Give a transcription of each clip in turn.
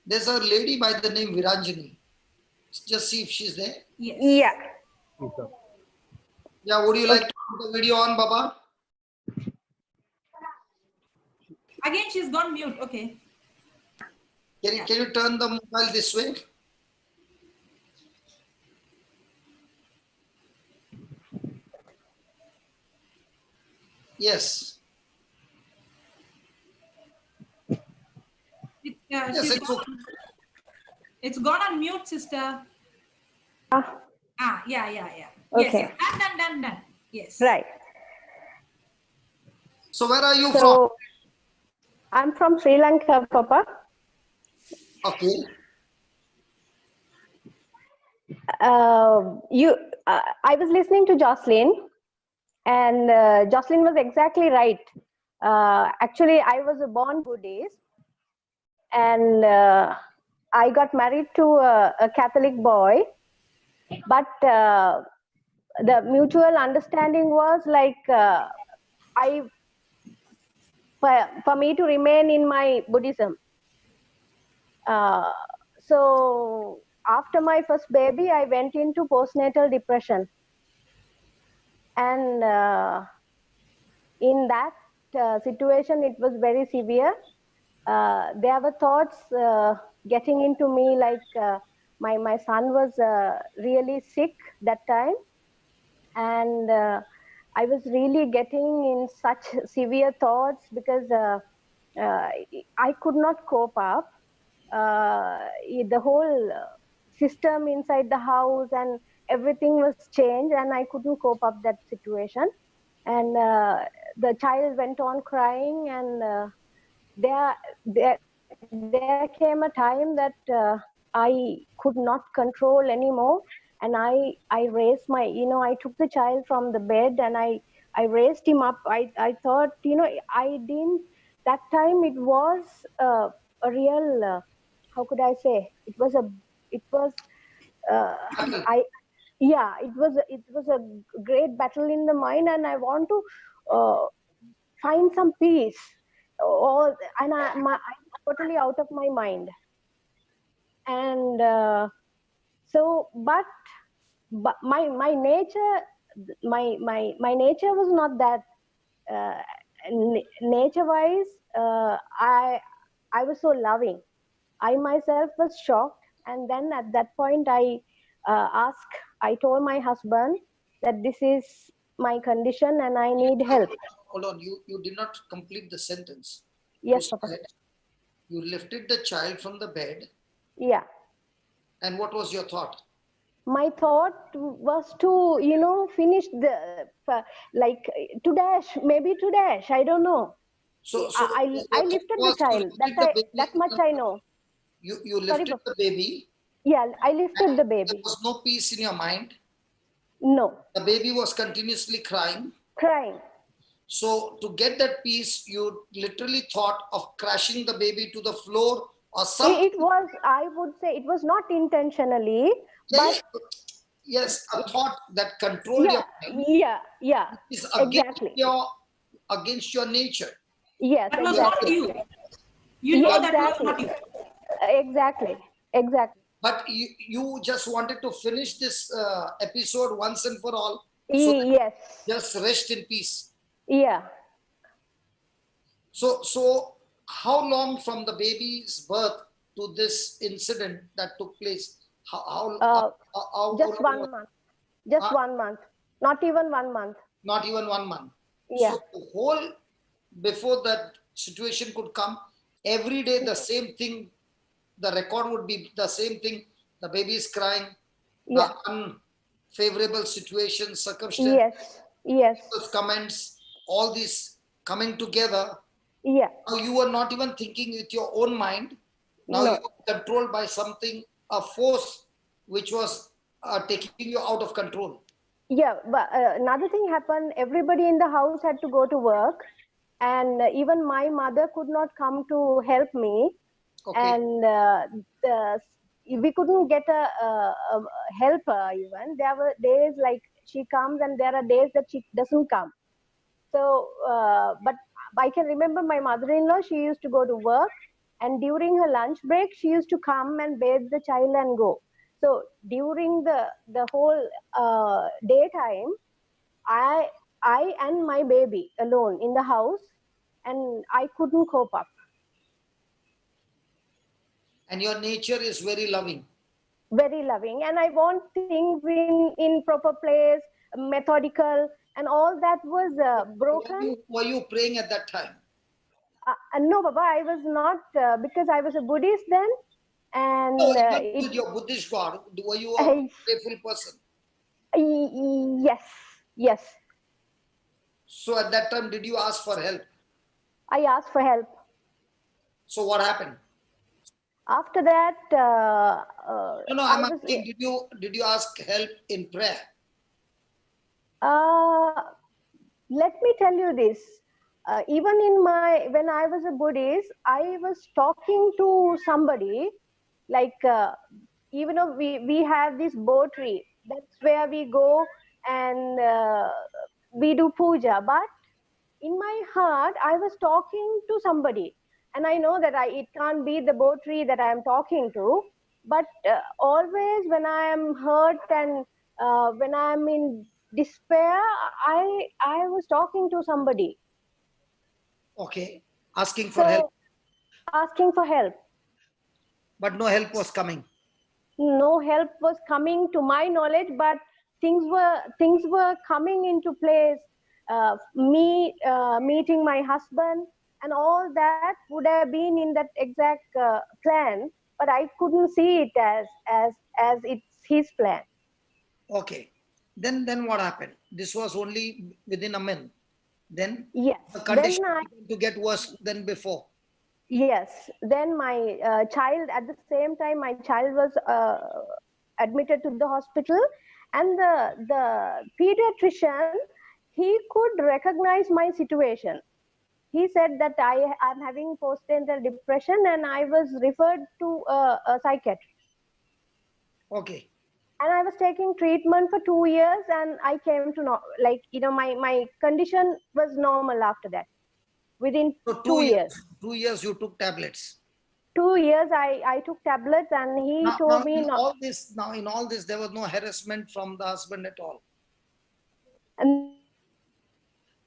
There's a lady by the name Viranjani. Just see if she's there. Yes. Yeah. Yeah, would you like to put the video on, Baba? Again, she's gone mute. Okay. Can you turn the mobile this way? Yes. Yes, She's it's gone, okay. it's gone on mute, sister. Yeah. Yes, Okay. yes. Done. Yes. Right. So where are you from? So I'm from Sri Lanka, Papa. Okay. I was listening to Jocelyn, and Jocelyn was exactly right. Actually, I was born Buddhist, and I got married to a Catholic boy, but the mutual understanding was like for me to remain in my Buddhism. So after my first baby, I went into postnatal depression, and in that situation, it was very severe. There were thoughts getting into me, like my son was really sick that time, and I was really getting in such severe thoughts because I could not cope up. The whole system inside the house and everything was changed, and I couldn't cope up that situation. And the child went on crying, and there came a time that I could not control anymore, and I raised my, I took the child from the bed, and I raised him up. I thought, I didn't, that time it was a real how could I say, it was I yeah, it was a great battle in the mind, and I want to find some peace, and I'm totally out of my mind. And so but my nature, my nature was not that nature wise. I was so loving. I myself was shocked, and then at that point I told my husband that this is my condition and I need help. Hold on, you did not complete the sentence. Yes, Papa. You lifted the child from the bed. Yeah. And what was your thought? My thought was to, finish the, like to dash, maybe to dash, I don't know. So I lifted the child. That much I know. You lifted the baby. Yeah, I lifted the baby. There was no peace in your mind. No. The baby was continuously crying. Crying. So to get that peace, you literally thought of crashing the baby to the floor or something. It was, I would say, it was not intentionally, but yes, a thought that controlled your mind. Yeah. Is against your nature. Yes, that was not you. You know that was not you. Exactly. But you just wanted to finish this episode once and for all. So yes. Just rest in peace. Yeah. So how long from the baby's birth to this incident that took place? Just 1 month. Just 1 month. Not even 1 month. Not even 1 month. Yeah. So the whole, before that situation could come, every day the same thing, the record would be the same thing. The baby is crying. Yeah. The unfavorable situation, circumstance. Yes. Comments, all these coming together. Yeah. Now you were not even thinking with your own mind. Now you are controlled by something, a force which was taking you out of control. Yeah, but another thing happened. Everybody in the house had to go to work, and even my mother could not come to help me. Okay. And we couldn't get a helper even. There were days like she comes, and there are days that she doesn't come. So, but I can remember my mother-in-law, she used to go to work, and during her lunch break, she used to come and bathe the child and go. So during the whole daytime, I and my baby alone in the house, and I couldn't cope up. And your nature is very loving. Very loving, and I want things in proper place, methodical, and all that was broken. Were you praying at that time? No, Baba, I was not, because I was a Buddhist then, and No, even with your Buddhist God, were you a prayerful person? Yes. So at that time, did you ask for help? I asked for help. So what happened? After that, No, I'm asking, did you ask help in prayer? Let me tell you this. Even when I was a Buddhist, I was talking to somebody, like even though we have this Bo tree, that's where we go and we do puja. But in my heart, I was talking to somebody, and I know that it can't be the Bo tree that I am talking to. But always when I am hurt and when I am in despair, I was talking to somebody. Okay, asking for help. Asking for help. But no help was coming. No help was coming to my knowledge, but things were coming into place. Me meeting my husband and all that would have been in that exact plan, but I couldn't see it as it's his plan. Okay. Then what happened? This was only within a month. Then yes, the condition began to get worse than before. Yes. Then my child, at the same time, my child was admitted to the hospital, and the pediatrician, he could recognize my situation. He said that I'm having postnatal depression, and I was referred to a psychiatrist. Okay. And I was taking treatment for 2 years, and I came to know, my condition was normal after that. Within so 2 years. 2 years you took tablets. 2 years I took tablets, and he told me in all this there was no harassment from the husband at all. And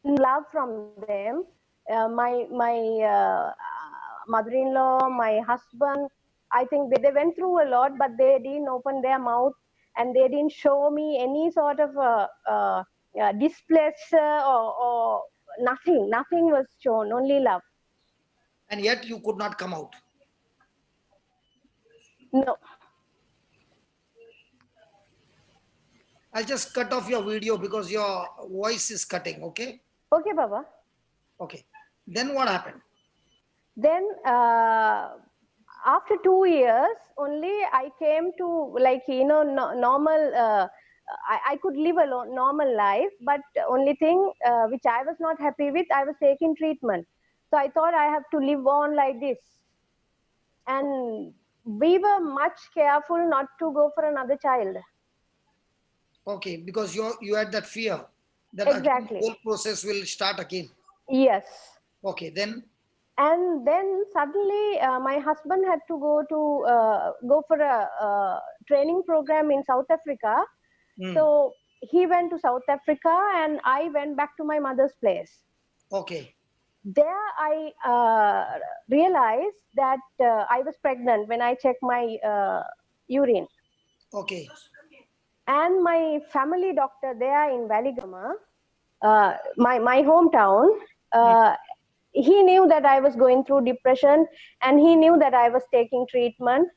love from them. My mother-in-law, my husband, I think they went through a lot, but they didn't open their mouth, and they didn't show me any sort of displeasure or nothing. Nothing was shown, only love. And yet you could not come out. No. I'll just cut off your video because your voice is cutting, okay? Okay, Baba. Okay. Then what happened? Then after 2 years only, I came to normal. I could live a normal life, but only thing which I was not happy with, I was taking treatment. So I thought I have to live on like this. And we were much careful not to go for another child. Okay, because you had that fear that exactly. the whole process will start again. Yes. Okay, then. And then suddenly my husband had to go for a training program in South Africa. So he went to South Africa, and I went back to my mother's place. Okay. There I realized that I was pregnant when I checked my urine. Okay. And my family doctor there in Valigama, my hometown, he knew that I was going through depression, and he knew that I was taking treatment.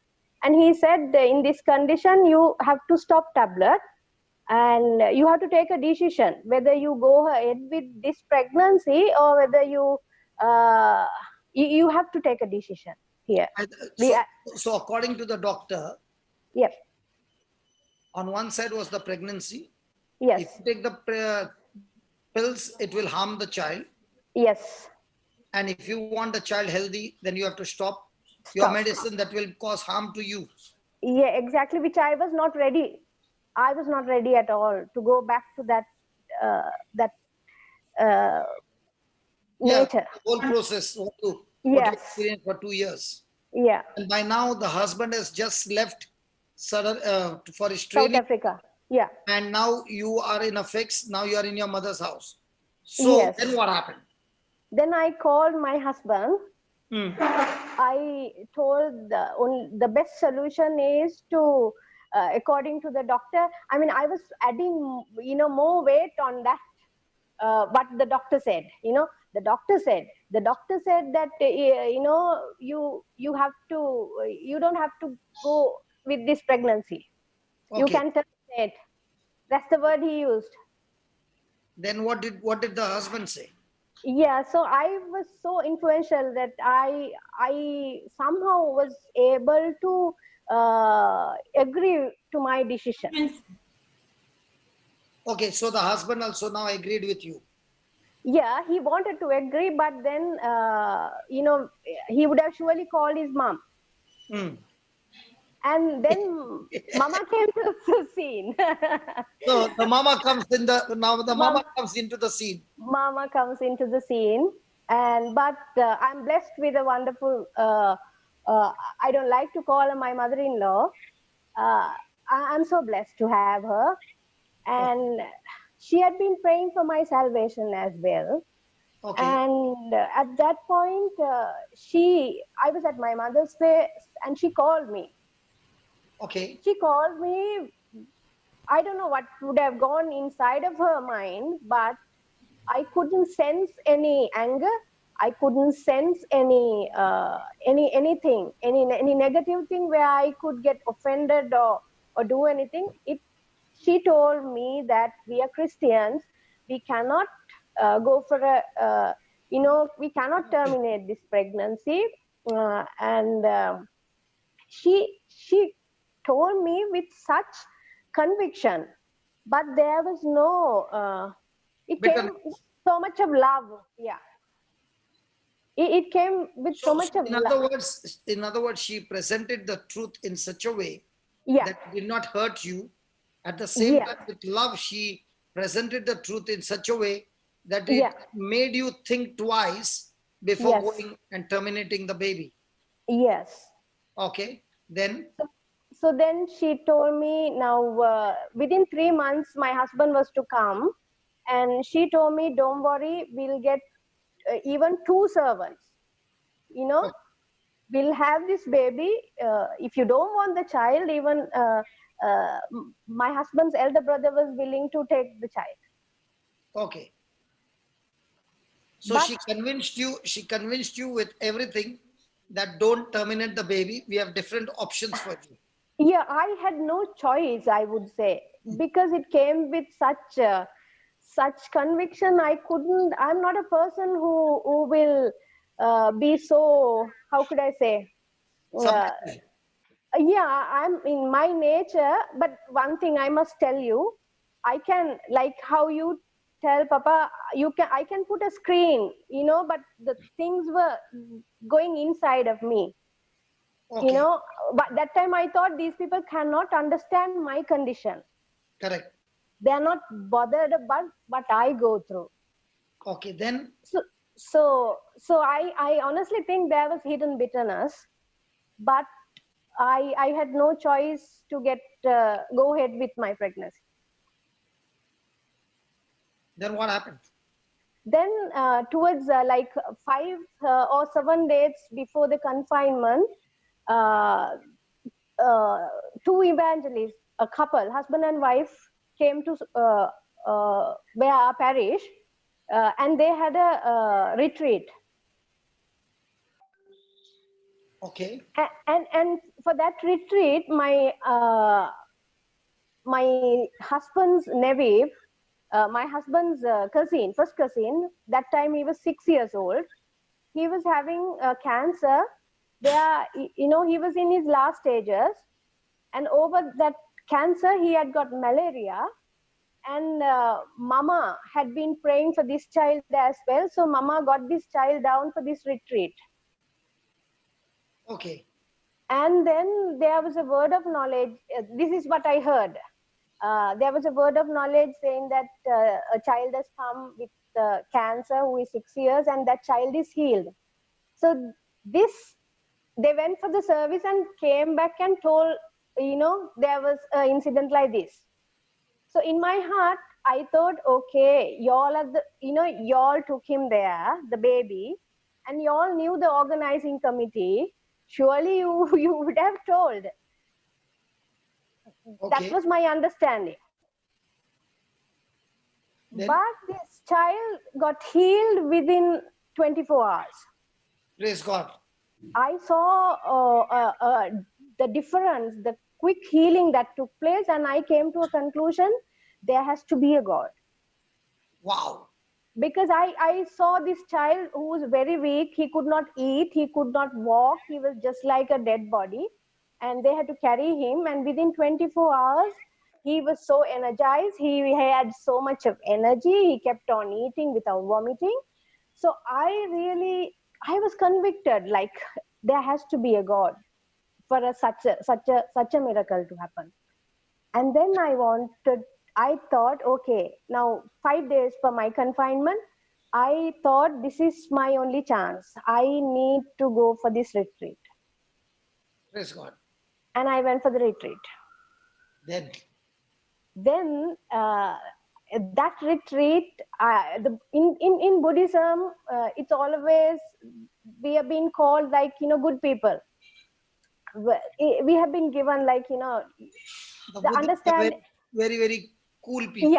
And he said, in this condition, you have to stop tablet, and you have to take a decision whether you go ahead with this pregnancy or whether you have to take a decision here. So according to the doctor, yep, on one side was the pregnancy. Yes. If you take the pills, it will harm the child. Yes. And if you want the child healthy, then you have to stop your medicine that will cause harm to you. Yeah, exactly, which I was not ready. I was not ready at all to go back to that nature. The whole process, what you experienced for 2 years. Yeah. And by now, the husband has just left for his South training, Africa. Yeah. and now you are in a fix. Now you are in your mother's house. So Yes. then what happened? Then I called my husband. Hmm. I told the best solution is to, according to the doctor. I mean, I was adding, more weight on that. What the doctor said, the doctor said that you have to, you don't have to go with this pregnancy. You Okay. can terminate. That's the word he used. Then what did the husband say? Yeah, so I was so influential that I somehow was able to agree to my decision. Okay, so the husband also now agreed with you. Yeah, he wanted to agree, but then he would have surely called his mom. Hmm. And then mama came to the scene. So the mama comes in the now the mama Mama, comes into the scene. mama comes into the scene, and but I'm blessed with a wonderful. I don't like to call her my mother-in-law. I'm so blessed to have her, and she had been praying for my salvation as well. Okay. And at that point, I was at my mother's place, and she called me. Okay. She called me. I don't know what would have gone inside of her mind, but I couldn't sense any anger. I couldn't sense anything, any negative thing where I could get offended or do anything. She told me that we are Christians. We cannot go for we cannot terminate this pregnancy. And she told me with such conviction, but there was no it came Bitterness. with so much of love. Yeah, it came with so much of In love. other words, she presented the truth in such a way Yeah, that it did not hurt you. At the same yeah, time, with love, she presented the truth in such a way that it yeah, made you think twice before yes, going and terminating the baby. yes. Okay. Then, So then she told me, now within 3 months my husband was to come, and she told me, don't worry, we'll get even 2 servants. We'll have this baby. If you don't want the child, even my husband's elder brother was willing to take the child. okay. So But she convinced you with everything that don't terminate the baby. We have different options for you. yeah, I had no choice, I would say, because it came with such conviction. I'm not a person who will be so, how could I say, uh, Submissive. yeah, I'm in my nature. But one thing I must tell you, I can, like how you tell Papa, I can put a screen, but the things were going inside of me. Okay. But that time I thought these people cannot understand my condition. Correct. They are not bothered about what I go through. Okay. Then, So I honestly think there was hidden bitterness, but I had no choice to go ahead with my pregnancy. then what happened? Then towards like 5 or 7 days before the confinement, uh, 2 evangelists, a couple, husband and wife, came to where our parish, and they had a retreat. Okay. And for that retreat, my husband's nephew, my husband's cousin, first cousin, that time he was 6 years old. He was having cancer. He was in his last stages, and over that cancer, he had got malaria. And Mama had been praying for this child as well. So Mama got this child down for this retreat. Okay. And then there was a word of knowledge. This is what I heard. There was a word of knowledge saying that a child has come with cancer who is 6 years, and that child is healed. So this they went for the service and came back and told, there was an incident like this. So in my heart, I thought, okay, y'all are the, y'all took him there, the baby, and y'all knew the organizing committee. Surely you would have told. That Okay. was my understanding. Then? But this child got healed within 24 hours. Praise God. I saw the difference, the quick healing that took place, and I came to a conclusion: there has to be a God. Wow. Because I saw this child who was very weak. He could not eat, he could not walk, he was just like a dead body, and they had to carry him, and within 24 hours he was so energized. He had so much of energy. He kept on eating without vomiting. So I was convicted, like there has to be a God for such a miracle to happen. And then I thought, okay, now 5 days for my confinement. I thought this is my only chance. I need to go for this retreat. Praise God. And I went for the retreat. Then that retreat, in Buddhism, it's always, we have been called like, good people. We have been given like, the Buddhists are understand. very, very cool people.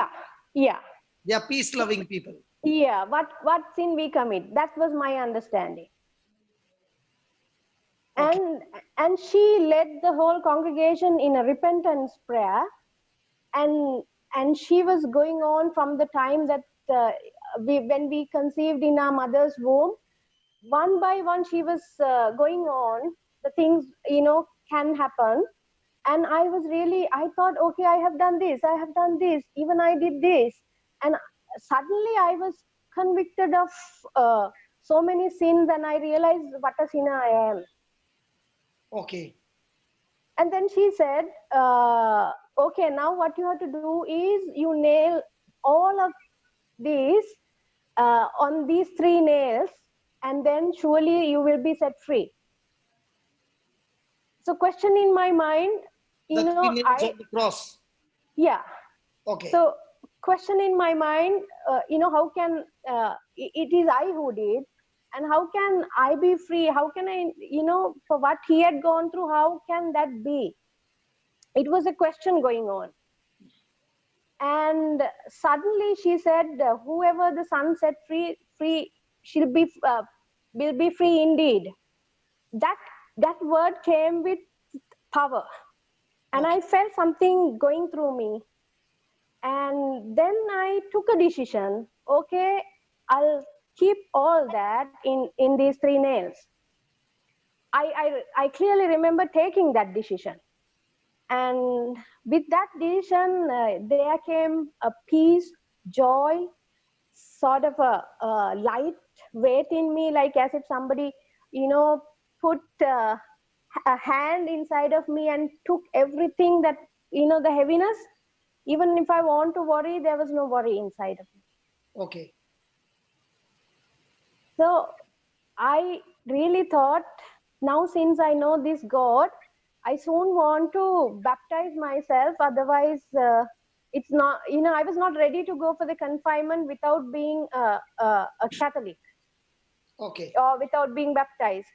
Yeah. They are peace-loving people. Yeah, what sin we commit? That was my understanding. Okay. And she led the whole congregation in a repentance prayer, and she was going on from the time that when we conceived in our mother's womb. One by one, she was going on. The things can happen, and I thought, okay, I have done this, even I did this, and suddenly I was convicted of so many sins, and I realized what a sinner I am. Okay. And then she said, okay, now what you have to do is you nail all of these on these 3 nails, and then surely you will be set free. So question in my mind, The 3 nails of the cross. Yeah. Okay. So question in my mind, how can, it is I who did, and how can I be free? How can I, for what he had gone through, how can that be? It was a question going on. And suddenly she said, whoever the Son set free, she'll be, will be free indeed. That word came with power. And Okay. I felt something going through me. And then I took a decision. Okay, I'll keep all that in these 3 nails. I clearly remember taking that decision. And with that decision, there came a peace, joy, sort of a light weight in me, like as if somebody, put a hand inside of me and took everything that, the heaviness. Even if I want to worry, there was no worry inside of me. Okay. So I really thought, now since I know this God, I soon want to baptize myself. Otherwise, it's not, I was not ready to go for the confinement without being a Catholic. Okay. Or without being baptized.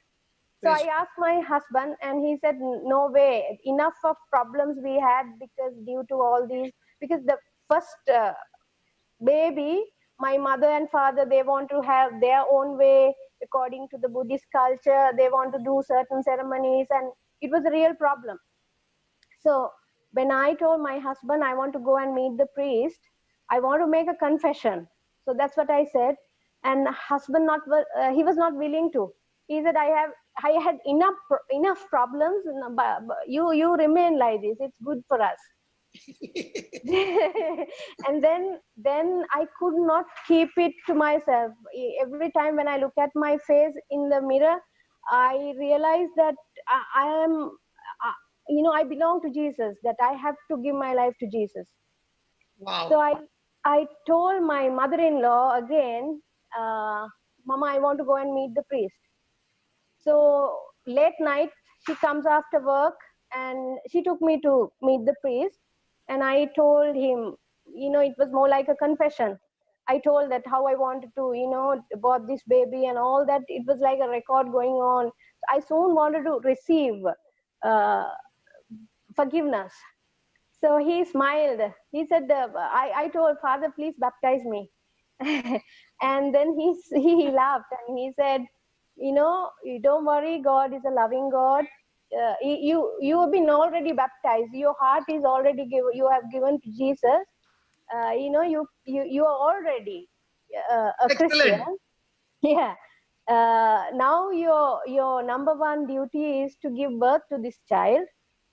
So I asked my husband, and he said, no way, enough of problems we had because due to all these, because the first baby, my mother and father, they want to have their own way according to the Buddhist culture. They want to do certain ceremonies, and it was a real problem. So when I told my husband I want to go and meet the priest, I want to make a confession. So that's what I said. And husband he was not willing to. He said, I had enough problems, but you remain like this. It's good for us. And then I could not keep it to myself. Every time when I look at my face in the mirror, I realize that I am, I belong to Jesus, that I have to give my life to Jesus. Wow. So I told my mother-in-law again, Mama, I want to go and meet the priest. So late night, she comes after work and she took me to meet the priest. And I told him, it was more like a confession. I told that how I wanted to, about this baby and all that. It was like a record going on. I soon wanted to receive forgiveness. So he smiled. He said, I told Father, please baptize me. And then he laughed and he said, you don't worry, God is a loving God. You have been already baptized. Your heart is already given. You have given to Jesus. You are already a Christian. Excellent. Yeah. Now your number one duty is to give birth to this child,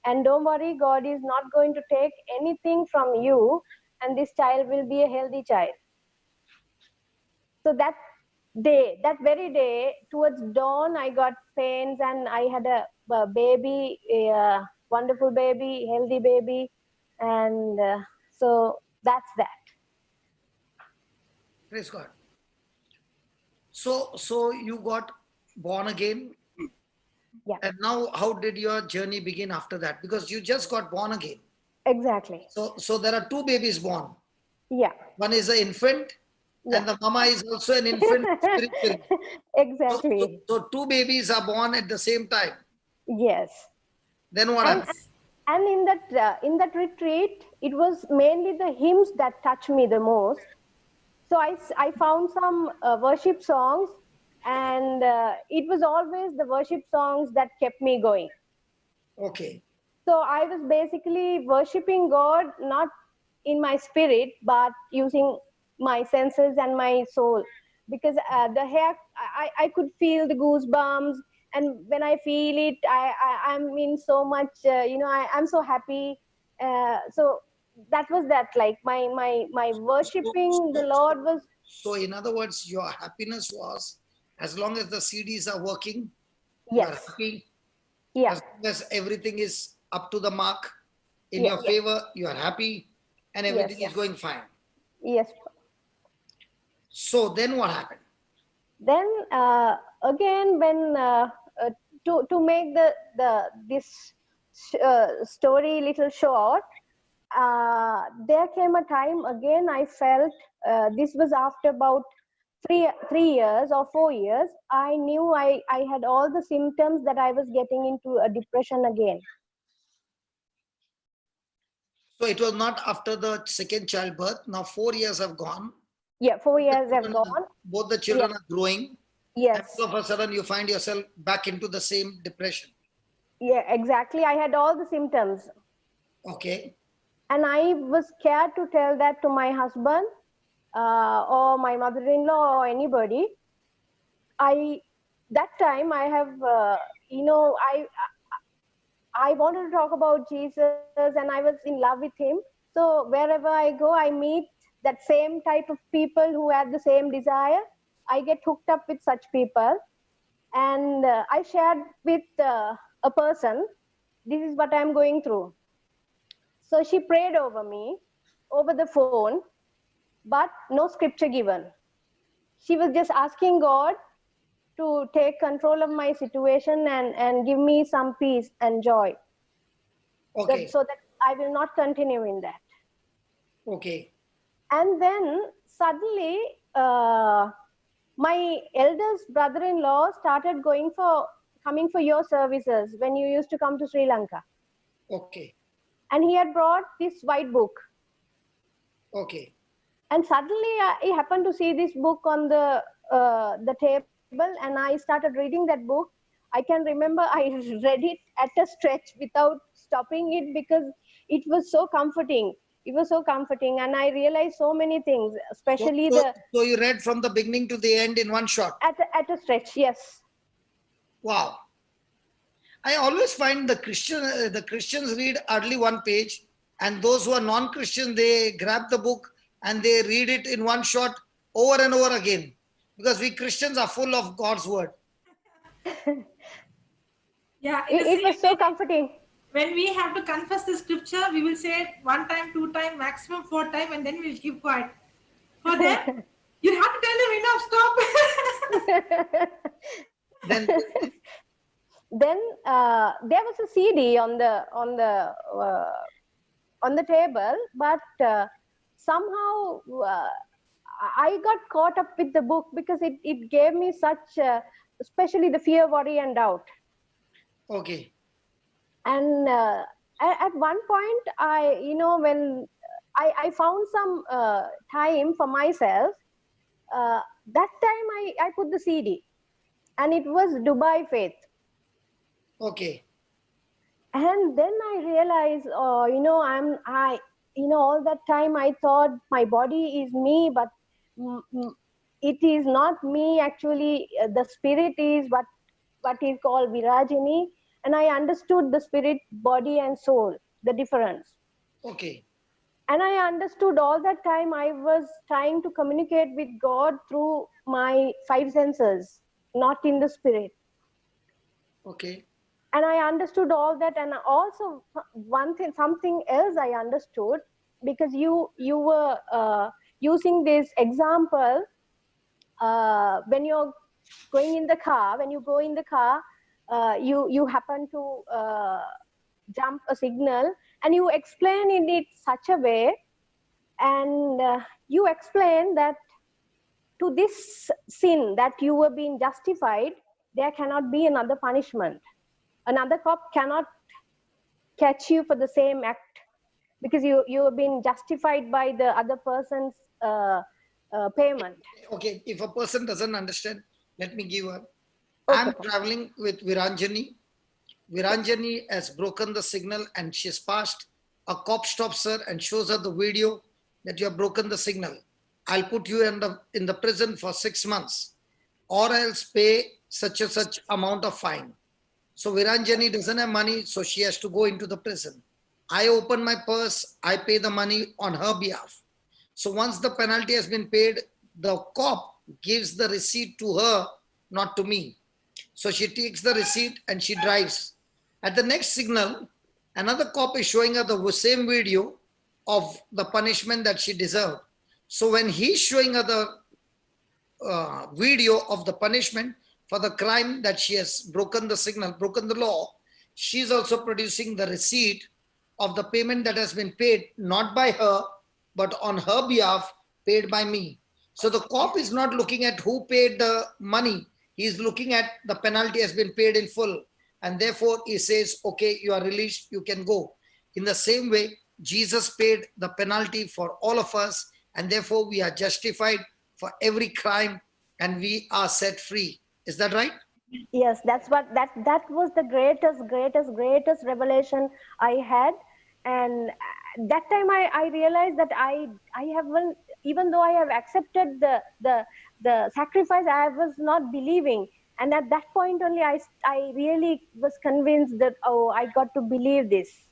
and don't worry, God is not going to take anything from you, and this child will be a healthy child. So that very day, towards dawn, I got pains and I had a baby, a wonderful baby, healthy baby, and so that's that. Praise God. So you got born again. Yeah. And now how did your journey begin after that? Because you just got born again. Exactly. So there are two babies born. Yeah. One is an infant, and the mama is also an infant spiritually. Exactly. So two babies are born at the same time. Yes. Then what happens? And in that retreat, it was mainly the hymns that touched me the most. So I found some worship songs, and it was always the worship songs that kept me going. Okay. So I was basically worshiping God, not in my spirit, but using my senses and my soul. Because the hair, I could feel the goosebumps. And when I feel it, I'm in so much, I'm so happy. So that was that, like my worshiping the Lord was. So in other words, your happiness was, as long as the CDs are working, Yes. you are happy. Yeah. As long as everything is up to the mark in Yeah. your favor, you are happy and everything Yes. is going fine. Yes. So then what happened? Then again, when to make this story little short, there came a time again I felt this was after about 3 years or 4 years. I knew I had all the symptoms that I was getting into a depression again. So it was not after the second childbirth. Now 4 years have gone. Yeah, 4 years have gone. Both the children are growing. Yes. And all of a sudden you find yourself back into the same depression. Yeah, exactly. I had all the symptoms. Okay. And I was scared to tell that to my husband or my mother-in-law or anybody. That time I have, I wanted to talk about Jesus and I was in love with him. So wherever I go, I meet that same type of people who have the same desire. I get hooked up with such people. And I shared with a person, this is what I'm going through. So she prayed over me over the phone, but no scripture given. She was just asking God to take control of my situation and give me some peace and joy. Okay. So that I will not continue in that. Okay. And then suddenly, my eldest brother-in-law started coming for your services when you used to come to Sri Lanka. Okay. And he had brought this white book. Okay. And suddenly I happened to see this book on the table, and I started reading that book. I can remember I read it at a stretch without stopping it because it was so comforting. It was so comforting, and I realized so many things, especially So you read from the beginning to the end in one shot? At a stretch, yes. Wow. I always find the Christians read hardly one page, and those who are non-Christian, they grab the book and they read it in one shot over and over again, because we Christians are full of God's word. Yeah, It was so comforting. When we have to confess the scripture, we will say it 1 time, 2 time, maximum 4 time, and then we'll keep quiet. For them, you have to tell them enough, stop. Then then there was a CD on the table, but somehow I got caught up with the book because it gave me such, especially the fear, worry, and doubt. Okay. And at one point, when I found some time for myself, that time I put the CD, and it was Dubai Faith. Okay. And then I realized, all that time I thought my body is me, but it is not me actually. The spirit is what is called Virajini, and I understood the spirit, body, and soul, the difference. Okay. And I understood all that time I was trying to communicate with God through my five senses, not in the spirit. Okay. And I understood all that. And also something else I understood, because you were using this example, when you're going in the car, when you go in the car, you happen to jump a signal, and you explain in it such a way, and you explain that to this sin that you were being justified, there cannot be another punishment. Another cop cannot catch you for the same act, because you have been justified by the other person's payment. Okay. If a person doesn't understand, let me give her. Okay. I'm traveling with Viranjani. Viranjani has broken the signal and she's passed. A cop stops her and shows her the video that you have broken the signal. I'll put you in the prison for 6 months, or else pay such and such amount of fine. So Viranjani doesn't have money, so she has to go into the prison. I open my purse, I pay the money on her behalf. So once the penalty has been paid, the cop gives the receipt to her, not to me. So she takes the receipt and she drives. At the next signal, another cop is showing her the same video of the punishment that she deserved. So when he's showing her the video of the punishment for the crime that she has broken the signal, broken the law, she's also producing the receipt of the payment that has been paid, not by her, but on her behalf, paid by me. So the cop is not looking at who paid the money. He is looking at the penalty has been paid in full. And therefore he says, okay, you are released, you can go. In the same way, Jesus paid the penalty for all of us, and therefore we are justified for every crime and we are set free. Is that right? Yes, that was the greatest revelation I had. And that time I realized that I haven't, even though I have accepted the sacrifice, I was not believing. And at that point only I really was convinced that, oh, I got to believe this.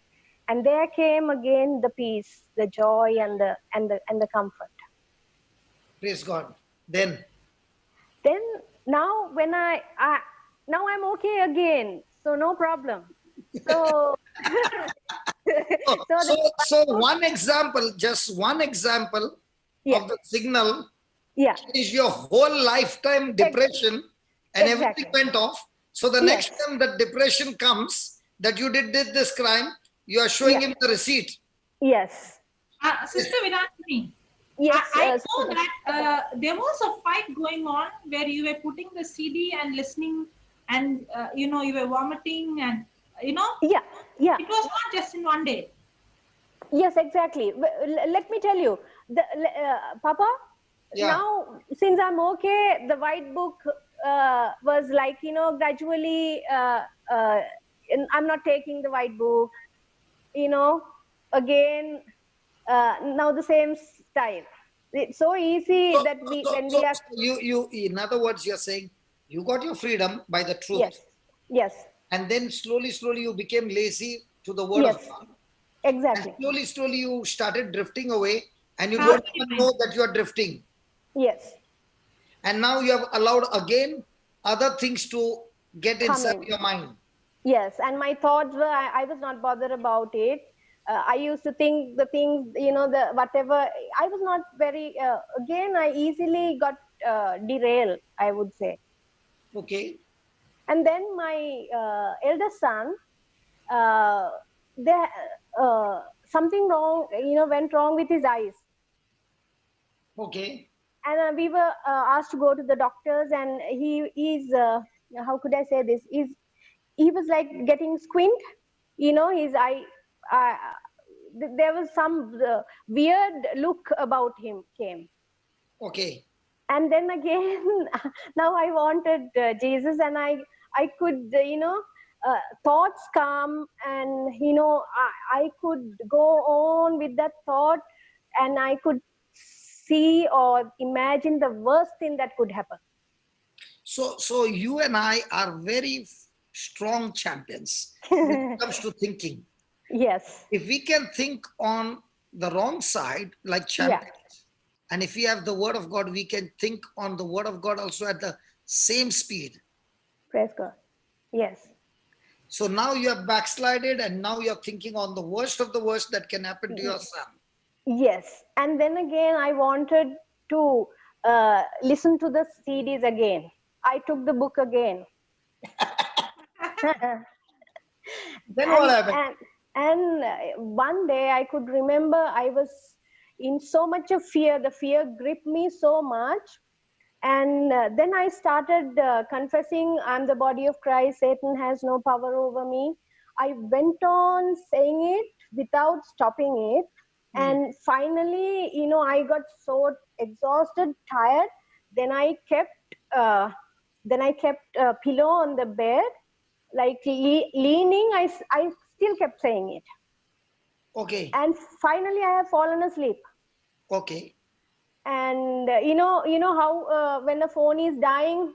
And there came again the peace, the joy, and the comfort. Praise God. Then Now when now I'm okay again, so no problem. So so one example, just one example yeah, of the signal yeah, is your whole lifetime depression, and exactly. everything went off. So the Yes. next time that depression comes, that you did this crime, you are showing Yeah. him the receipt. Yes. Sister Virajini, Yes. I know that there was a fight going on where you were putting the CD and listening, and you were vomiting, and Yeah. Yeah. it was not just in one day. Yes, exactly. Let me tell you, Papa. Yeah. Now, since I'm okay, the white book was like, gradually. I'm not taking the white book. Again. Now the same style. It's so easy that when we are. So you, in other words, you're saying you got your freedom by the truth. Yes. Yes. And then slowly you became lazy to the word of God. Exactly. And slowly you started drifting away, and you don't even know that you are drifting. Yes. And now you have allowed again other things to get inside your mind. Yes, and my thoughts were, I was not bothered about it. I used to think the things, the whatever. I was not very. Again, I easily got derailed, I would say. Okay. And then my eldest son, there something wrong, went wrong with his eyes. Okay. And we were asked to go to the doctors, and he's how could I say this? He was like getting squint, his eye. There was some weird look about him came. Okay. And then again, now I wanted Jesus, and I could, thoughts come, and I could go on with that thought, and I could see or imagine the worst thing that could happen. So you and I are very strong champions when it comes to thinking. Yes. If we can think on the wrong side, like champions, and if we have the word of God, we can think on the word of God also at the same speed. Praise God. Yes. So now you have backslided, and now you're thinking on the worst of the worst that can happen to your son. Yes. And then again, I wanted to listen to the CDs again. I took the book again. Then what happened? And one day I could remember I was in so much of fear. The fear gripped me so much. And then I started confessing, I'm the body of Christ. Satan has no power over me. I went on saying it without stopping it. And finally, I got so exhausted, tired. Then I kept a pillow on the bed, like leaning. I still kept saying it. Okay. And finally, I have fallen asleep. Okay. And you know how when the phone is dying,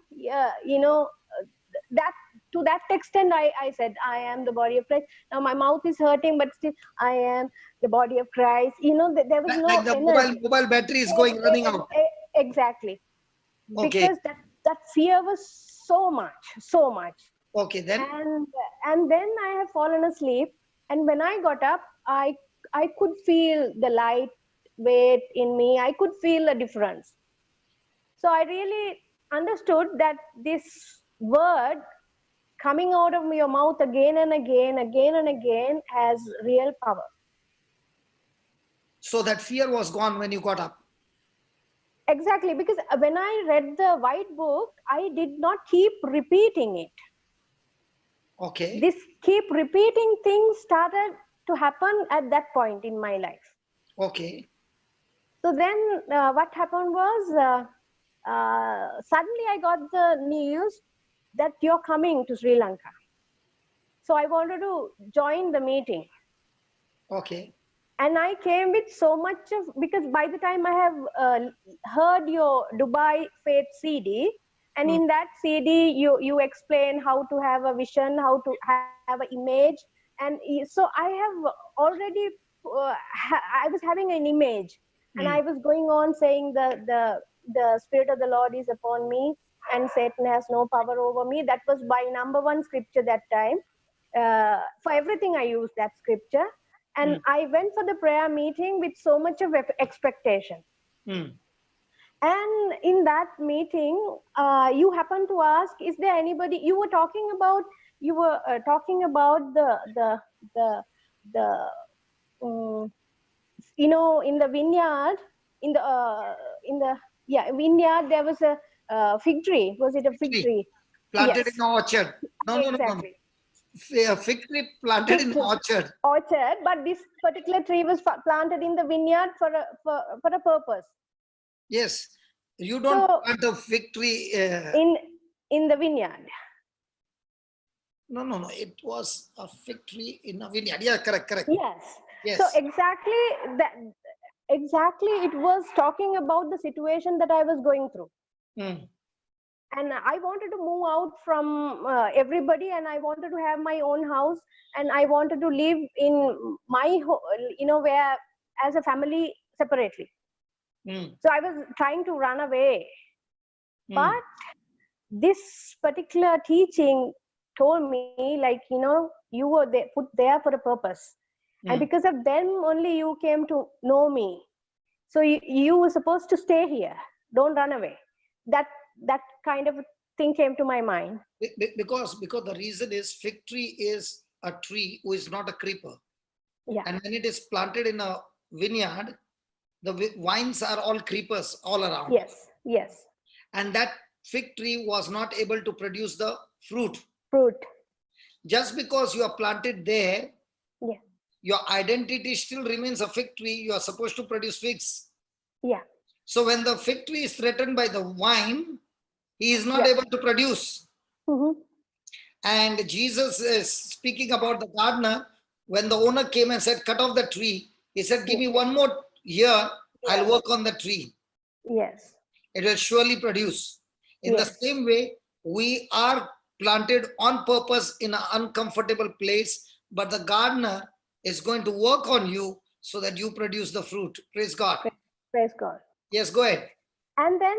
that to that extent, I said, I am the body of Christ. Now my mouth is hurting, but still, I am the body of Christ. There was no Like the energy. mobile battery is going running out. Exactly. Okay. Because that fear was so much. Okay, then. And then I have fallen asleep. And when I got up, I could feel the light weight in me. I could feel a difference. So I really understood that this word coming out of your mouth again and again has real power. So that fear was gone when you got up. Exactly, because when I read the white book, I did not keep repeating it. Okay. This keep repeating things started to happen at that point in my life. Okay. So then what happened was, suddenly I got the news that you're coming to Sri Lanka. So I wanted to join the meeting. Okay. And I came with so much of, because by the time I have heard your Dubai Faith CD, and in that CD, you explain how to have a vision, how to have an image. And so I have already, I was having an image, and I was going on saying the Spirit of the Lord is upon me, and Satan has no power over me. That was my #1 scripture that time. For everything I used that scripture. And I went for the prayer meeting with so much of expectation. And in that meeting, you happened to ask, is there anybody, you were talking about in the vineyard, in the vineyard, there was a fig tree. Was it a fig tree? Planted in an orchard. No. A fig tree planted in an orchard. Orchard, but this particular tree was planted in the vineyard for a purpose. Yes, you don't plant a fig tree in the vineyard. No. It was a fig tree in a vineyard. Yeah, correct. Yes. So exactly it was talking about the situation that I was going through. And I wanted to move out from everybody, and I wanted to have my own house, and I wanted to live in my, where as a family separately. So I was trying to run away. But this particular teaching told me, like, you were there, put there for a purpose. And because of them only you came to know me. So you were supposed to stay here. Don't run away. That kind of thing came to my mind. Because the reason is fig tree is a tree who is not a creeper. Yeah. And when it is planted in a vineyard, the vines are all creepers all around. Yes. Yes. And that fig tree was not able to produce the fruit. Fruit. Just because you are planted there, Yeah. your identity still remains a fig tree. You are supposed to produce figs. Yeah. So when the fig tree is threatened by the vine, he is not Yeah. able to produce. Mm-hmm. And Jesus is speaking about the gardener. When the owner came and said, cut off the tree, he said, give me one more year, I'll work on the tree. Yes. It will surely produce. In the Yes. same way, we are planted on purpose in an uncomfortable place, but the gardener is going to work on you so that you produce the fruit. Praise God. Praise God. Yes, go ahead. And then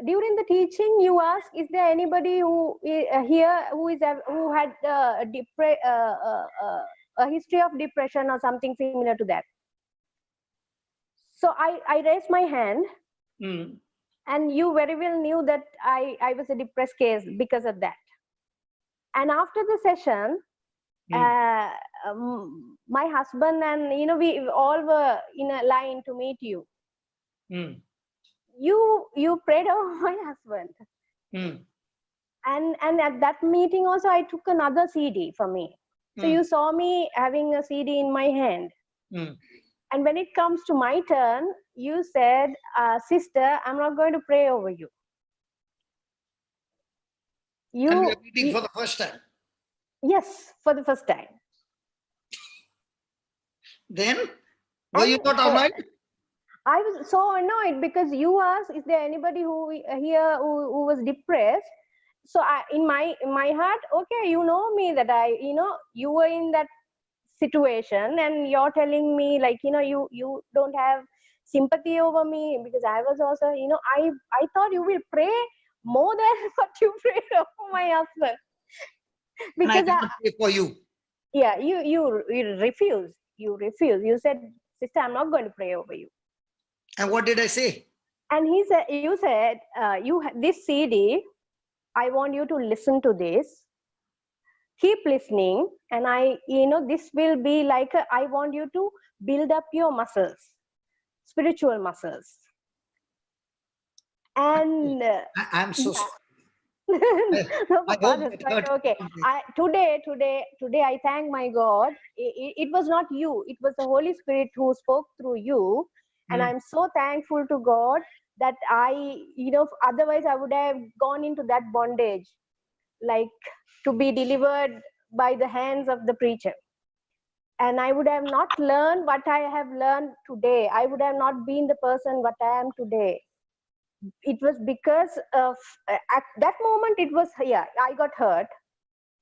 during the teaching, you ask, is there anybody who here who had a history of depression or something similar to that? So I raised my hand, and you very well knew that I was a depressed case because of that. And after the session, my husband and we all were in a line to meet you. You prayed over my husband. And at that meeting also, I took another CD for me. So you saw me having a CD in my hand. And when it comes to my turn, you said, sister, I'm not going to pray over you. And we are meeting for the first time. Yes, for the first time. Then, were you not annoyed? I was so annoyed because you asked, is there anybody who here who was depressed? So in my heart, okay, you know me that you were in that situation and you're telling me like, you don't have sympathy over me because I was also, I thought you will pray more than what you prayed over my husband. Because and I cannot pray for you. Yeah, you refused. You refused. You said, sister, I'm not going to pray over you. And what did I say? And you said, this CD, I want you to listen to this. Keep listening. And this will be like, I want you to build up your muscles, spiritual muscles. And I'm so sorry. No, okay. Today I thank my God. It was not you. It was the Holy Spirit who spoke through you. And I'm so thankful to God that otherwise I would have gone into that bondage, like to be delivered by the hands of the preacher. And I would have not learned what I have learned today. I would have not been the person what I am today. It was because of, at that moment, I got hurt,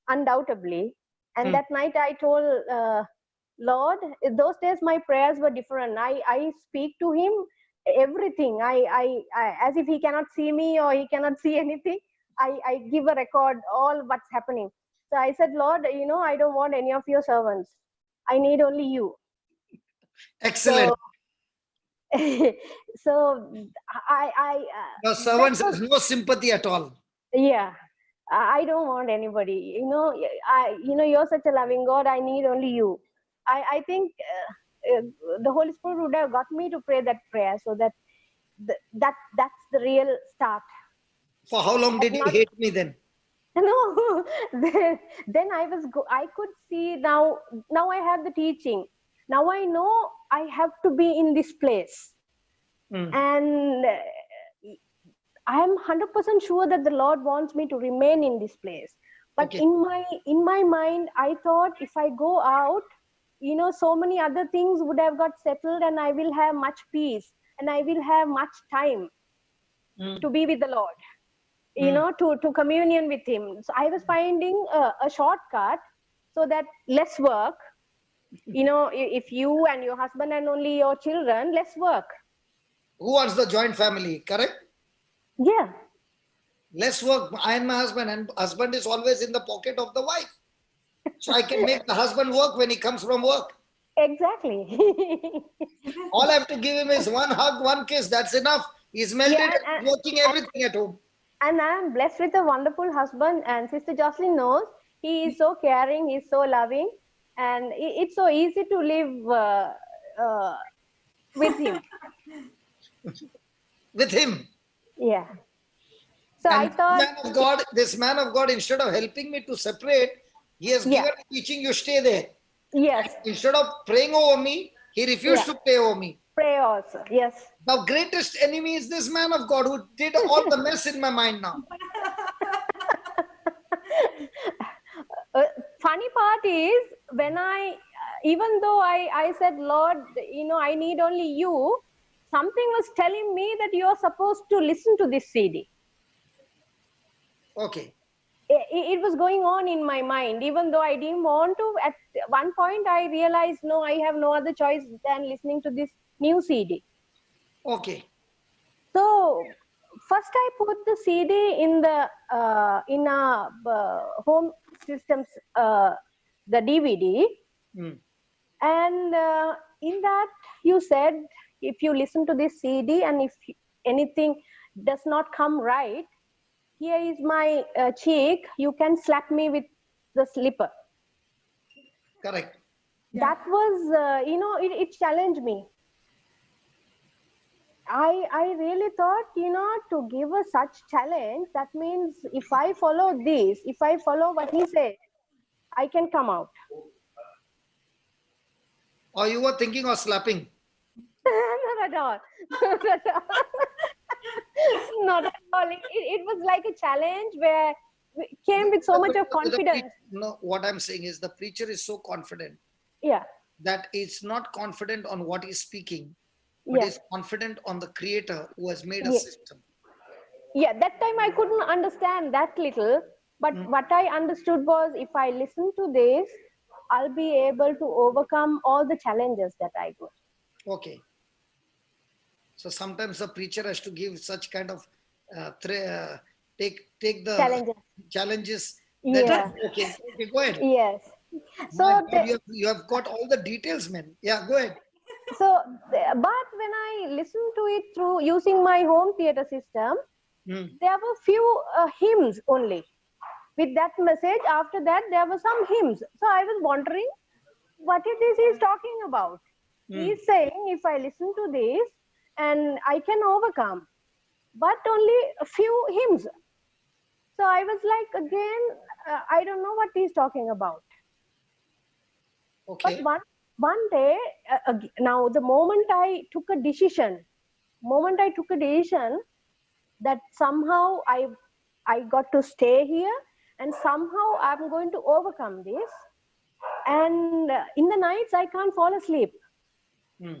undoubtedly. And that night I told, Lord, those days my prayers were different. I speak to him everything. I as if he cannot see me or he cannot see anything. I give a record, all what's happening. So I said, Lord, I don't want any of your servants. I need only you. Excellent. So Your servants has no sympathy at all. Yeah, I don't want anybody. You're such a loving God. I need only you. I think the Holy Spirit would have got me to pray that prayer, so that's the real start. For how long did you hate me then? No, then I could see now I have the teaching. Now I know I have to be in this place. And I am 100% sure that the Lord wants me to remain in this place. But Okay. in my mind, I thought if I go out, so many other things would have got settled and I will have much peace and I will have much time to be with the Lord, to communion with him. So I was finding a shortcut so that less work, if you and your husband and only your children, less work. Who wants the joint family, correct? Yeah. Less work. I and my husband, and husband is always in the pocket of the wife. So I can make the husband work when he comes from work. Exactly. All I have to give him is one hug, one kiss. That's enough. He's melted, Yeah, working everything at home. And I am blessed with a wonderful husband, and Sister Jocelyn knows he is so caring, he's so loving, and it's so easy to live uh, with him. With him. Yeah. So I And thought, this man of God, instead of helping me to separate, he has Yeah. given teaching, you stay there. yes, Instead of praying over me, he refused Yeah. to pray over me. pray also. Yes. The greatest enemy is this man of God who did all the mess in my mind now. Funny part is when even though I said, Lord, I need only you, something was telling me that you are supposed to listen to this CD. Okay. It was going on in my mind, even though I didn't want to. At one point, I realized, no, I have no other choice than listening to this new CD. Okay. So first, I put the CD in a home systems, the DVD, Hmm. and in that you said, if you listen to this CD and if anything does not come right, here is my cheek. You can slap me with the slipper. Correct. Yeah. That was, it challenged me. I really thought, to give us such challenge, that means if I follow this, if I follow what he said, I can come out. Or you were thinking of slapping. Not at all. Not at all. Not at all. It was like a challenge where it came with so much of confidence. No, what I'm saying is the preacher is so confident Yeah. that he's not confident on what he's speaking, but Yeah. he's confident on the creator who has made a Yeah. system. Yeah, that time I couldn't understand that little, but what I understood was, if I listen to this, I'll be able to overcome all the challenges that I got. Okay. So sometimes the preacher has to give such kind of take the Challenges. challenges. Yeah. Okay, go ahead. Yes. So My God, you have got all the details, man. Yeah, go ahead. But when I listened to it through using my home theater system, Hmm. there were few hymns only. With that message, after that, there were some hymns. So I was wondering, what is this he's talking about? He's saying, if I listen to this, and I can overcome, but only a few hymns. So I was like, again, I don't know what he's talking about. Okay. But one day, now the moment I took a decision that somehow I got to stay here, and somehow I'm going to overcome this. And in the nights, I can't fall asleep. Hmm.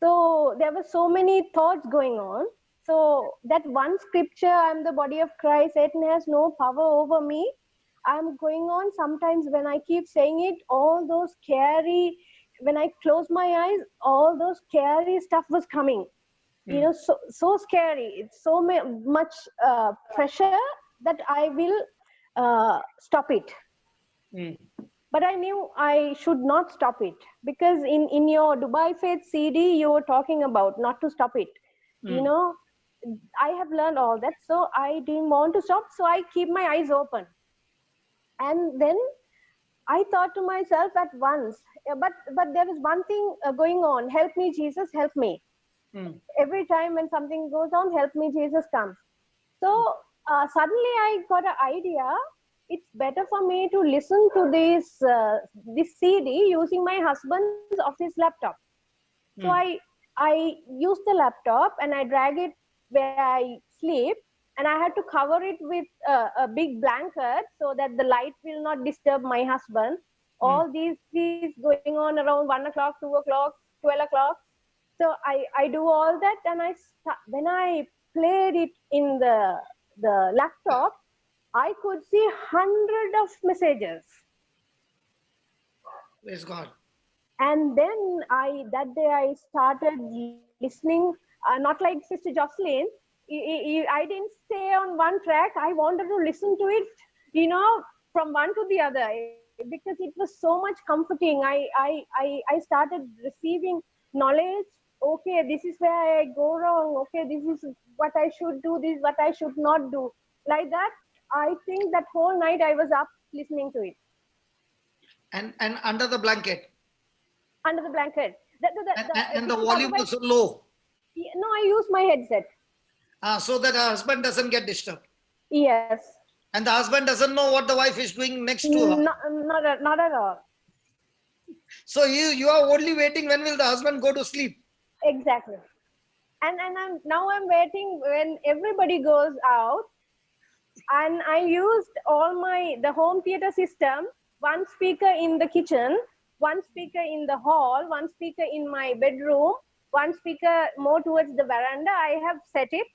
So there were so many thoughts going on. So that one scripture, I'm the body of Christ, Satan has no power over me. I'm going on. Sometimes when I keep saying it, all those scary, when I close my eyes, all those scary stuff was coming. So scary. It's so much pressure that I will stop it. But I knew I should not stop it, because in your Dubai Faith CD, you were talking about not to stop it. I have learned all that, so I didn't want to stop. So I keep my eyes open. And then I thought to myself at once, but there is one thing going on. Help me, Jesus, help me. Every time when something goes on, help me, Jesus comes. So suddenly I got an idea. It's better for me to listen to this CD using my husband's office laptop. So I use the laptop and I drag it where I sleep, and I had to cover it with a big blanket so that the light will not disturb my husband. All these going on around 1 o'clock, 2 o'clock, 12 o'clock. So I do all that, and when I played it in the laptop, I could see 100 of messages. Praise God. And then that day I started listening, not like Sister Jocelyn. I didn't stay on one track. I wanted to listen to it, from one to the other, because it was so much comforting. I started receiving knowledge okay, this is where I go wrong. Okay, this is what I should do. This is what I should not do. Like that, I think that whole night I was up listening to it And under the blanket. under the blanket. And the Because volume otherwise- was low. no, I use my headset. So that her husband doesn't get disturbed. Yes. And the husband doesn't know what the wife is doing next to her. Not at all. So you are only waiting when will the husband go to sleep. Exactly. And I'm waiting when everybody goes out, and I used the home theater system, one speaker in the kitchen, one speaker in the hall, one speaker in my bedroom, one speaker more towards the veranda. I have set it.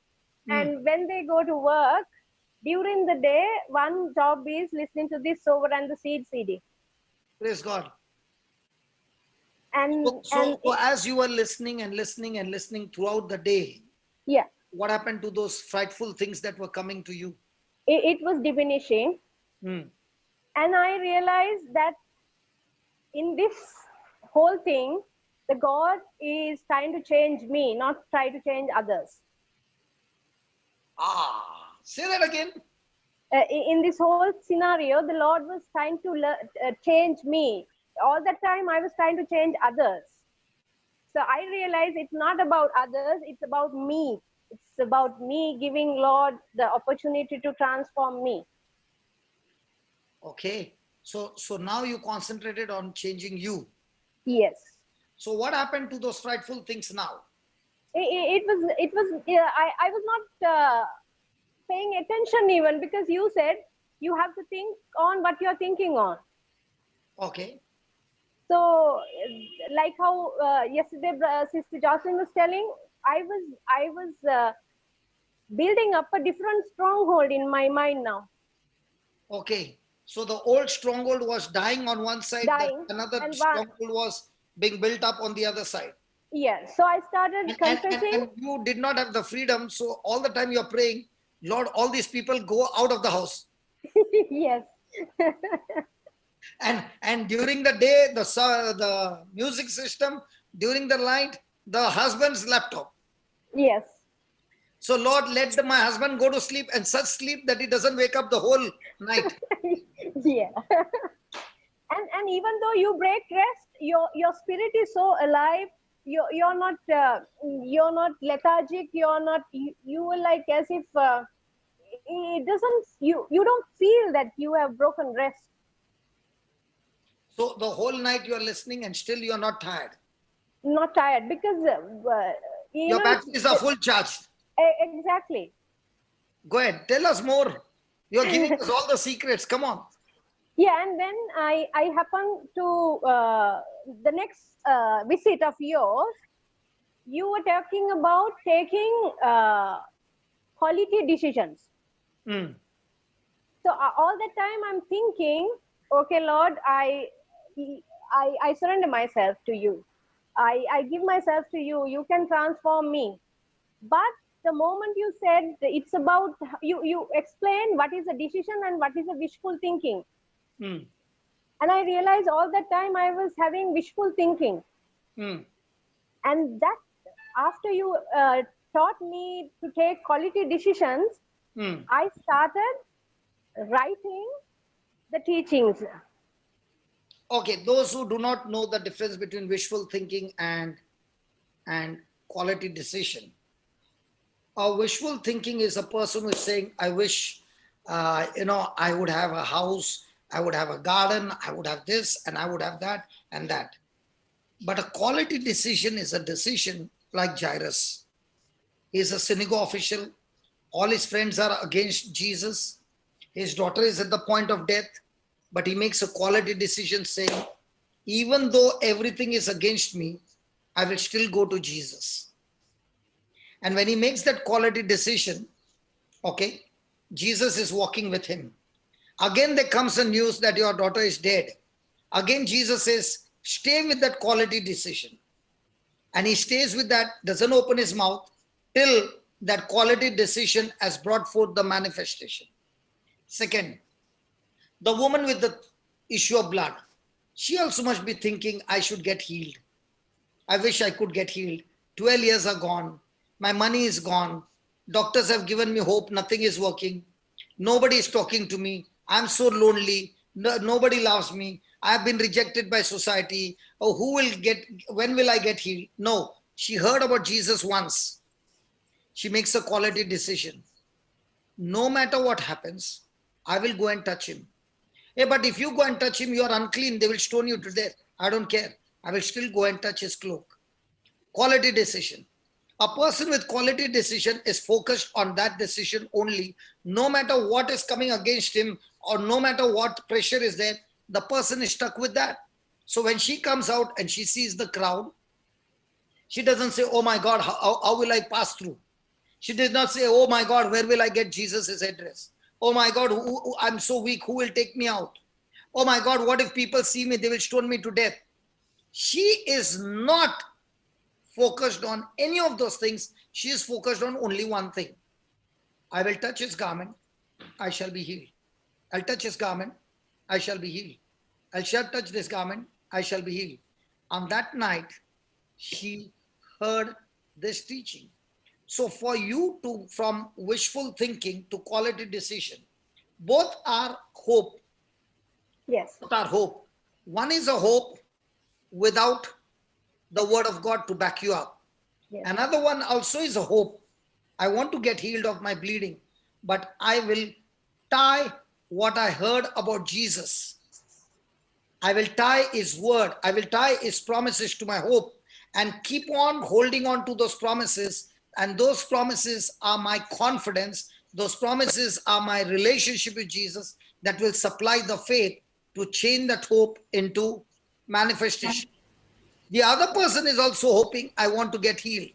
And when they go to work, during the day, one job is listening to this Sower and the Seed CD. Praise God. And, So as you were listening and listening and listening throughout the day, yeah, what happened to those frightful things that were coming to you? it was diminishing. Hmm. And I realized that in this whole thing, the God is trying to change me, not try to change others. Say that again. In this whole scenario, the Lord was trying to change me. All the time I was trying to change others. So I realized it's not about others, it's about me. It's about me giving Lord the opportunity to transform me. Okay. So now you concentrated on changing you. Yes. So what happened to those frightful things now? It was I was not paying attention even, because you said you have to think on what you're thinking on. Okay. So like how yesterday Sister Jocelyn was telling, I was building up a different stronghold in my mind now. Okay. So the old stronghold was dying on one side, Dying, another and stronghold was being built up on the other side. Yeah. So I started confessing. And you did not have the freedom. So all the time you're praying, Lord, all these people go out of the house. Yes. And during the day, the music system, during the night, the husband's laptop. Yes. So Lord, let my husband go to sleep, and such sleep that he doesn't wake up the whole night. Yeah. And even though you break rest, your spirit is so alive. You're not lethargic. You are like as if it doesn't. You don't feel that you have broken rest. So the whole night you are listening, and still you are not tired. Not tired, because Your batteries are full charged. Exactly. Go ahead, tell us more. You're giving us all the secrets. Come on. Yeah, and then I happened to the next visit of yours. You were talking about taking quality decisions. Mm. So all the time I'm thinking, okay, Lord, I surrender myself to you. I give myself to you. You can transform me. But the moment you said it's about, you explain what is a decision and what is a wishful thinking. Mm. And I realized all the time I was having wishful thinking. Mm. And that after you taught me to take quality decisions, I started writing the teachings. Okay, those who do not know the difference between wishful thinking and quality decision. Wishful thinking is a person who is saying, I wish, I would have a house, I would have a garden, I would have this, and I would have that and that. But a quality decision is a decision like Jairus. He is a synagogue official. All his friends are against Jesus. His daughter is at the point of death, but he makes a quality decision saying, even though everything is against me, I will still go to Jesus. And when he makes that quality decision, okay, Jesus is walking with him. Again, there comes a news that your daughter is dead. Again, Jesus says, stay with that quality decision. And he stays with that, doesn't open his mouth till that quality decision has brought forth the manifestation. Second, the woman with the issue of blood, she also must be thinking, I should get healed. I wish I could get healed. 12 years are gone. My money is gone. Doctors have given me hope. Nothing is working. Nobody is talking to me. I'm so lonely. Nobody loves me. I have been rejected by society. Oh, when will I get healed? No. She heard about Jesus once. She makes a quality decision. No matter what happens, I will go and touch him. Hey, but if you go and touch him, you are unclean. They will stone you to death. I don't care. I will still go and touch his cloak. Quality decision. A person with quality decision is focused on that decision only. No matter what is coming against him or no matter what pressure is there, the person is stuck with that. So when she comes out and she sees the crowd, she doesn't say, oh my God, how will I pass through? She did not say, oh my God, where will I get Jesus' address? Oh my God, I'm so weak, who will take me out? Oh my God, what if people see me? They will stone me to death. She is not focused on any of those things. She is focused on only one thing. I will touch his garment, I shall be healed. I'll touch his garment, I shall be healed. I shall touch this garment, I shall be healed. On that night, she heard this teaching. So for you to, from wishful thinking to quality decision, both are hope. Yes. Both are hope. One is a hope without the word of God to back you up. Yes. Another one also is a hope. I want to get healed of my bleeding, but I will tie what I heard about Jesus. I will tie his word. I will tie his promises to my hope and keep on holding on to those promises. And those promises are my confidence. Those promises are my relationship with Jesus that will supply the faith to change that hope into manifestation. The other person is also hoping, I want to get healed.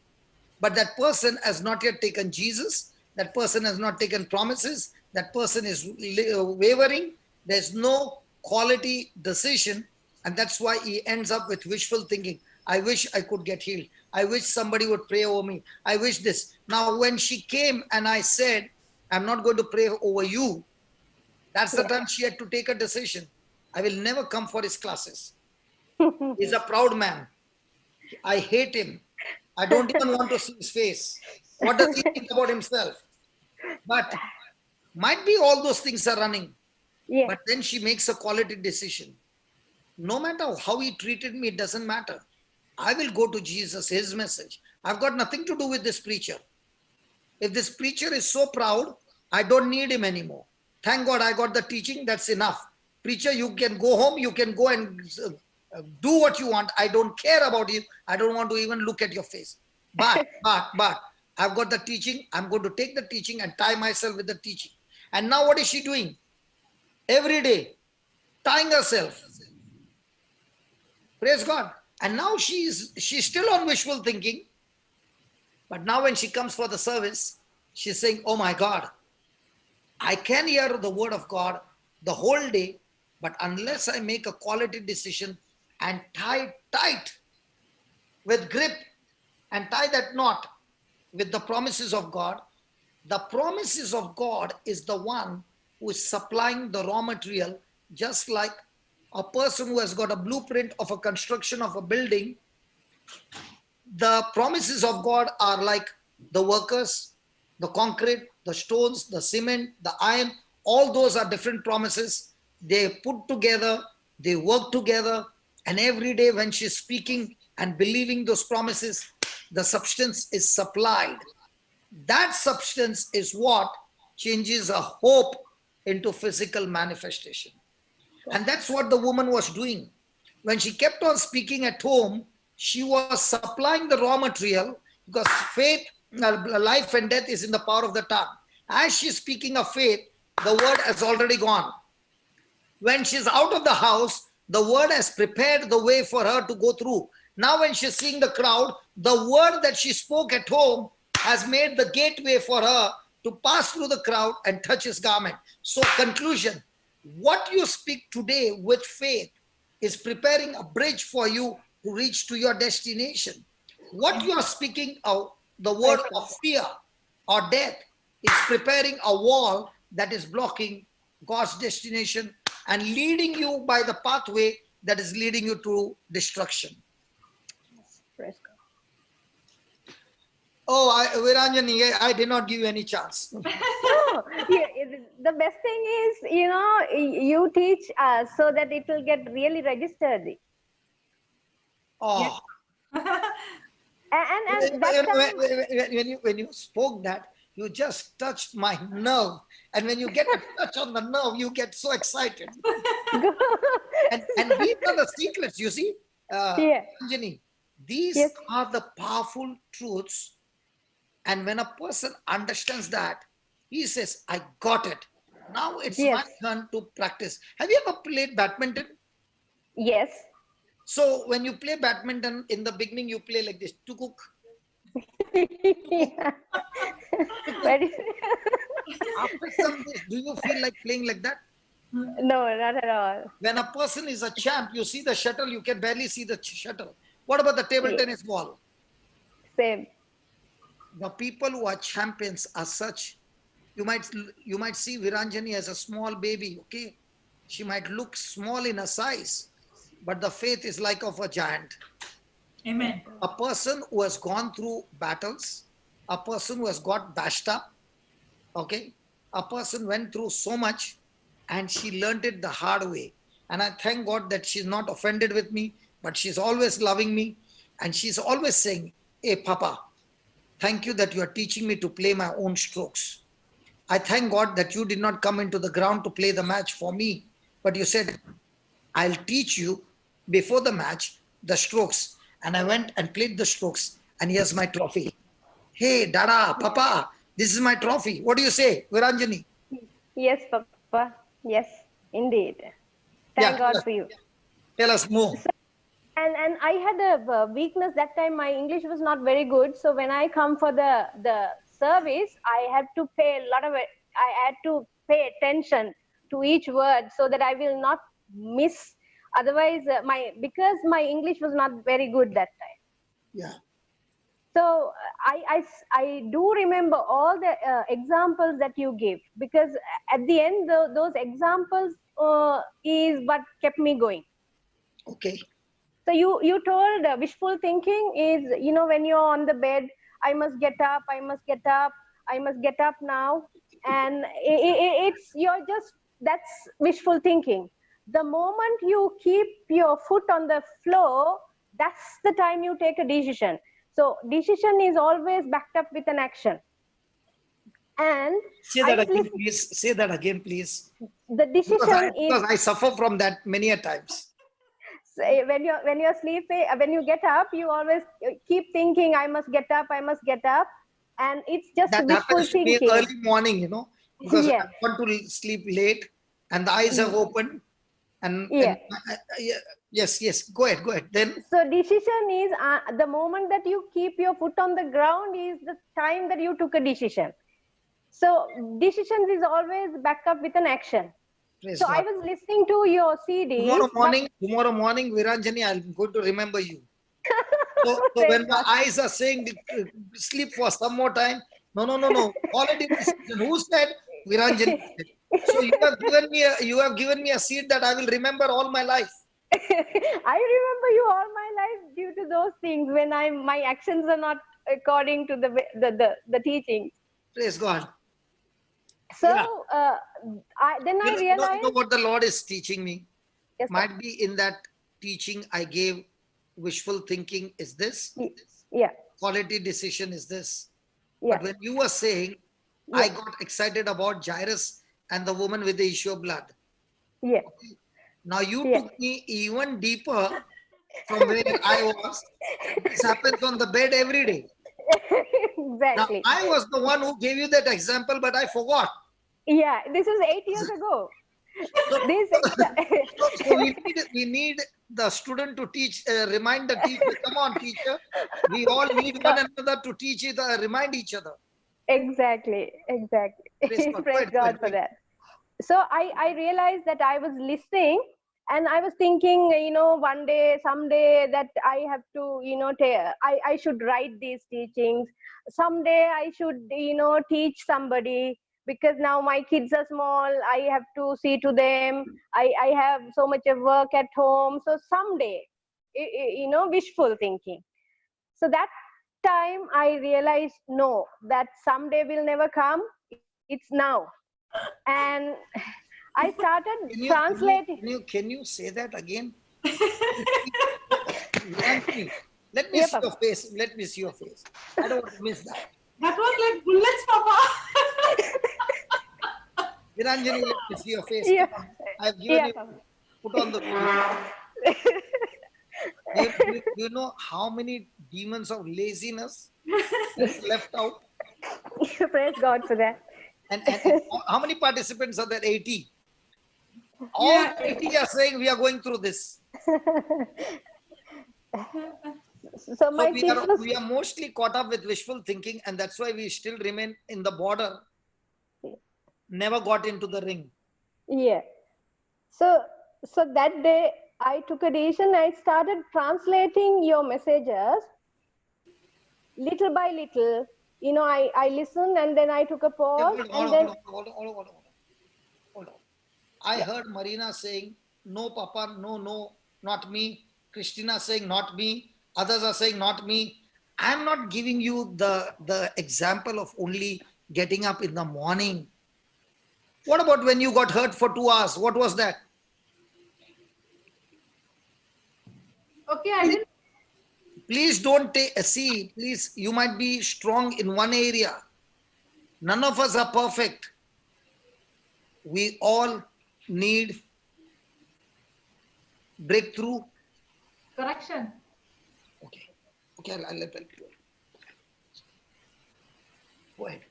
But that person has not yet taken Jesus. That person has not taken promises. That person is wavering. There's no quality decision. And that's why he ends up with wishful thinking. I wish I could get healed. I wish somebody would pray over me. I wish this. Now, when she came and I said, I'm not going to pray over you, that's the time she had to take a decision. I will never come for his classes. He's a proud man. I hate him. I don't even want to see his face. What does he think about himself? But might be all those things are running. Yes. But then she makes a quality decision. No matter how he treated me, it doesn't matter. I will go to Jesus, his message. I've got nothing to do with this preacher. If this preacher is so proud, I don't need him anymore. Thank God I got the teaching, that's enough. Preacher, you can go home, you can go and do what you want. I don't care about you. I don't want to even look at your face. But I've got the teaching. I'm going to take the teaching and tie myself with the teaching. And now what is she doing? Every day, tying herself. Praise God. And now she's still on wishful thinking. But now when she comes for the service, she's saying, oh my God, I can hear the word of God the whole day, but unless I make a quality decision and tie it tight with grip and tie that knot with the promises of God, the promises of God is the one who is supplying the raw material, just like a person who has got a blueprint of a construction of a building. The promises of God are like the workers, the concrete, the stones, the cement, the iron. All those are different promises. They put together, they work together, and every day when she's speaking and believing those promises, the substance is supplied. That substance is what changes a hope into physical manifestation. And that's what the woman was doing. When she kept on speaking at home, she was supplying the raw material, because faith, life and death is in the power of the tongue. As she's speaking of faith, the word has already gone. When she's out of the house, the word has prepared the way for her to go through. Now when she's seeing the crowd, the word that she spoke at home has made the gateway for her to pass through the crowd and touch his garment. So conclusion, what you speak today with faith is preparing a bridge for you to reach to your destination. What you are speaking of, the word of fear or death, is preparing a wall that is blocking God's destination and leading you by the pathway that is leading you to destruction. Praise God. Oh, Viranjani, I did not give you any chance. No, the best thing is, you teach us so that it will get really registered. Oh, And that time, when you spoke that, you just touched my nerve. And when you get a touch on the nerve, you get so excited. And these are the secrets, you see, yeah, Anjani. These yes, are the powerful truths. And when a person understands that, he says, I got it. Now it's my yes, turn to practice. Have you ever played badminton? yes. So when you play badminton, in the beginning, you play like this, tukuk. Yeah. Very, After some days, do you feel like playing like that? no, not at all. When a person is a champ, you see the shuttle, you can barely see the shuttle. What about the table Yeah, tennis ball? same. The people who are champions are such. You might see Viranjani as a small baby, okay? She might look small in her size, but the faith is like of a giant. Amen. A person who has gone through battles, a person who has got bashed up, okay? A person went through so much and she learned it the hard way. And I thank God that she's not offended with me, but she's always loving me. And she's always saying, Hey, Papa, thank you that you are teaching me to play my own strokes. I thank God that you did not come into the ground to play the match for me, but you said, I'll teach you before the match the strokes. And I went and played the strokes, and here's my trophy. Hey, Dada, Papa, this is my trophy. What do you say, Viranjani? Yes, Papa. Yes, indeed. Thank Yeah, God for you. tell us more. And I had a weakness that time. My English was not very good, so when I come for the service, I had to pay a lot of it. I had to pay attention to each word so that I will not miss. Otherwise, because my English was not very good that time. Yeah, So I do remember all the examples that you gave, because at the end those examples is what kept me going. okay. So you told wishful thinking is, when you're on the bed, I must get up, I must get up, I must get up now, and it's you're just that's wishful thinking. The moment you keep your foot on the floor, that's the time you take a decision. So decision is always backed up with an action. And Say I that was again, listening. please. Say that again, please. The decision is, Because I suffer from that many a times. when you're sleeping, when you get up, you always keep thinking, I must get up, I must get up, and it's just That wishful happens to me thinking. early morning, because Yeah, I want to sleep late and the eyes have opened. And yeah. yes, go ahead. Then So decision is, the moment that you keep your foot on the ground is the time that you took a decision. So decisions is always backed up with an action. praise So I God. was listening to your CDs, but Tomorrow morning, Viranjani, I'm going to remember you. So praise when my God. eyes are saying sleep for some more time, no. Already decision. Who said? Viranjani said. So you have given me a seed that I will remember all my life. I remember you all my life due to those things when my actions are not according to the teachings. Praise God. So Yeah. then I You know realized, what the Lord is teaching me? yes, Might be in that teaching I gave, wishful thinking is this, yeah, quality decision is this. yeah, But when you were saying, I yeah, got excited about Jairus and the woman with the issue of blood. yeah, Now you yeah. took me even deeper from where I was. This happens on the bed every day. Now Exactly. I was the one who gave you that example, but I forgot. Yeah, this was 8 years ago. So, This so we need the student to teach, remind the teacher. Come on, teacher. We all need so one another to teach it, remind each other. exactly, Praise exactly. God. Go Praise ahead, go ahead, God go for ahead. that. So I realized that I was listening, and I was thinking, one day, someday, that I have to, I should write these teachings. Someday I should, teach somebody, because now my kids are small. I have to see to them. I have so much of work at home. So someday, wishful thinking. So that time I realized, no, that someday will never come. It's now. And I started translating. Can you say that again? Viranjani, let me Yeah, see Papa. your face. Let me see your face. I don't want to miss that. That was like bullets, Papa. Viranjani, let me see your face. Yeah. Come on. I've given Yeah, you. Papa. Put on the video. Do you know how many demons of laziness is left out? Praise God for that. And how many participants are there? 80. All Yeah, 80 are saying we are going through this. So So my kids was, we are mostly caught up with wishful thinking, and that's why we still remain in the border. Never got into the ring. yeah. So that day I took a decision. I started translating your messages little by little. You know, I listened and then I took a pause Hold and then on. I heard Marina saying, no, Papa, no, not me. Christina saying, not me. Others are saying, not me. I'm not giving you the example of only getting up in the morning. What about when you got hurt for 2 hours? What was that? okay, I didn't. Please don't please, you might be strong in one area. None of us are perfect. We all need breakthrough. Correction. Okay, I'll help you. Go ahead.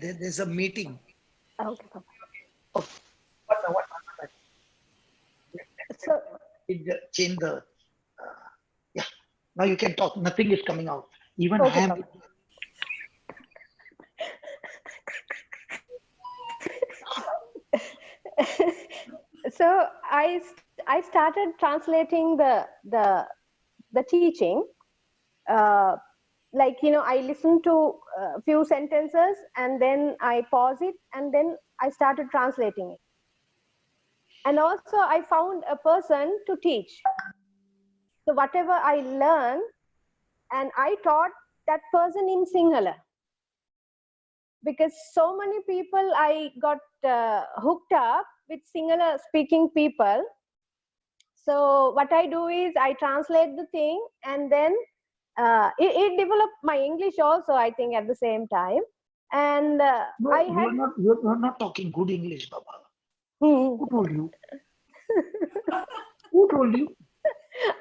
There's a meeting. okay, Papa. What? So Change the. Yeah. Now you can talk. Nothing is coming out. Even okay, I am. Papa. So I started translating the teaching. Like, you know, I listened to a few sentences and then I pause it and then I started translating it. And also I found a person to teach. So whatever I learned, and I taught that person in Sinhala. Because so many people I got hooked up with Sinhala speaking people. So what I do is I translate the thing and then it developed my English also, I think, at the same time. And No, I had. you're not talking good English, Baba. Hmm. Who told you? Who told you?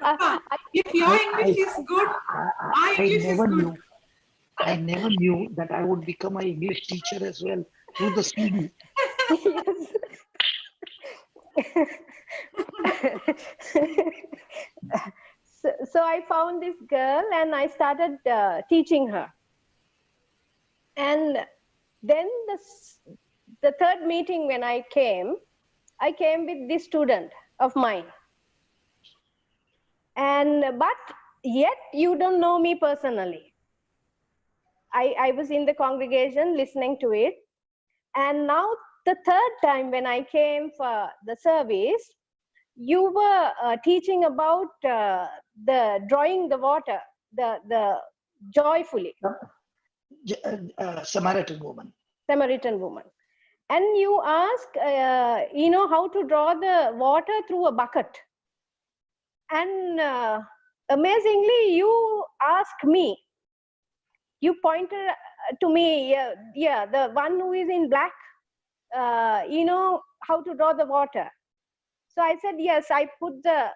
Papa, if your English is good, my English is good. I never knew that I would become an English teacher as well through the CD. Yes. So I found this girl and I started teaching her. And then the third meeting when I came with this student of mine. But yet you don't know me personally. I was in the congregation listening to it. And now the third time when I came for the service, you were teaching about the drawing the water, the joyfully. Samaritan woman. Samaritan woman. And you ask, you know, how to draw the water through a bucket. And amazingly, you ask me, you pointed to me, yeah, the one who is in black, you know, how to draw the water. So I said, yes, I put the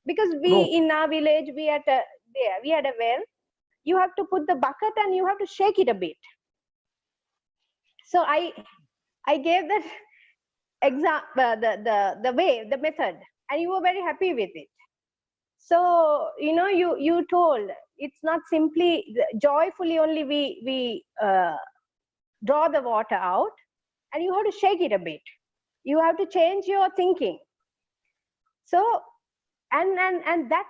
because in our village, we had a well. You have to put the bucket and you have to shake it a bit. So I gave that the way, the method, and you were very happy with it. So, you know, you told it's not simply joyfully only we draw the water out, and you have to shake it a bit. You have to change your thinking. So, and that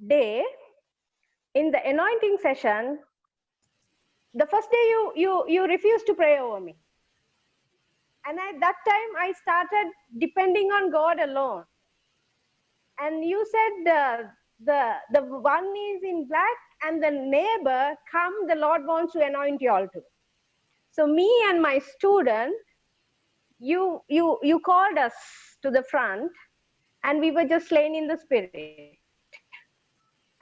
day in the anointing session, the first day you refused to pray over me. And at that time, I started depending on God alone. And you said the one is in black and the neighbor, come, the Lord wants to anoint you all too. So me and my student, you called us to the front, and we were just slain in the spirit.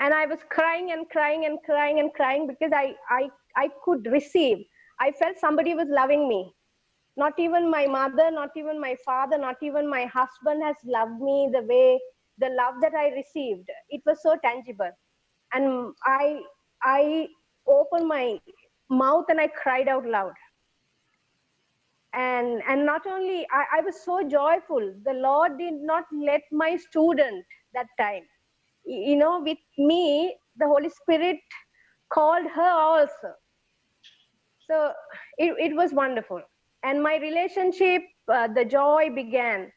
And I was crying and crying and crying and crying because I could receive. I felt somebody was loving me. Not even my mother, not even my father, not even my husband has loved me the way, the love that I received. It was so tangible. And I opened my mouth and I cried out loud. And not only, I was so joyful. The Lord did not let my student that time. You know, with me, the Holy Spirit called her also. So it was wonderful. And my relationship, the joy began.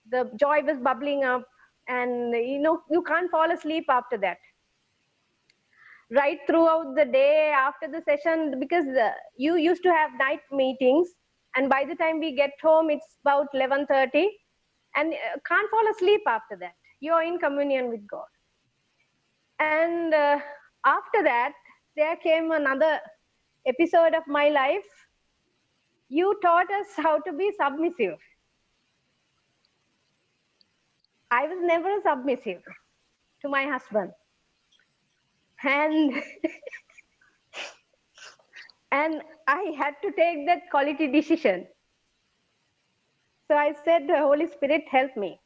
The joy was bubbling up, and you know, you can't fall asleep after that. Right throughout the day, after the session, because you used to have night meetings, and by the time we get home, it's about 11:30, and can't fall asleep after that. You're in communion with God. And after that, there came another episode of my life. You taught us how to be submissive. I was never submissive to my husband. And and I had to take that quality decision. So I said, Holy Spirit, help me.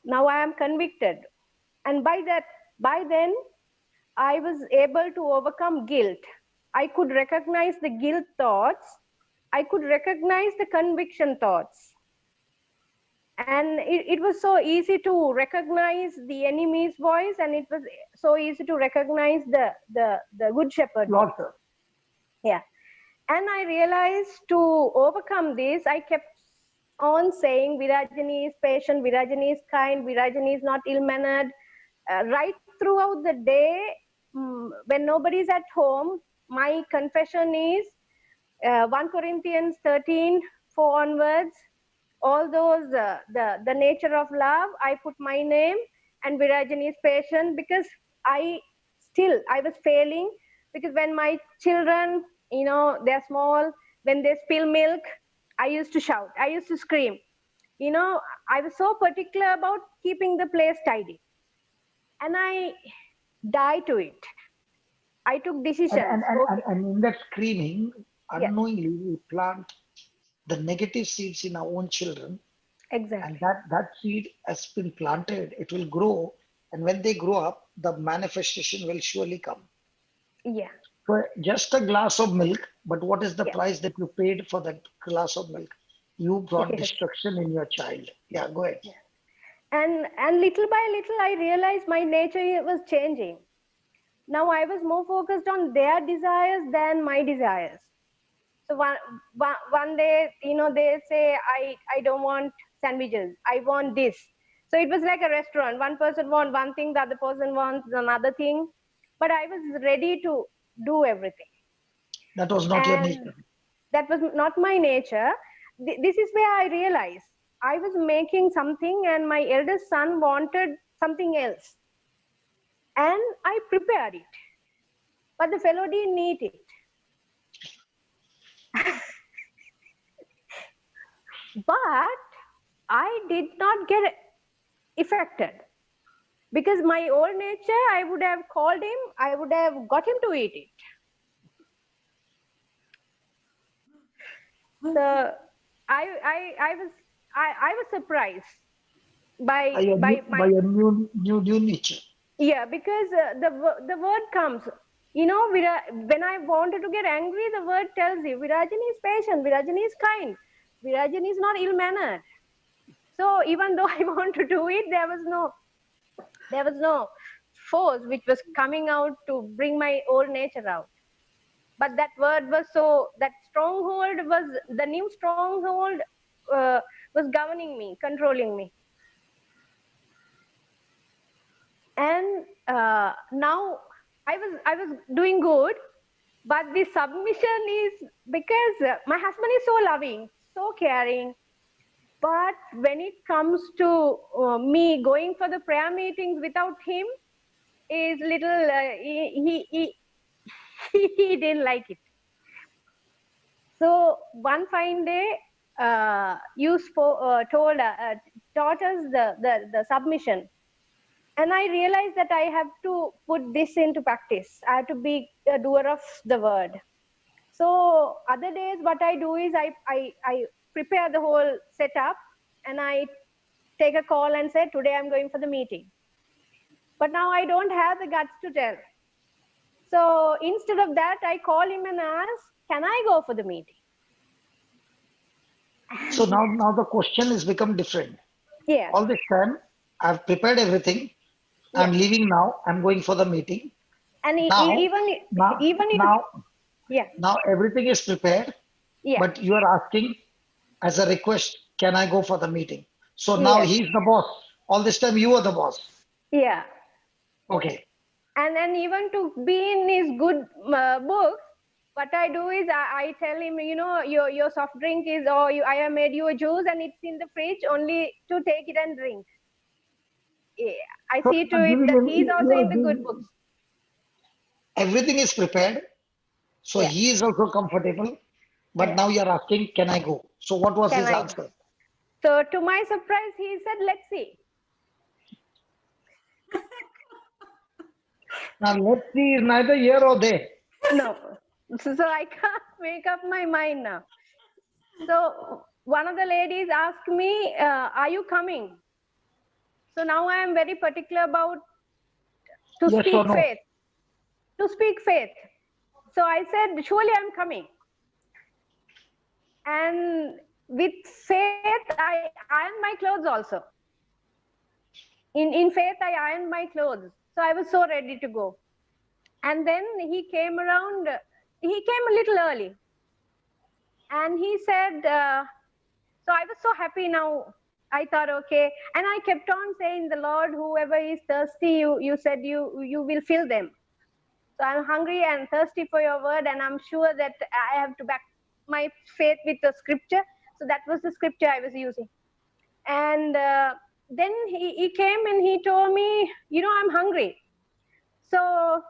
Now I am convicted. And by then, I was able to overcome guilt. I could recognize the guilt thoughts. I could recognize the conviction thoughts. And it was so easy to recognize the enemy's voice, and it was so easy to recognize the good shepherd. Lord. Yeah. And I realized to overcome this, I kept on saying, Virajini is patient, Virajini is kind, Virajini is not ill-mannered. Right throughout the day, when nobody's at home, my confession is 1 Corinthians 13, 4 onwards. All those, the nature of love, I put my name, and Virajini is patient, because I was failing, because when my children, you know, they're small, when they spill milk, I used to shout, I used to scream. You know, I was so particular about keeping the place tidy. And I died to it. I took decisions. And in that screaming, Yeah. unknowingly, we plant the negative seeds in our own children. Exactly. And that seed has been planted, it will grow. And when they grow up, the manifestation will surely come. Yeah. For just a glass of milk, but what is the Yeah. price that you paid for that glass of milk? You brought Yes. destruction in your child. Yeah, go ahead. Yeah. And little by little, I realized my nature was changing. Now I was more focused on their desires than my desires. So one day, you know, they say, I don't want sandwiches, I want this. So it was like a restaurant. One person wants one thing, the other person wants another thing. But I was ready to do everything. That was not your And nature. that was not my nature. This is where I realized I was making something, and my eldest son wanted something else. And I prepared it. But the fellow didn't eat it. But I did not get affected, because my old nature, I would have called him, I would have got him to eat it. So I was surprised by your new nature. Yeah, because the word comes. You know, when I wanted to get angry, the word tells you, Virajini is patient, Virajini is kind, Virajini is not ill-mannered. So even though I want to do it, there was no force which was coming out to bring my old nature out. But that word was that stronghold was, the new stronghold was governing me, controlling me. And now I was doing good, but the submission is because my husband is so loving, so caring. But when it comes to me going for the prayer meetings without him, is little, he didn't like it. So one fine day, you taught us the submission. And I realized that I have to put this into practice. I have to be a doer of the word. So other days, what I do is I prepare the whole setup and I take a call and say, today I'm going for the meeting. But now I don't have the guts to tell. So instead of that, I call him and ask, can I go for the meeting? So now the question has become different. Yeah. All this time, I've prepared everything. I'm leaving now. I'm going for the meeting. And Now, even if, yeah. Now everything is prepared, Yeah. but you are asking as a request, can I go for the meeting? So now Yes. he's the boss. All this time you are the boss. Yeah. Okay. And then even to be in his good books, what I do is I tell him, you know, your soft drink is, or I have made you a juice and it's in the fridge, only to take it and drink. Yeah. I So see to you're it giving that him, he's also in the good books. everything is prepared. So Yeah. he is also comfortable. But Yeah. now you're asking, can I go? So what was Can his I? answer? So to my surprise, he said, let's see. Now let's see, is neither here or there. No. So I can't make up my mind now. So one of the ladies asked me, are you coming? So now I am very particular about to Yes or speak no? faith. To speak faith. So I said, surely I'm coming. And with faith, I ironed my clothes also. In faith, I ironed my clothes. So I was so ready to go. And then he came around, he came a little early. And he said, so I was so happy now. I thought, okay. And I kept on saying, the Lord, whoever is thirsty, you said you will fill them. So I'm hungry and thirsty for your word. And I'm sure that I have to back my faith with the scripture. So that was the scripture I was using. And then he came and he told me, you know, I'm hungry. So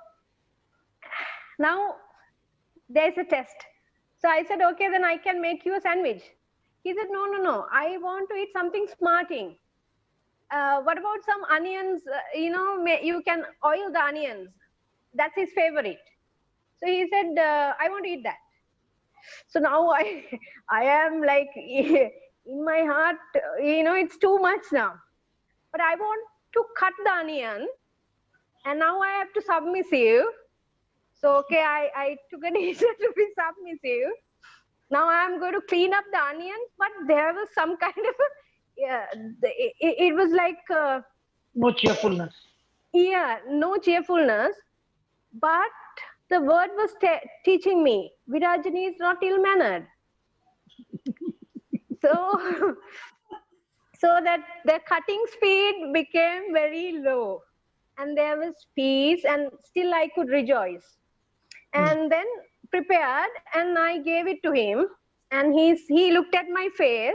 now there's a test. So I said, okay, then I can make you a sandwich. He said, no, I want to eat something smarting. What about some onions? You know, you can oil the onions. That's his favorite. So he said, I want to eat that. So now I am like, in my heart, you know, it's too much now. But I want to cut the onion. And now I have to submissive. So, okay, I took a decision to be submissive. Now I am going to clean up the onions, but there was some kind of, it was like, No cheerfulness. yeah, no cheerfulness. But the word was teaching me, Virajini is not ill-mannered. So, so that the cutting speed became very low. And there was peace, and still I could rejoice. And then prepared, and I gave it to him. And he looked at my face.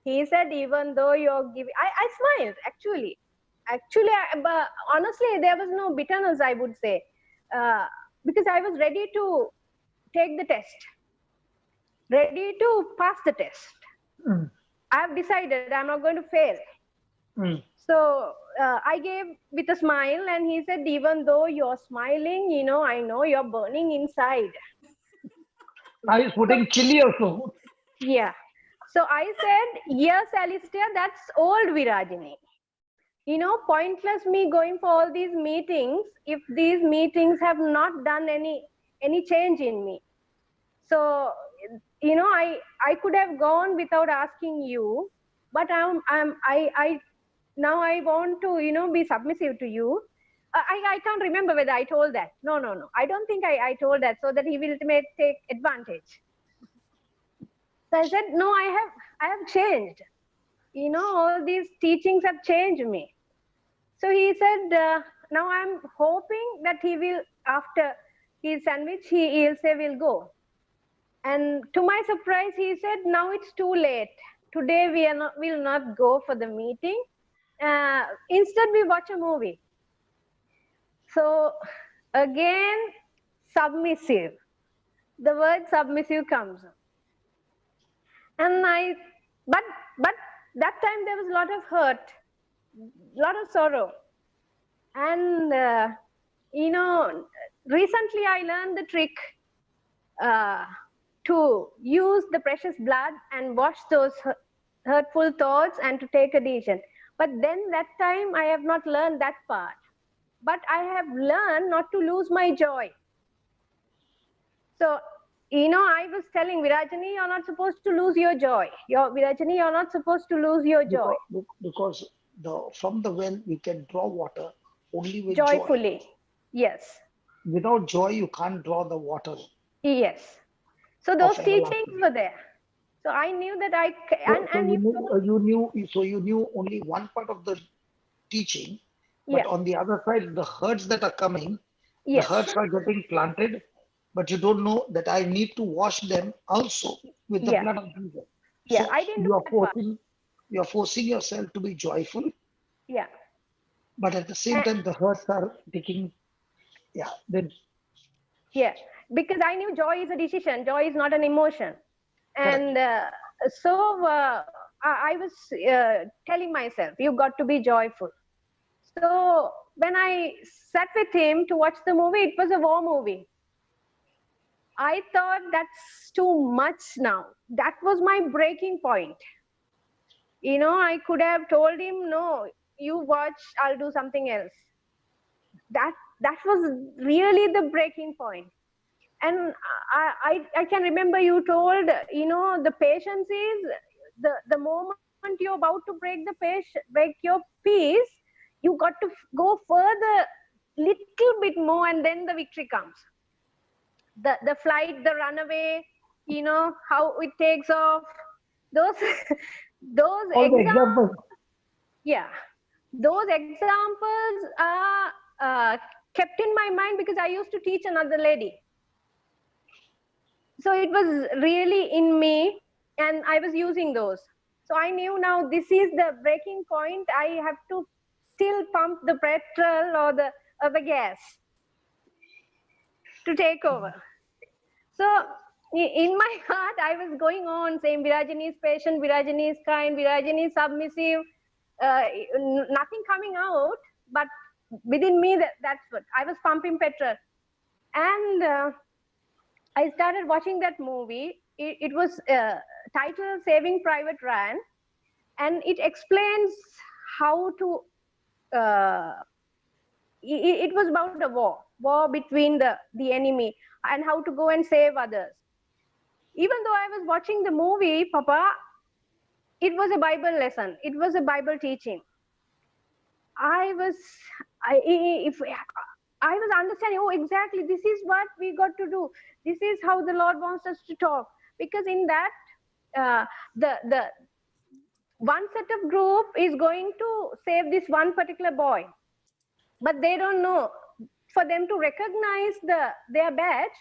He said, even though you're giving, I smiled actually. But honestly, there was no bitterness, I would say, because I was ready to take the test, ready to pass the test. I have decided I'm not going to fail. So I gave with a smile, and he said, even though you're smiling, you know, I know you're burning inside. Now he's putting chili also. Yeah. So I said, yes, Alistair, that's old Virajini. You know, pointless me going for all these meetings if these meetings have not done any change in me. So, you know, I could have gone without asking you, but I now I want to, you know, be submissive to you. I can't remember whether I told that. No. I don't think I told that, so that he will take advantage. So I said, no, I have changed. You know, all these teachings have changed me. So he said, now I'm hoping that he will, after his sandwich, he'll say, we'll go. And to my surprise, he said, now it's too late. Today we'll not go for the meeting. Instead, we watch a movie. So again, submissive. The word submissive comes. And but that time there was a lot of hurt, lot of sorrow. And, recently I learned the trick uh, to use the precious blood and wash those hurtful thoughts and to take a decision. But then that time I have not learned that part. But I have learned not to lose my joy. So, I was telling Virajani, you're not supposed to lose your joy. Virajani, you're not supposed to lose your joy. Because from the well we can draw water only with joy. Joyfully. Yes. Without joy, you can't draw the water. Yes. So those Of teachings everlasting. were there. So I knew that You knew only one part of the teaching, but yeah. on the other side, the herds that are coming, Yes. the herds are getting planted, but you don't know that I need to wash them also with the Yeah. blood of Jesus. Yeah, So I didn't do you are that part. forcing yourself to be joyful, Yeah. but at the same And- time, the herds are taking, then Yeah. Because I knew joy is a decision. Joy is not an emotion. And so I was telling myself, you got to be joyful. So when I sat with him to watch the movie, it was a war movie. I thought that's too much now. That was my breaking point. I could have told him, no, you watch, I'll do something else. That was really the breaking point. And I can remember you told, the patience is the moment you're about to break your peace, you got to go further, little bit more, and then the victory comes. The flight, the runaway, how it takes off, those all the examples. Yeah, those examples are kept in my mind because I used to teach another lady. So it was really in me, and I was using those. So I knew now this is the breaking point. I have to still pump the petrol or the gas to take over. So in my heart, I was going on saying Virajani is patient, Virajani is kind, Virajani is submissive. Nothing coming out, but within me, that's what I was pumping petrol. And I started watching that movie. It was titled Saving Private Ryan, and it explains how to. It was about a war between the enemy and how to go and save others. Even though I was watching the movie, Papa, it was a Bible lesson. It was a Bible teaching. I was understanding, oh, exactly, this is what we got to do. This is how the Lord wants us to talk. Because in that, the one set of group is going to save this one particular boy. But they don't know. For them to recognize their batch,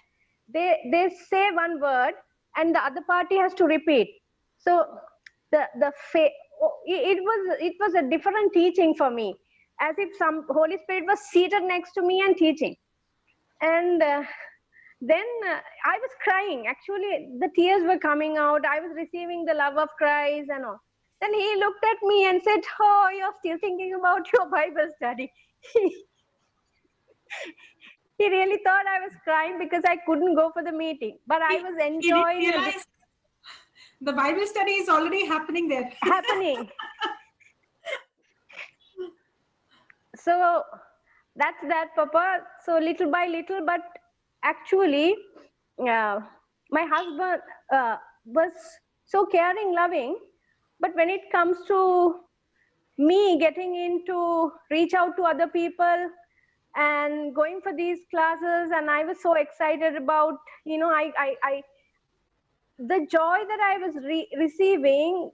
they say one word and the other party has to repeat. So it was a different teaching for me, as if some Holy Spirit was seated next to me and teaching. And then I was crying. Actually, the tears were coming out. I was receiving the love of Christ and all. Then he looked at me and said, oh, you're still thinking about your Bible study. He really thought I was crying because I couldn't go for the meeting, but I was enjoying it. The Bible study is already happening there. Happening. So that's that, Papa. So little by little, but actually, my husband was so caring, loving, but when it comes to me getting into reach out to other people and going for these classes, and I was so excited about, the joy that I was receiving,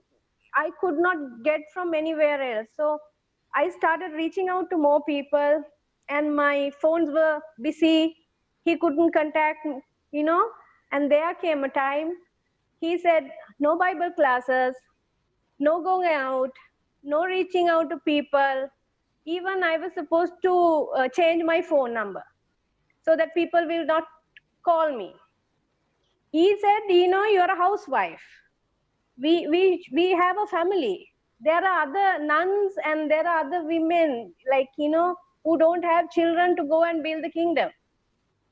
I could not get from anywhere else. So I started reaching out to more people, and my phones were busy. He couldn't contact me, and there came a time he said, no Bible classes, no going out, no reaching out to people. Even I was supposed to change my phone number so that people will not call me. He said, you're a housewife. We have a family. There are other nuns and there are other women, like, who don't have children to go and build the kingdom.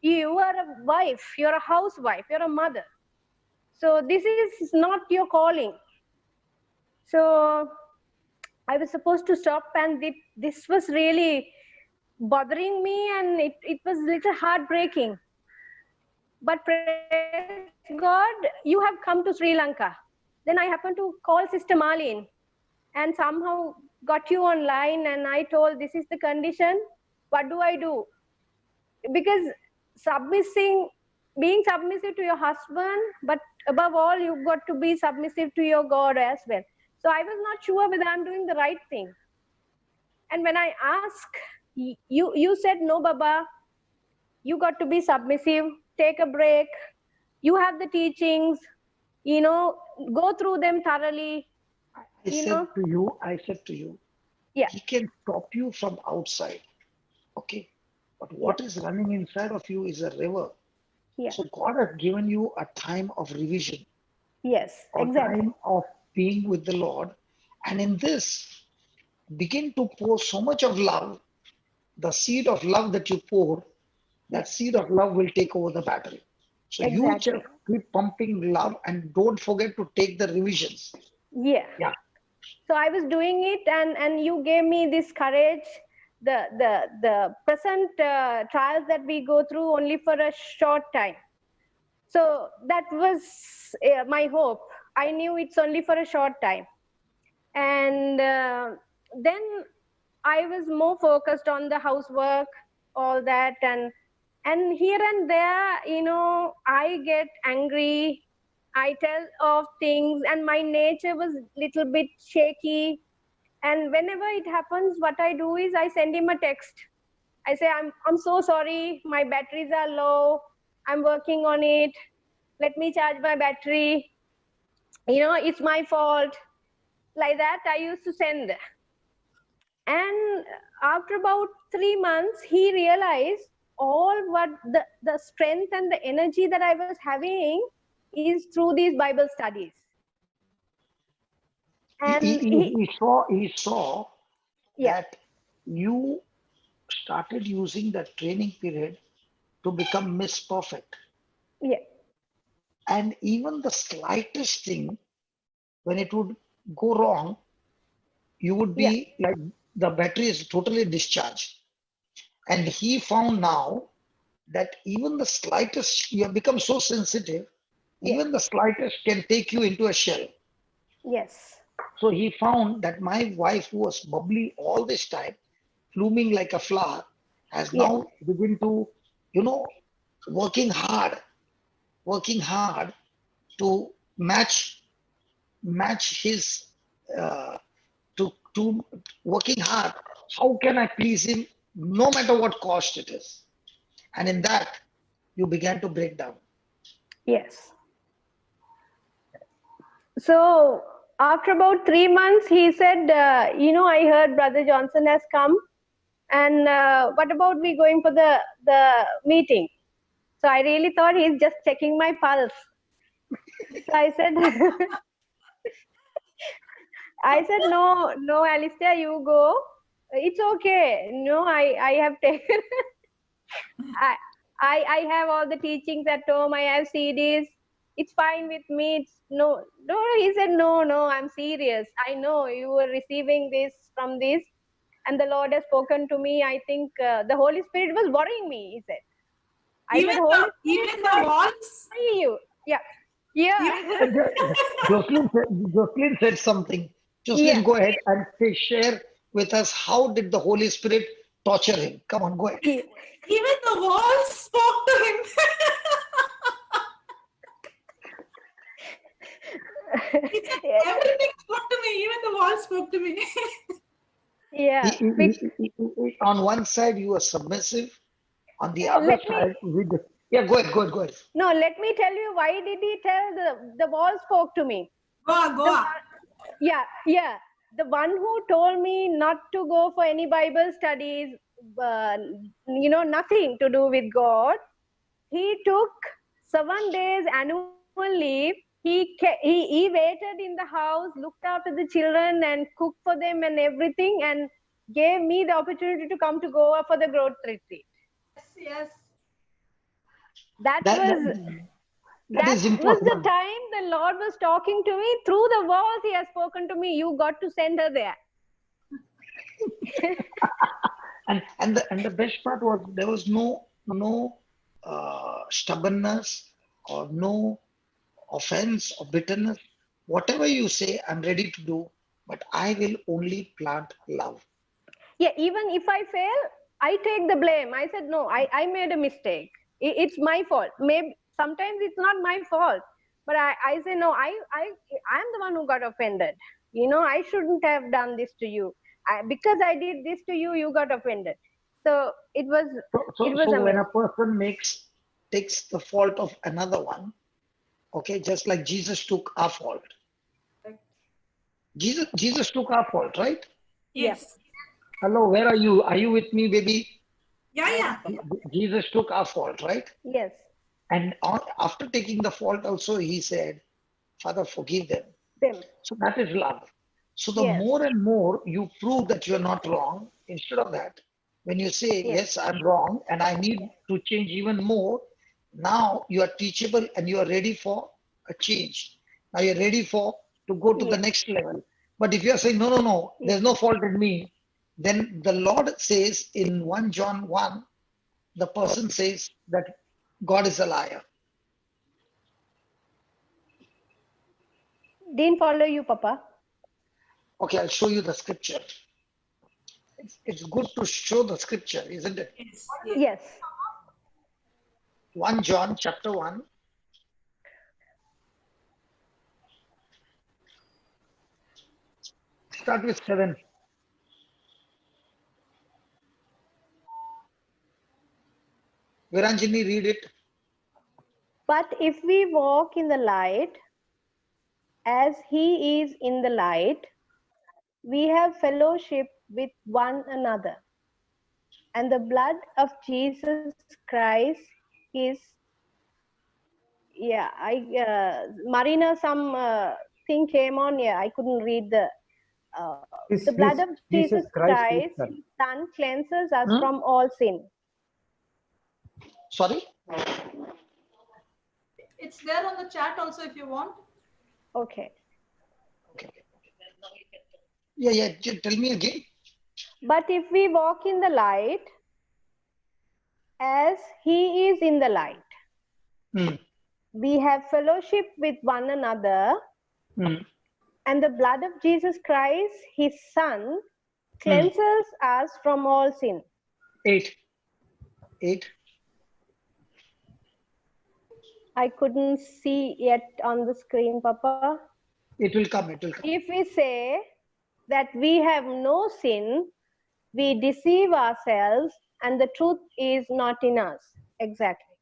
You are a wife, you're a housewife, you're a mother. So this is not your calling. So I was supposed to stop, and this was really bothering me, and it was a little heartbreaking. But praise God, you have come to Sri Lanka. Then I happened to call Sister Marlene and somehow got you online, and I told, this is the condition. What do I do? Because being submissive to your husband, but above all, you've got to be submissive to your God as well. So I was not sure whether I'm doing the right thing. And when I asked, you said, no, Baba, you got to be submissive, take a break. You have the teachings, go through them thoroughly. I said to you, Yeah. he can stop you from outside. Okay. But what is running inside of you is a river. Yeah. So God has given you a time of revision. Yes, A exactly. time of being with the Lord. And in this, begin to pour so much of love. The seed of love that you pour, that seed of love will take over the battery. So you Exactly. just keep pumping love and don't forget to take the revisions. Yeah. Yeah. So I was doing it, and you gave me this courage. The present trials that we go through only for a short time. So that was my hope. I knew it's only for a short time. And then I was more focused on the housework, all that, and here and there, I get angry. I tell of things, and my nature was little bit shaky. And whenever it happens, what I do is I send him a text. I say, I'm so sorry, my batteries are low. I'm working on it. Let me charge my battery. It's my fault. Like that, I used to send. And after about 3 months, he realized all what the strength and the energy that I was having is through these Bible studies. And He saw yeah, that you started using that training period to become Miss Perfect. yeah, And even the slightest thing, when it would go wrong, you would yeah, be like the battery is totally discharged. And he found now that even the slightest, you have become so sensitive, yeah, even the slightest can take you into a shell. yes, So he found that my wife, who was bubbly all this time, blooming like a flower, has yeah, now begun to, working hard to match his to working hard. How can I please him, no matter what cost it is? And in that, you began to break down. yes. So after about 3 months, he said, I heard Brother Johnson has come, and what about we going for the meeting? So I really thought he's just checking my pulse. So I said, no, Alistair, you go. It's okay. No, I have taken. I have all the teachings at home. I have CDs. It's fine with me. It's no. He said, no, I'm serious. I know you were receiving this from this, and the Lord has spoken to me. I think the Holy Spirit was worrying me. He said. I said, Holy Even the walls. Spirit, you. Yeah. Yeah. Jocelyn said something. Jocelyn, Yeah. go ahead and share with us, how did the Holy Spirit torture him? Come on, go ahead. Even the walls spoke to him. He said, everything spoke to me. Even the walls spoke to me. Yeah. On one side, you were submissive. On the other side, yeah, go ahead. No, let me tell you, why did he tell the wall spoke to me? Go on. Yeah. the one who told me not to go for any Bible studies, nothing to do with God, he took 7 days annual leave. He waited in the house, looked after the children, and cooked for them and everything, and gave me the opportunity to come to Goa for the growth retreat. Yes. That That, was that is the impossible. time the Lord was talking to me through the walls. He has spoken to me. You got to send her there. And the best part was there was no stubbornness or no offense or bitterness. Whatever you say, I'm ready to do, but I will only plant love. Yeah, even if I fail, I take the blame. I said, no, I made a mistake. It's my fault. Maybe sometimes it's not my fault, but I say, no, I'm the one who got offended. I shouldn't have done this to you. Because I did this to you, you got offended. So it was When a amazing. person takes the fault of another one, okay, just like Jesus took our fault. Jesus took our fault, right? Yes. Hello, where are you? Are you with me, baby? Yeah, Yes, yeah. Papa. Jesus took our fault, right? Yes, And after taking the fault, also he said, Father, forgive them. them. So that is love. So the Yes, more and more you prove that you're not wrong, instead of that, when you say, yes, yes, I'm wrong and I need to change even more, now you are teachable and you are ready for a change. Now you're ready to go to the yes, next level. But if you're saying, no, no, no, yes. there's no fault in me, then the Lord says in 1 John 1, the person says that God is a liar. Didn't follow you, Papa. Okay, I'll show you the scripture. It's good to show the scripture, isn't it? Yes. Yes. Yes. 1 John chapter 1. Start with 7. Viranjini, read it. But if we walk in the light, as he is in the light, we have fellowship with one another. And the blood of Jesus Christ is, Marina, some thing came on. Yeah, I couldn't read the blood His of Jesus Jesus Christ is Christ, Son. his Son, cleanses us Hmm? from all sin. Sorry? It's there on the chat also if you want. Okay. Okay. Yeah. Tell me again. But if we walk in the light, as he is in the light, Hmm. we have fellowship with one another, Hmm. and the blood of Jesus Christ, his Son, Hmm. cleanses us from all sin. 8. I couldn't see yet on the screen, Papa. It will come. It will come. If we say that we have no sin, we deceive ourselves and the truth is not in us. Exactly.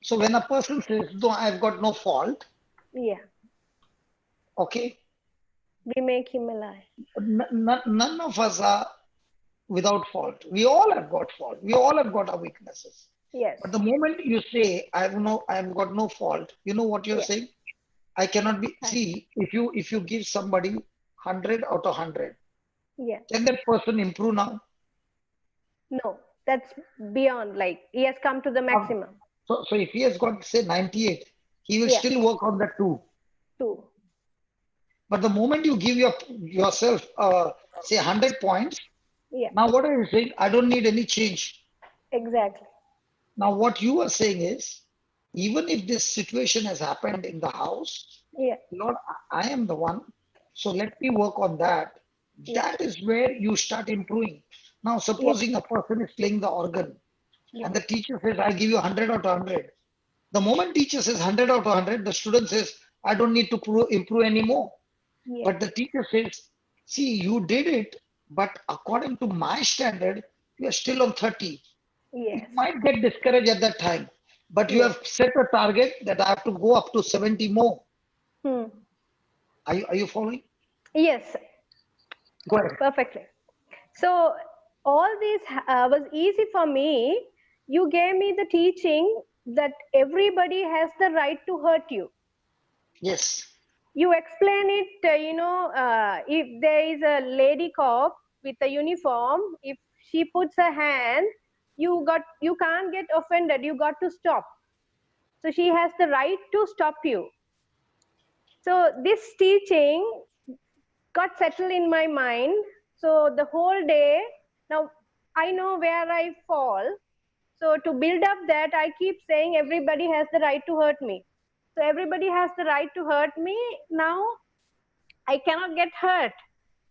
So when a person says, no, I've got no fault, Yeah. okay, We make him a liar. none of us are without fault. We all have got fault. We all have got our weaknesses. Yes. But the moment you say, I've got no fault, you know what you're Yes. saying? I cannot be. Right. See, if you give somebody 100 out of 100, Yeah. can that person improve now? No, that's beyond, like, he has come to the maximum. So if he has got say 98, he will Yeah. still work on that too. True. But the moment you give yourself say 100 points, Yeah. now what are you saying? I don't need any change. Exactly. Now what you are saying is, even if this situation has happened in the house, Yeah. Lord, I am the one. So let me work on that. Yeah. That is where you start improving. Now, supposing a person is playing the organ Yeah. and the teacher says, I give you 100 out of 100. The moment teacher says 100 out of 100, the student says, I don't need to improve anymore. Yeah. But the teacher says, see, you did it, but according to my standard, you are still on 30. You Yes. might get discouraged at that time, but you Yes. have set a target that I have to go up to 70 more. Hmm. Are you following? Yes, Go ahead. perfectly. So all this was easy for me. You gave me the teaching that everybody has the right to hurt you. Yes. You explain it, if there is a lady cop with a uniform, if she puts her hand, you can't get offended. You got to stop. So she has the right to stop you. So this teaching got settled in my mind. So the whole day, now I know where I fall. So to build up that, I keep saying everybody has the right to hurt me. So everybody has the right to hurt me. Now I cannot get hurt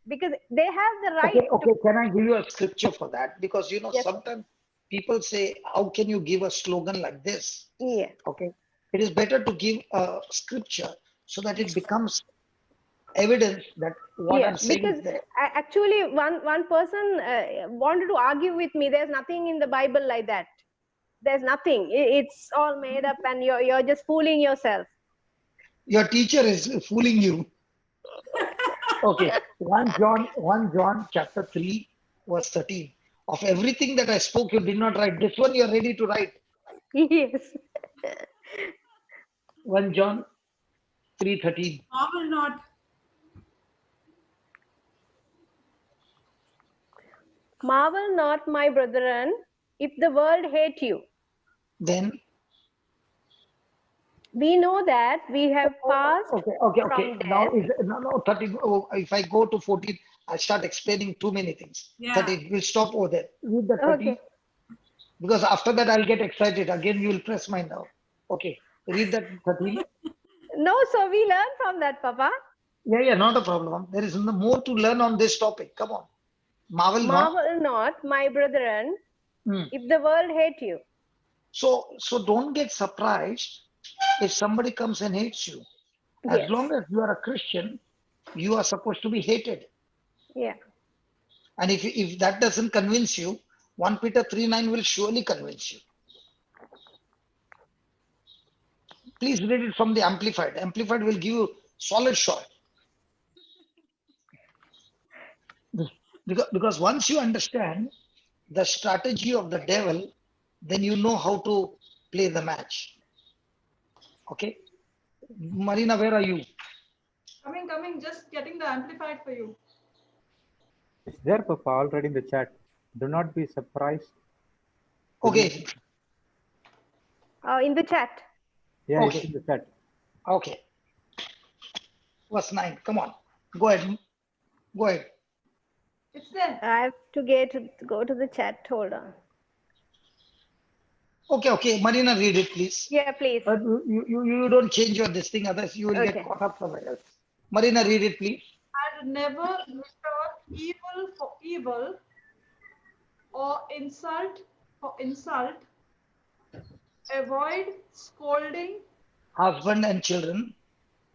because they have the right Okay, okay. Can I give you a scripture for that? Because Yes. sometimes people say, how can you give a slogan like this? Yeah. Okay. It is better to give a scripture so that it becomes evidence that what Yeah, I'm saying because is there. actually one person wanted to argue with me. There's nothing in the Bible like that. There's nothing. It's all made up, and you're just fooling yourself. Your teacher is fooling you. Okay. 1 John chapter 3, verse 13. Of everything that I spoke, you did not write. This one you're ready to write. Yes. 1 John 3:13. Marvel not. Marvel not, my brethren, if the world hate you. Then We know that we have passed okay. from Now death. is no 13. Oh, if I go to 14, I start explaining too many things. Yeah. 13. We'll stop over there. Read the 13. Okay. Because after that I'll get excited. Again, you will press my nerve. Okay. Read that 13. No, so we learn from that, Papa. Yeah, not a problem. There is more to learn on this topic. Come on. Marvel not. Marvel not, my brethren, Hmm. if the world hate you. So don't get surprised if somebody comes and hates you. As Yes. long as you are a Christian, you are supposed to be hated. Yeah. And if that doesn't convince you, 1 Peter 3:9 will surely convince you. Please read it from the Amplified. Amplified will give you solid shot. Because once you understand the strategy of the devil, then you know how to play the match. Okay? Marina, where are you? Coming, just getting the amplified for you. It's there, Papa, already in the chat. Do not be surprised. Okay. In the chat. Yeah, Okay. it's in the chat. Okay. Verse 9. Come on. Go ahead. Go ahead. It's there. I have to go to the chat. Hold on. Okay. Marina, read it, please. Yeah, please. You don't change your this thing, otherwise you will Okay. get caught up somewhere else. Marina, read it, please. And never return evil for evil or insult for insult. Avoid scolding, Husband and children.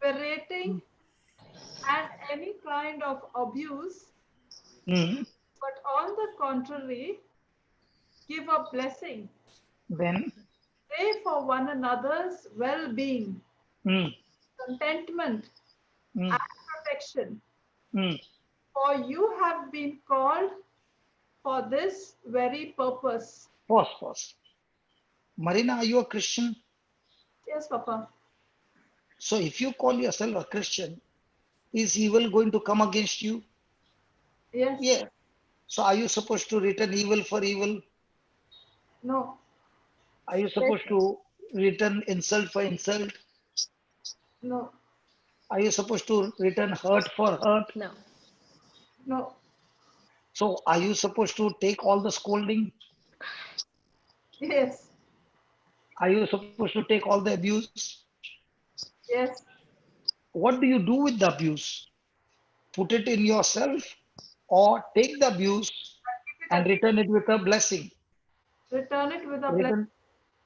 berating, and any kind of abuse, Hmm. but on the contrary, give a blessing. Then. Pray for one another's well-being, Hmm. contentment, Hmm. and protection. Hmm. For you have been called for this very purpose. Pause. Marina, are you a Christian? Yes, Papa. So if you call yourself a Christian, is evil going to come against you? Yes. Yeah. So are you supposed to return evil for evil? No. Are you supposed to return insult for insult? No. Are you supposed to return hurt for hurt? No. No. So are you supposed to take all the scolding? Yes. Are you supposed to take all the abuse? Yes. What do you do with the abuse? Put it in yourself or take the abuse and return it with a blessing. Return it with a blessing. Return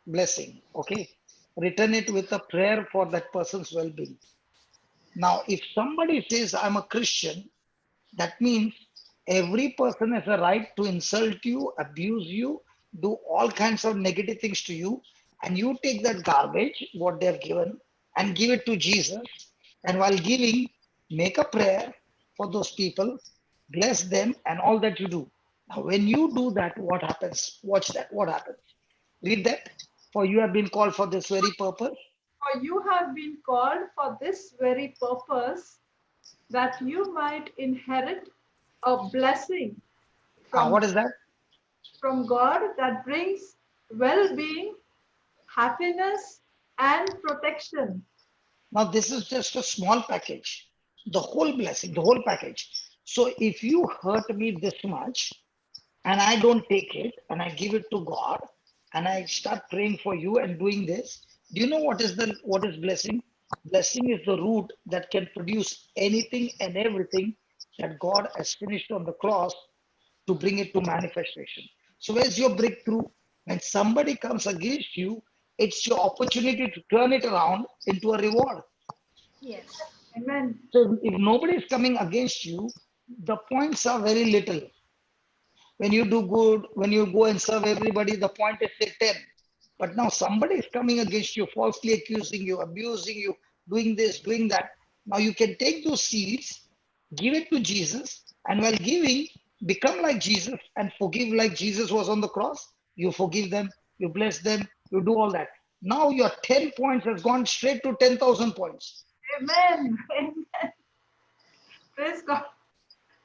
blessing. Okay. Return it with a prayer for that person's well-being. Now, if somebody says, I'm a Christian, that means every person has a right to insult you, abuse you, do all kinds of negative things to you, and you take that garbage, what they have given, and give it to Jesus. And while giving, make a prayer for those people, bless them, and all that you do. Now, when you do that, what happens? Watch that. What happens? Read that. For you have been called for this very purpose. For you have been called for this very purpose, that you might inherit a blessing What is that? from God that brings well-being, happiness, and protection. Now, this is just a small package. The whole blessing, the whole package. So, if you hurt me this much and I don't take it and I give it to God and I start praying for you and doing this, do you know what is blessing? Blessing is the root that can produce anything and everything that God has finished on the cross to bring it to manifestation. So, where's your breakthrough? When somebody comes against you, it's your opportunity to turn it around into a reward. Yes. Amen. So, if nobody is coming against you, the points are very little. When you do good, when you go and serve everybody, the point is say 10. But now somebody is coming against you, falsely accusing you, abusing you, doing this, doing that. Now you can take those seeds, give it to Jesus, and while giving, become like Jesus and forgive like Jesus was on the cross. You forgive them, you bless them, you do all that. Now your 10 points has gone straight to 10,000 points. Amen. Amen. Praise God.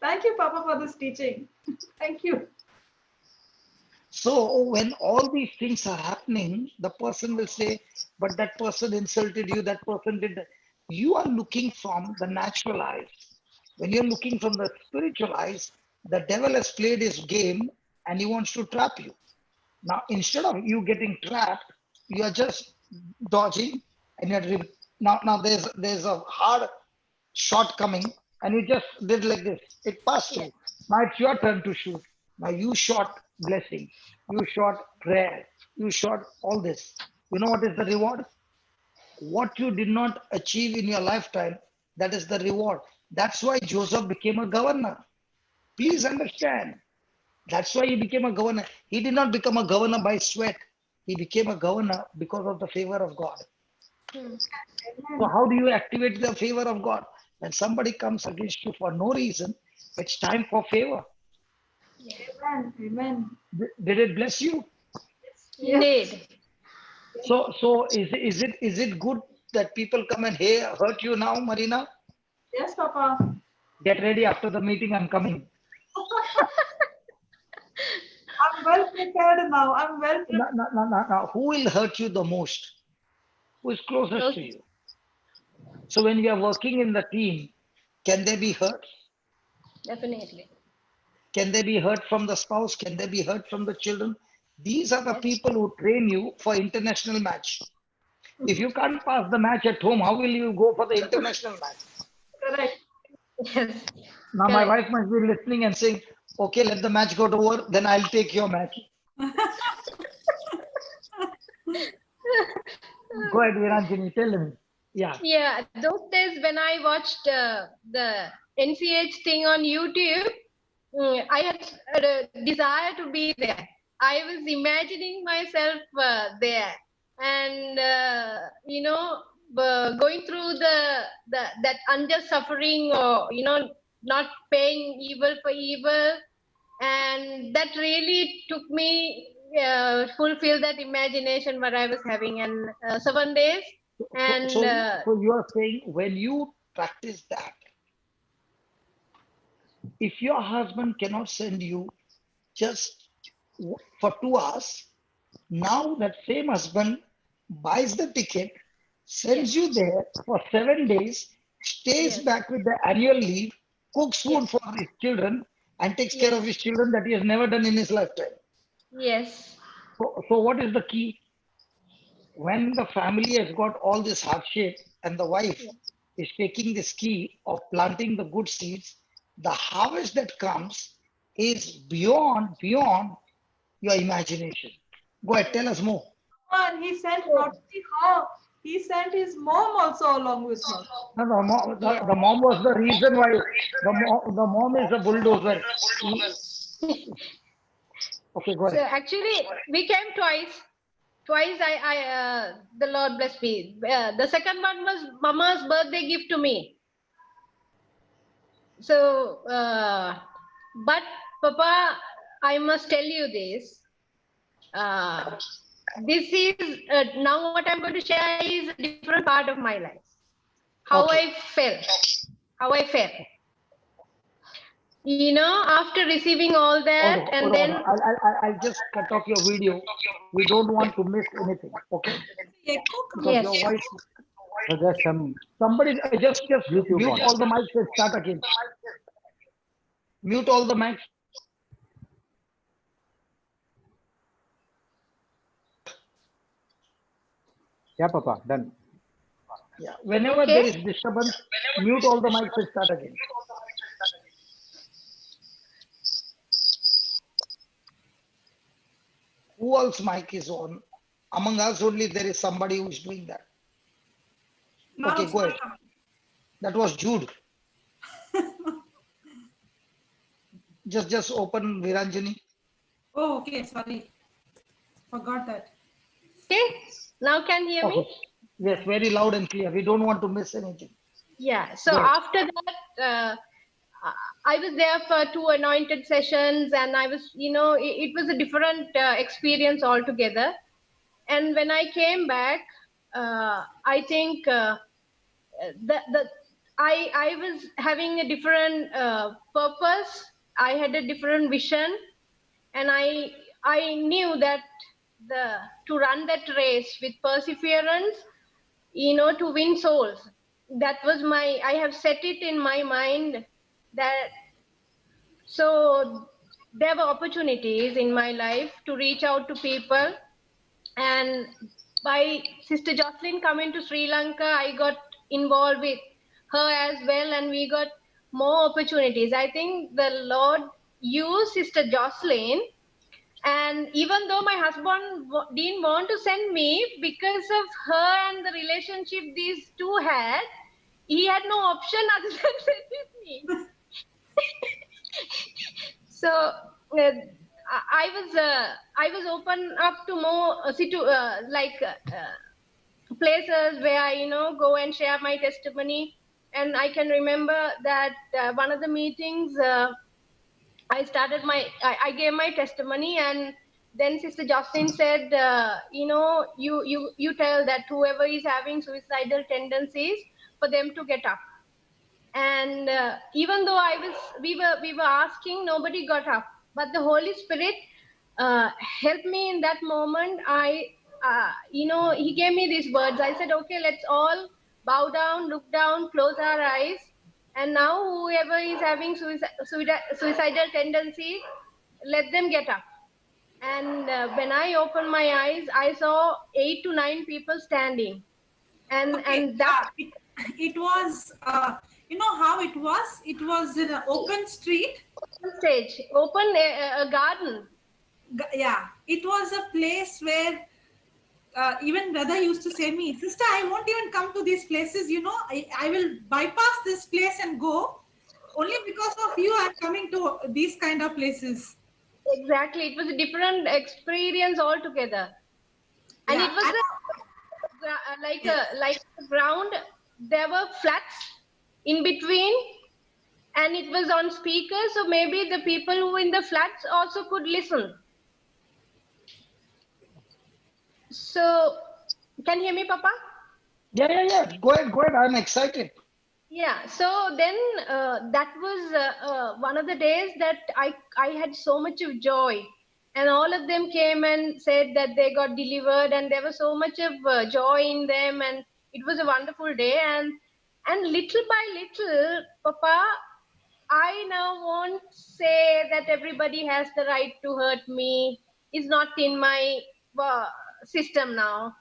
Thank you, Papa, for this teaching. Thank you. So when all these things are happening, the person will say, but that person insulted you, that person did that. You are looking from the natural eyes. When you're looking from the spiritual eyes, the devil has played his game and he wants to trap you. Now, instead of you getting trapped, you are just dodging and now there's a hard shot coming and you just did like this. It passed through. Now it's your turn to shoot. Now you shot blessing, you shot prayer, you shot all this. You know what is the reward? What you did not achieve in your lifetime, that is the reward. That's why Joseph became a governor. Please understand. That's why he became a governor. He did not become a governor by sweat. He became a governor because of the favor of God. So how do you activate the favor of God? When somebody comes against you for no reason, it's time for favor. Amen. Amen. Did it bless you? Indeed. So is it good that people come and hurt you now, Marina? Yes, Papa. Get ready, after the meeting, I'm coming. I'm well prepared now. I'm well prepared. Now, who will hurt you the most? Who is closest to you? So when you are working in the team, can they be hurt? Definitely. Can they be hurt from the spouse? Can they be hurt from the children? These are the people who train you for international match. If you can't pass the match at home, how will you go for the international match? Correct. Yes. Now my Correct. wife must be listening and saying, okay, let the match go over, then I'll take your match. Go ahead, Viranjani, tell me. Yeah. Yeah, those days when I watched the NCH thing on YouTube, I had a desire to be there. I was imagining myself there, and going through that unjust suffering, or not paying evil for evil, and that really took me fulfill that imagination what I was having. And 7 days, and So you are saying when you practice that, if your husband cannot send you just for 2 hours, now that same husband buys the ticket, sends you there for 7 days, stays Yes. back with the annual leave, cooks food Yes. for his children, and takes care Yes. of his children that he has never done in his lifetime. Yes. So what is the key? When the family has got all this hardship and the wife is taking this key of planting the good seeds, the harvest that comes is beyond your imagination. Go ahead, tell us more. And he sent not only her, he sent his mom also along with her. No, Yeah. the mom was the reason why the mom is a bulldozer. Okay, go So ahead. actually, we came twice. Twice, the Lord blessed me. The second one was Mama's birthday gift to me. So, but Papa, I must tell you this. This is now what I'm going to share is a different part of my life. How Okay. I felt. How I felt. You know, after receiving all that, Hold on, and hold on, then hold on. I'll just cut off your video. We don't want to miss anything, okay? Echo Because yes, your voice. So there's some Somebody just YouTube mute on. all the mics and start again. Mute all the mics. Yeah, Papa, done. Yeah. Whenever Okay. there is disturbance, mute all the mics and start again. Who else mic is on? Among us only there is somebody who is doing that. now Okay, it's go not ahead. coming. That was Jude. Just open Viranjani. Oh, okay, sorry. Forgot that. okay. Now can you hear me? Okay. Yes, very loud and clear. We don't want to miss anything. Yeah. So Go ahead. after that, I was there for 2 anointed sessions, and I was, you know, it was a different experience altogether. And when I came back, I think I was having a different purpose. I had a different vision, and I knew that to run that race with perseverance, you know, to win souls. That was I have set it in my mind that, so there were opportunities in my life to reach out to people, and by Sister Jocelyn coming to Sri Lanka, I got involved with her as well, and we got more opportunities. I think the Lord used Sister Jocelyn, and even though my husband didn't want to send me because of her and the relationship these two had, he had no option other than sending me. So I was open up to more places where I, you know, go and share my testimony. And I can remember that one of the meetings, I gave my testimony, and then Sister Jocelyn said, you know, you tell that whoever is having suicidal tendencies, for them to get up. And even though we were asking, nobody got up, but the Holy Spirit helped me in that moment. You know, he gave me these words. I said, okay, let's all bow down, look down, close our eyes, and now whoever is having suicidal tendencies, let them get up. And when I opened my eyes, I saw 8 to 9 people standing, and that It was, you know how it was? It was in an open street. stage, open a garden. Yeah, it was a place where even brother used to say me, sister, I won't even come to these places, you know, I will bypass this place and go. Only because of you, I'm coming to these kind of places. Exactly, it was a different experience altogether, and Yeah, it was like a ground. There were flats in between, and it was on speakers, so maybe the people who were in the flats also could listen. So, can you hear me, Papa? Yeah. Go ahead. I'm excited. Yeah, so then that was one of the days that I had so much of joy, and all of them came and said that they got delivered, and there was so much of joy in them, and it was a wonderful day. And little by little, Papa, I now won't say that everybody has the right to hurt me. It's not in my system now.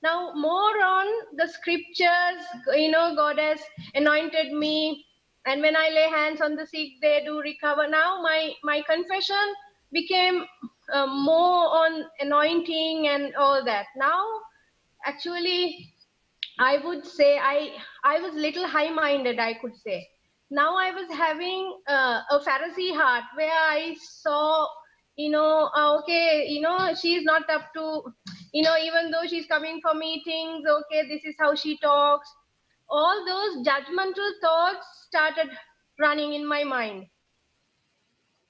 Now, more on the scriptures, you know, God has anointed me, and when I lay hands on the sick, they do recover. Now, my confession became more on anointing and all that. Now, actually, I would say I was little high-minded, I could say. Now I was having a Pharisee heart where I saw, you know, okay, you know, she's not up to, you know, even though she's coming for meetings, okay, this is how she talks. All those judgmental thoughts started running in my mind.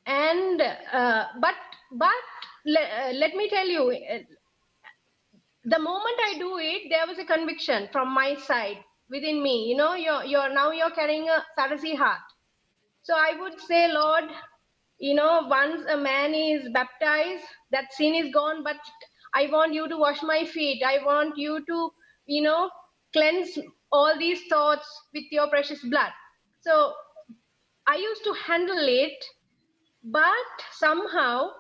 And but let me tell you, the moment I do it, there was a conviction from my side within me. You know, you're carrying a Pharisee heart. So I would say, Lord, you know, once a man is baptized, that sin is gone, but I want you to wash my feet. I want you to, you know, cleanse all these thoughts with your precious blood. So I used to handle it, but somehow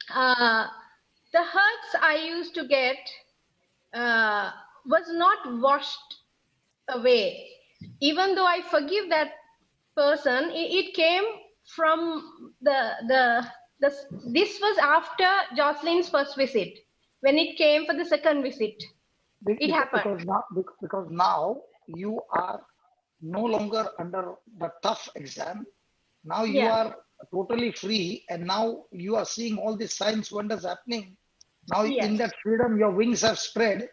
the hurts I used to get was not washed away. Even though I forgive that person, it came from this was after Jocelyn's first visit. When it came for the second visit, it happened. Because now you are no longer under the tough exam. Now you Yeah. are totally free, and now you are seeing all these signs, wonders happening. Now in Yes. that freedom, your wings have spread,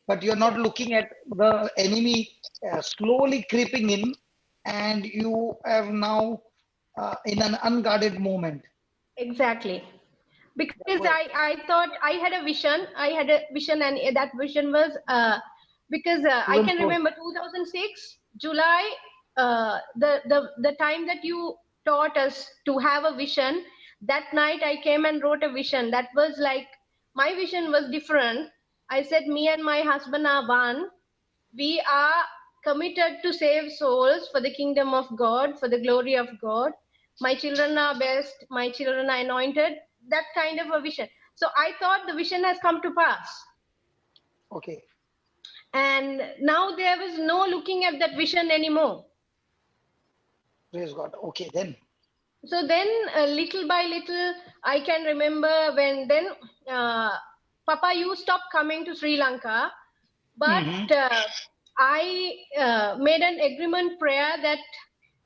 but you're not looking at the enemy slowly creeping in, and you have now in an unguarded moment. Exactly. Because I thought I had a vision. I had a vision, and that vision was because I can remember 2006 July, the time that you taught us to have a vision. That night I came and wrote a vision. That was like, my vision was different. I said, me and my husband are one. We are committed to save souls for the kingdom of God, for the glory of God. My children are blessed. My children are anointed. That kind of a vision. So I thought the vision has come to pass. Okay. And now there was no looking at that vision anymore. Praise God. Okay, then. So then little by little, I can remember when then Papa, you stopped coming to Sri Lanka, but I made an agreement prayer that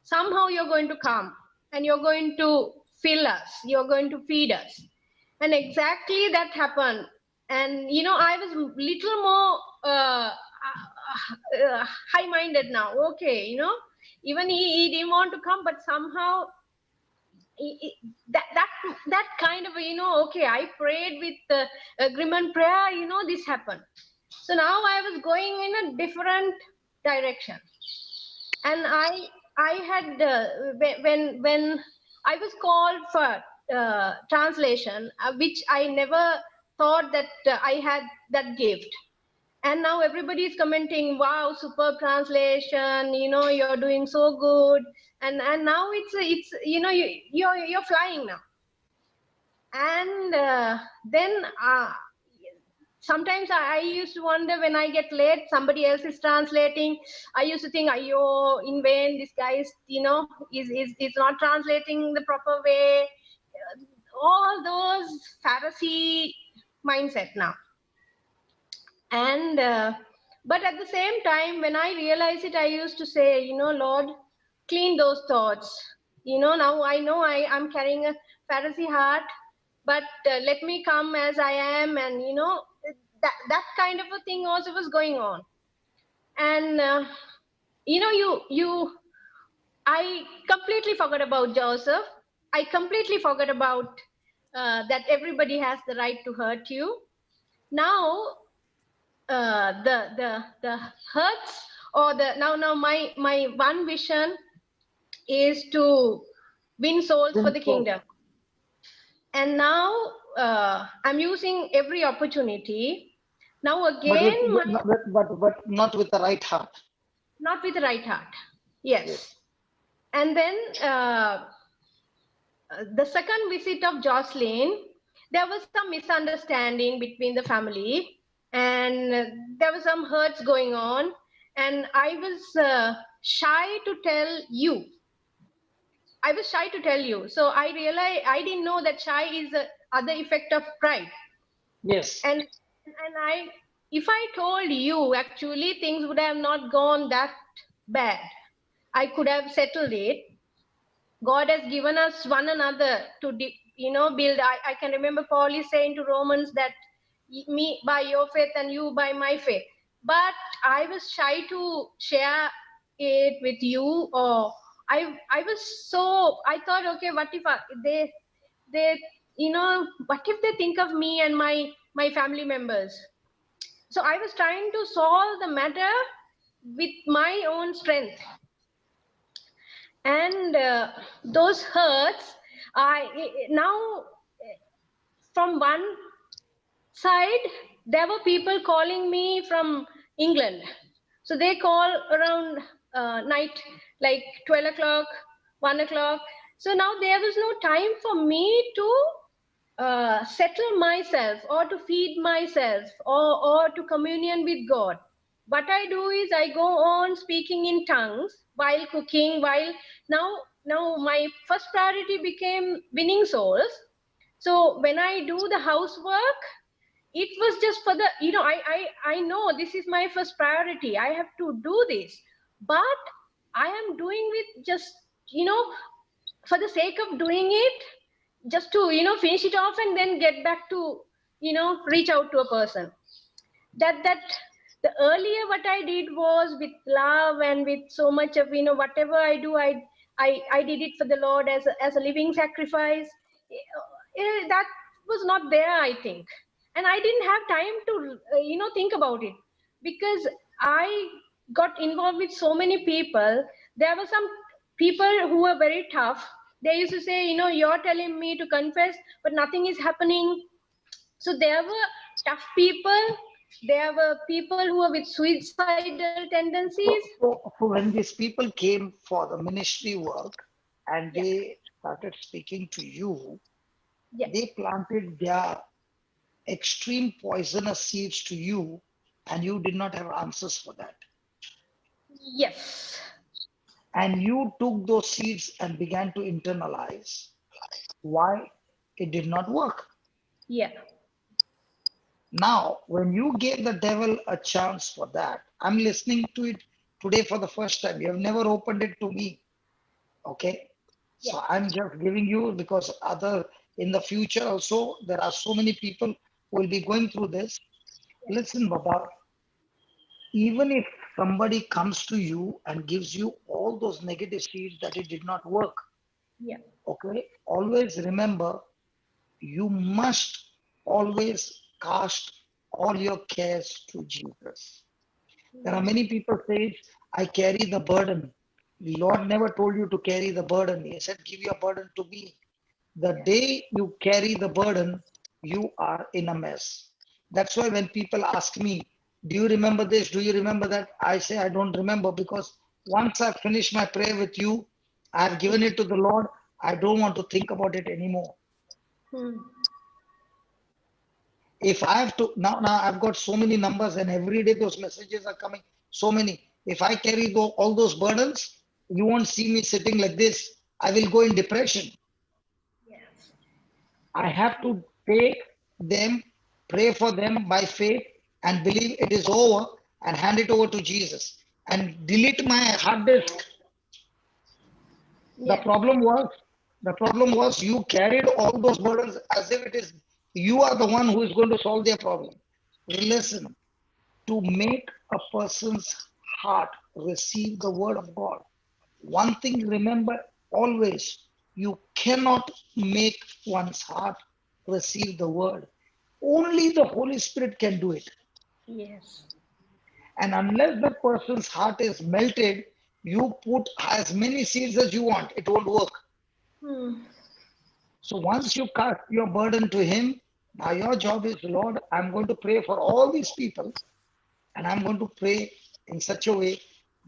somehow you're going to come and you're going to fill us, you're going to feed us. And exactly that happened. And, you know, I was little more high-minded now. Okay, you know, even he didn't want to come, but somehow that kind of, you know, okay, I prayed with the agreement prayer, you know, this happened. So now I was going in a different direction, and I had when I was called for translation, which I never thought that I had that gift. And now everybody is commenting, wow, superb translation, you know, you're doing so good. And now it's you know, you're flying now. And then sometimes I used to wonder, when I get late, somebody else is translating. I used to think, ayo, in vain, this guy is, you know, is not translating the proper way. All those Pharisee mindset now. And but at the same time, when I realized it, I used to say, you know, Lord, clean those thoughts. You know, now I know I'm carrying a Pharisee heart, but let me come as I am. And, you know, that kind of a thing also was going on. And, you know, I completely forgot about Joseph. I completely forgot about that everybody has the right to hurt you. Now, the hurts, or the now my one vision is to win souls for the kingdom. And now I'm using every opportunity. Now again, but not with the right heart. Not with the right heart. Yes. And then the second visit of Jocelyn, there was some misunderstanding between the family, and there was some hurts going on, and I was shy to tell you. I was shy to tell you. So I realized I didn't know that shy is the other effect of pride. Yes. And if I told you, actually things would have not gone that bad. I could have settled it. God has given us one another to, you know, build. I can remember Paul is saying to Romans that me by your faith and you by my faith. But I was shy to share it with you, or I was so, I thought, okay, what if they what if they think of me and my family members? So I was trying to solve the matter with my own strength, and those hurts, I now, from one side, there were people calling me from England. So they call around night, like 12 o'clock, 1 o'clock. So now there was no time for me to settle myself or to feed myself, or to communion with God. What I do is I go on speaking in tongues while cooking, while now my first priority became winning souls. So when I do the housework, it was just for the, I know this is my first priority, I have to do this, but I am doing it just, for the sake of doing it, just to finish it off and then get back to reach out to a person. That the earlier what I did was with love and with so much of, whatever I do, I did it for the Lord as a living sacrifice. That was not there, I think. And I didn't have time to think about it, because I got involved with so many people. There were some people who were very tough. They used to say, you're telling me to confess but nothing is happening. So there were tough people. There were people who were with suicidal tendencies. So when these people came for the ministry work and Yeah. they started speaking to you, Yeah. they planted their extreme poisonous seeds to you, and you did not have answers for that. Yes. And you took those seeds and began to internalize why it did not work. Yeah. Now, when you gave the devil a chance for that, I'm listening to it today for the first time. You have never opened it to me. Okay. Yeah. So I'm just giving you, because in the future also, there are so many people who will be going through this. Listen, Baba, even if somebody comes to you and gives you all those negative seeds that it did not work, Yeah. okay, always remember, you must always cast all your cares to Jesus. There are many people say, I carry the burden. The Lord never told you to carry the burden. He said, give your burden to me. The day you carry the burden, you are in a mess. That's why when people ask me, do you remember this? Do you remember that? I say, I don't remember, because once I've finished my prayer with you, I've given it to the Lord. I don't want to think about it anymore. Hmm. If I have to, now I've got so many numbers and every day those messages are coming, so many. If I carry all those burdens, you won't see me sitting like this. I will go in depression. Yes. I have to take them, pray for them by faith, and believe it is over, and hand it over to Jesus and delete my hard disk. The Yeah. problem was you carried all those burdens as if it is you are the one who is going to solve their problem. Listen, to make a person's heart receive the word of God, one thing remember always, you cannot make one's heart receive the word. Only the Holy Spirit can do it. Yes. And unless the person's heart is melted, you put as many seeds as you want, it won't work. Hmm. So once you cast your burden to Him, now your job is, Lord, I'm going to pray for all these people, and I'm going to pray in such a way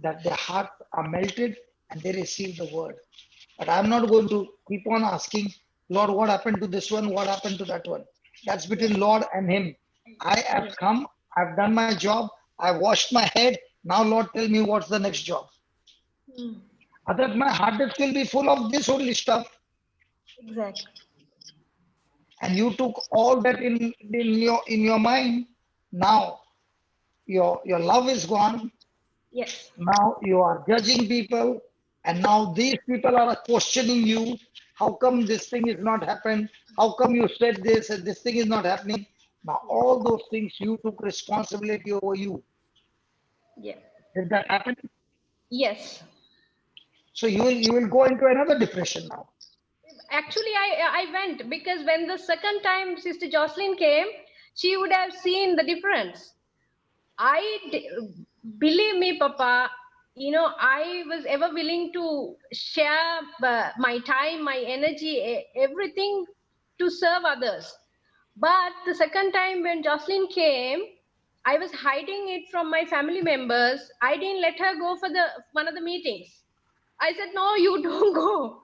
that their hearts are melted and they receive the word. But I'm not going to keep on asking, Lord, what happened to this one? What happened to that one? That's Yeah. between Lord and Him. I have Yeah. come, I've done my job, I've washed my head. Now, Lord, tell me what's the next job. Hmm. Otherwise, my heart disk will be full of this only stuff. Exactly. And you took all that in your mind. Now your love is gone. Yes. Now you are judging people, and now these people are questioning you. How come this thing is not happened? How come you said this and this thing is not happening? Now Yes. all those things you took responsibility over you. Yeah. Did that happen? Yes. So you will go into another depression now. Actually, I went because when the second time Sister Jocelyn came, she would have seen the difference. Believe me, Papa, I was ever willing to share my time, my energy, everything to serve others. But the second time when Jocelyn came, I was hiding it from my family members. I didn't let her go for one of the meetings. I said, no, you don't go.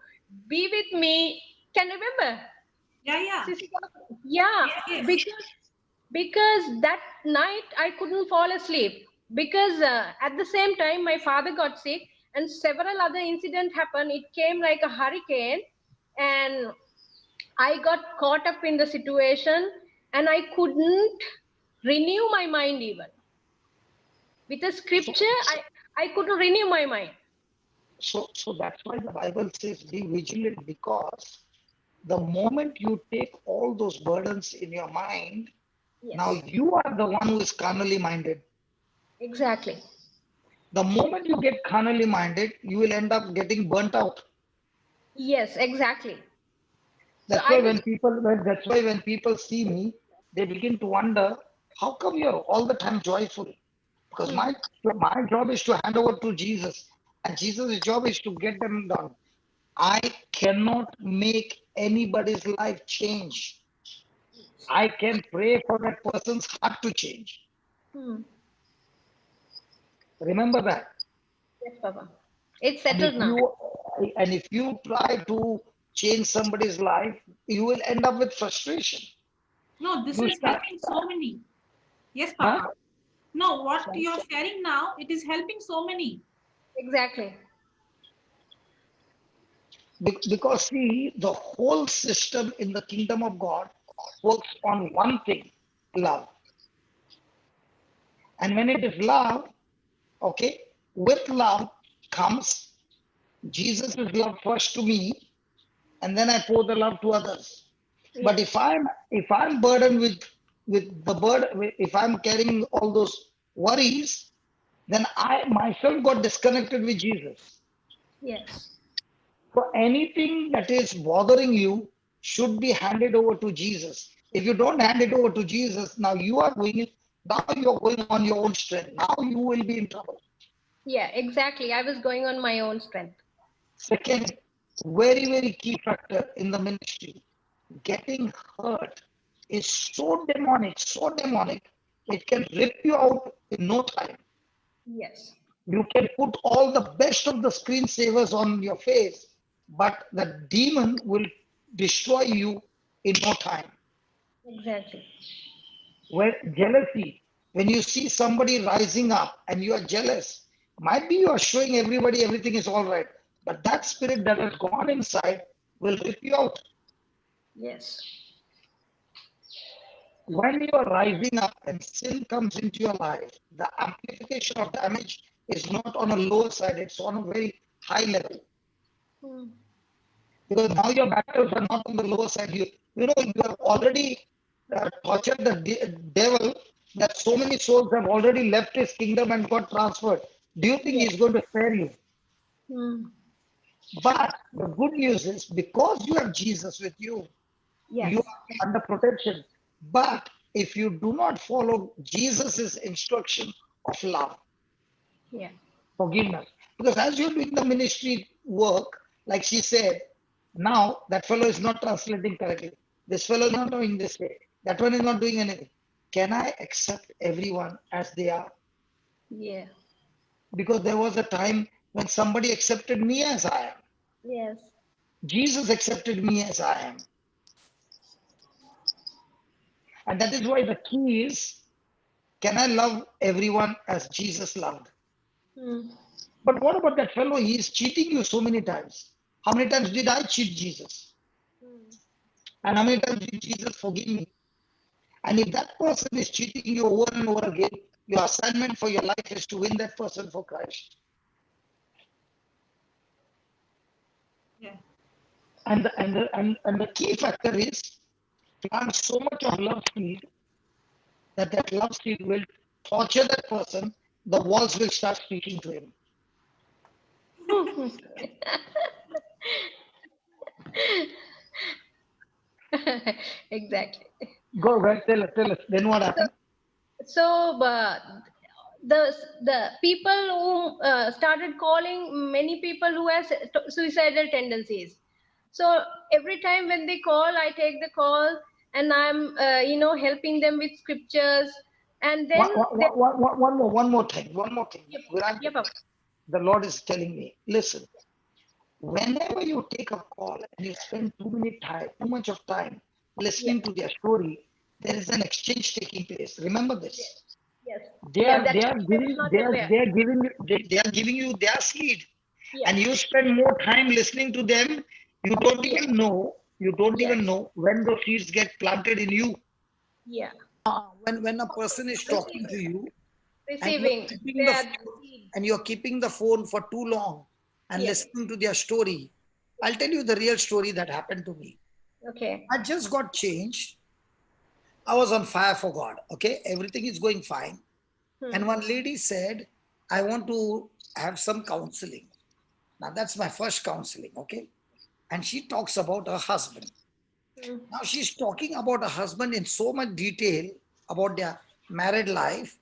Be with me. Can you remember? Yeah. Sister? Yeah, Yes. because that night I couldn't fall asleep because at the same time my father got sick and several other incidents happened. It came like a hurricane, and I got caught up in the situation, and I couldn't renew my mind even with the scripture. I couldn't renew my mind. So that's why the Bible says be vigilant, because the moment you take all those burdens in your mind, now Yes, you are the one who is carnally minded. exactly. The moment you get carnally minded, you will end up getting burnt out. Yes, exactly. So That's why when people see me, they begin to wonder, how come you're all the time joyful? Because Hmm. my job is to hand over to Jesus, and Jesus' job is to get them done. I cannot make anybody's life change. I can pray for that person's heart to change. Hmm. Remember that. Yes, Papa. It's And if settled now. you and if you try to change somebody's life, you will end up with frustration. No, this You is start, helping so many. Yes, huh? Papa. No, what you're sharing now, it is helping so many. Exactly. Because see, the whole system in the kingdom of God works on one thing, love. And when it is love, okay, with love comes Jesus' love first to me, and then I pour the love to others. But Yes. if I'm burdened with the burden, if I'm carrying all those worries, then I myself got disconnected with Jesus. Yes. So anything that is bothering you should be handed over to Jesus. If you don't hand it over to Jesus, now you're going on your own strength. Now you will be in trouble. Yeah, exactly. I was going on my own strength. Second, very, very key factor in the ministry, getting hurt is so demonic, it can rip you out in no time. Yes. You can put all the best of the screensavers on your face, but the demon will destroy you in no time. Exactly. Where jealousy, when you see somebody rising up and you are jealous, might be you are showing everybody everything is all right, but that spirit that has gone inside will rip you out. Yes. When you are rising up and sin comes into your life, the amplification of damage is not on a lower side, it's on a very high level. Hmm. Because now your battles are not on the lower side. You have already tortured the devil, that so many souls have already left his kingdom and got transferred. Do you think Yes. he's going to spare you? Hmm. But the good news is, because you have Jesus with you, Yes. you are under protection. But if you do not follow Jesus' instruction of love, Yeah. forgiveness, because as you're doing the ministry work, like she said, now that fellow is not translating correctly. This fellow is not doing this way. That one is not doing anything. Can I accept everyone as they are? Yeah. Because there was a time when somebody accepted me as I am. Yes. Jesus accepted me as I am. And that is why the key is, can I love everyone as Jesus loved? Hmm. But what about that fellow? He is cheating you so many times. How many times did I cheat Jesus? Hmm. And how many times did Jesus forgive me? And if that person is cheating you over and over again, your assignment for your life is to win that person for Christ. Yeah. And the key factor is, plant so much of love seed that love seed will torture that person. The walls will start speaking to him. Exactly. Go ahead, tell us. Then what happened? So the people who started calling many people who has suicidal tendencies. So every time when they call, I take the call and I'm helping them with scriptures. And then One more thing. yep, Viraj, yep, the Lord is telling me, listen, whenever you take a call and you spend too much of time listening to their story, there is an exchange taking place. Remember this. yes, They yeah, are that they are I was giving not they are aware. they are giving you they are giving you their seed, Yeah, and you spend more time listening to them. You don't yes, even know when those seeds get planted in you. yeah, When a person is talking to you and receiving. They are the seeds. you're keeping the phone for too long and Yes, listening to their story, I'll tell you the real story that happened to me. okay. I just got changed. I was on fire for God. Okay, everything is going fine. And one lady said, I want to have some counseling. Now, that's my first counseling, okay? And she talks about her husband. Now, she's talking about her husband in so much detail about their married life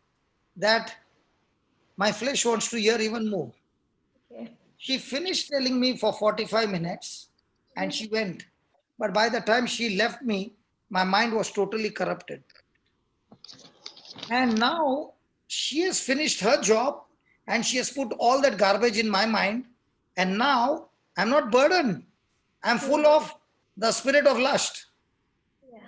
that my flesh wants to hear even more. Okay. She finished telling me for 45 minutes and she went. But by the time she left me, my mind was totally corrupted. And now she has finished her job and she has put all that garbage in my mind. And now I'm not burdened. I'm full of the spirit of lust. Yeah.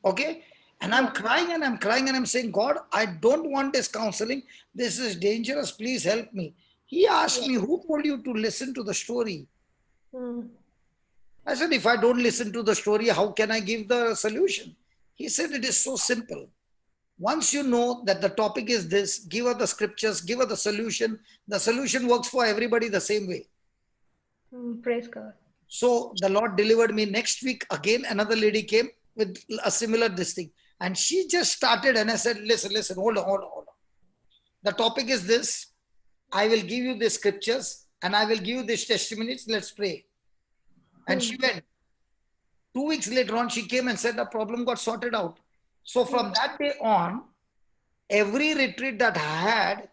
Okay. And I'm crying and I'm crying and I'm saying, God, I don't want this counseling. This is dangerous. Please help me. He asked me, who told you to listen to the story? Mm. I said, if I don't listen to the story, how can I give the solution? He said, it is so simple. Once you know that the topic is this, give her the scriptures, give her the solution. The solution works for everybody the same way. Praise God. So the Lord delivered me. Next week, again, another lady came with a similar this thing. And she just started and I said, listen, hold on. The topic is this. I will give you the scriptures and I will give you these testimonies. Let's pray. And she went. 2 weeks later on, she came and said the problem got sorted out. So from that day on, every retreat that I had,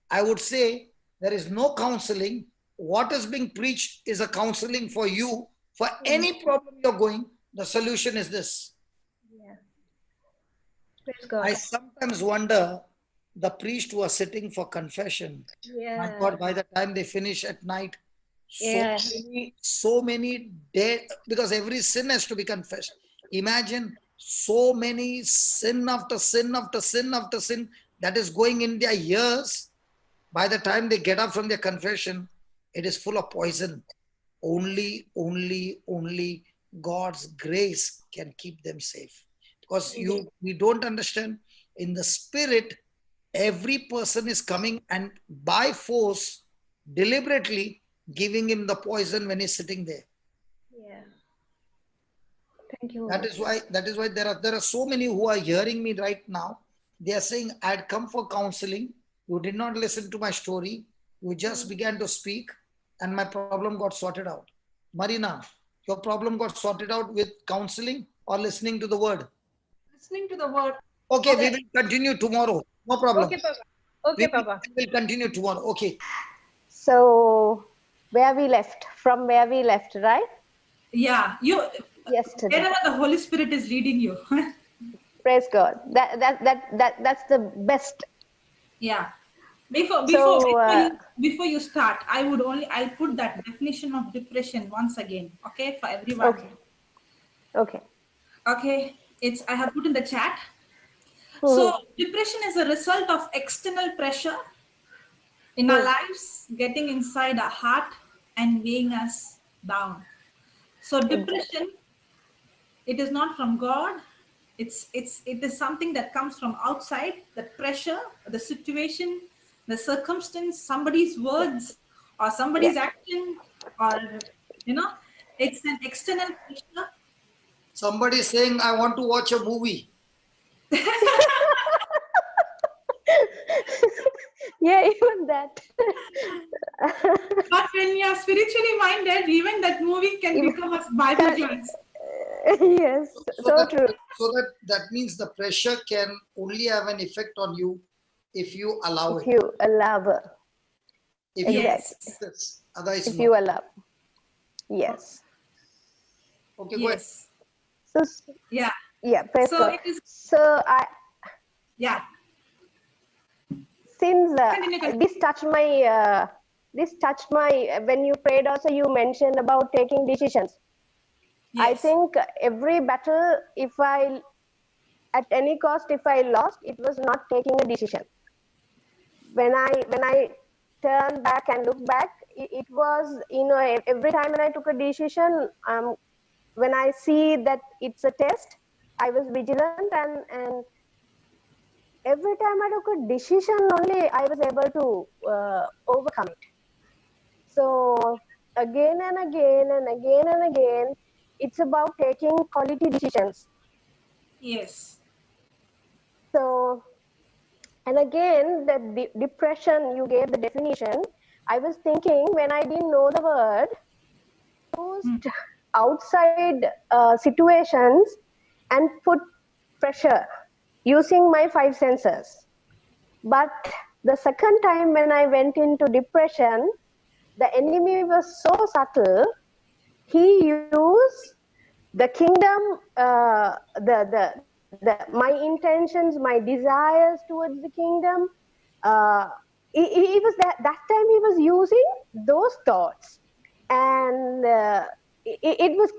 I would say there is no counseling. What is being preached is a counseling for you. For any problem you're going, the solution is this. Yeah. Praise God. I sometimes wonder the priest who are sitting for confession. My Yeah. God, by the time they finish at night, Yeah. so many dead, because every sin has to be confessed. Imagine so many sin after sin after sin after sin that is going in their ears. By the time they get up from their confession, it is full of poison. Only God's grace can keep them safe. Because we don't understand, in the spirit, every person is coming and by force, deliberately giving him the poison when he's sitting there. Yeah. Thank you. That is why there are so many who are hearing me right now. They are saying, I had come for counseling. You did not listen to my story. You just began to speak and my problem got sorted out. Marina, your problem got sorted out with counseling or listening to the word? Listening to the word. Okay, we will continue tomorrow. No problem. Okay, Papa. Okay, Papa. We will continue tomorrow. Okay. So from where we left, right? Yeah, Yesterday. wherever the Holy Spirit is leading you. Praise God. That's the best. Yeah. Before you start, I'll put that definition of depression once again, okay, for everyone. Okay. I have put in the chat. So depression is a result of external pressure in our lives getting inside our heart and weighing us down. So depression, it is not from God. It is something that comes from outside, the pressure, the situation, the circumstance, somebody's words or somebody's action, or it's an external pressure. Somebody is saying, I want to watch a movie. Yeah, even that. But when you are spiritually minded, even that movie can become a Bible class. Yes, so true. That means the pressure can only have an effect on you if you allow If it. you allow. If you Yes. this, otherwise If no. you allow. Yes. Okay, go ahead. Yes. So, Yeah. yeah, praise So God. it is. So Yeah. since Continue. this touched my, when you prayed also, you mentioned about taking decisions. I Yes. think every battle, at any cost, if I lost, it was not taking a decision. When I turn back and look back, it was, every time when I took a decision, when I see that it's a test, I was vigilant, and every time I took a decision, only I was able to overcome it. So again and again and again and again, it's about taking quality decisions. Yes. So, and again, the depression, you gave the definition. I was thinking, when I didn't know the word, used outside situations and put pressure using my 5 senses. But the second time when I went into depression, the enemy was so subtle. He used the kingdom, my intentions, my desires towards the kingdom. He was that time he was using those thoughts, and it was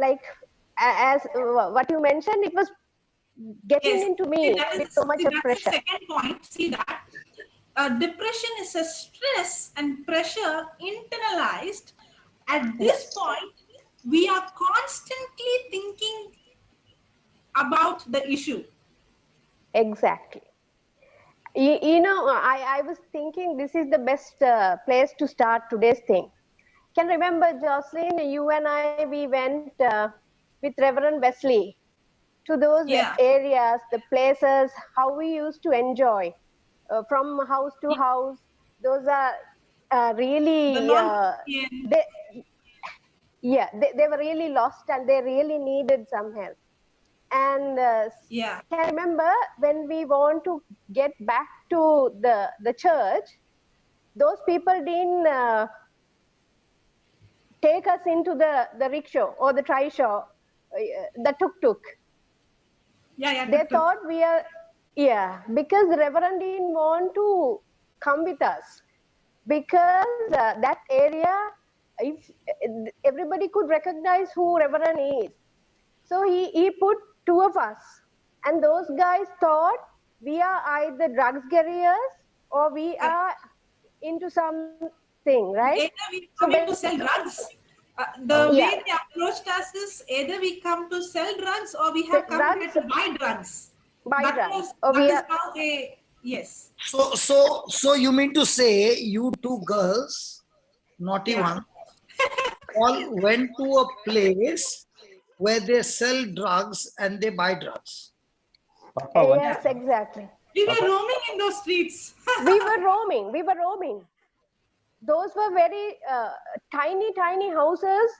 like, as what you mentioned, it was getting Yes. into See, me that with is, so much of that's pressure. the second point. See that depression is a stress and pressure internalized. At this Yes, point, we are constantly thinking about the issue. exactly. I was thinking this is the best place to start today's thing. Can remember, Jocelyn, you and I, we went with Reverend Wesley to those Yeah. areas, the places, how we used to enjoy from house to house. Those are The really, non-Christian. they were really lost and they really needed some help. And Yeah. can remember when we want to get back to the church, those people didn't take us into the rickshaw or the trishaw, the tuk-tuk. Yeah. They Tuk-tuk. thought because the Reverend didn't want to come with us, because that area, if everybody could recognize who Reverend is. So he put 2 of us, and those guys thought we are either drugs carriers or we are into something, right? Either we So coming to when, sell drugs. The yeah, way they approached us is either we come to sell drugs or we have come here drugs, to buy drugs. buy drugs, or That we is are, how they. Yes. So you mean to say you 2 girls, naughty Yeah. one, all went to a place where they sell drugs and they buy drugs. Papa, one yes, exactly. We were roaming in those streets. We were roaming. Those were very tiny houses,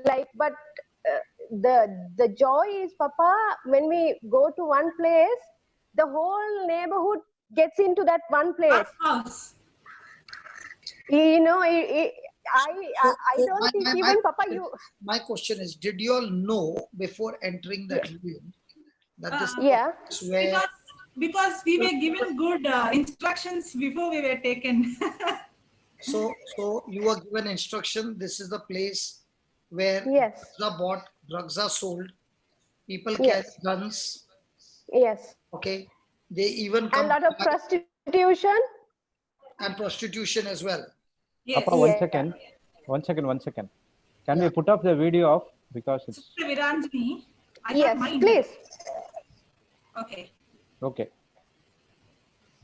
like, but the joy is, Papa, when we go to one place, the whole neighborhood gets into that one place. House. I don't think even, Papa, my question is, did you all know before entering that region that this yeah, is where Because we were given good instructions before we were taken. so you were given instruction, this is the place where yes, drugs are bought, drugs are sold, people carry yes, guns, yes, okay, they even and come lot of prostitution. and prostitution as well. Yes. Papa, one second. Can we put up the video of, because it's Sister Viranjani, I Yes, have mine. please. Okay. okay.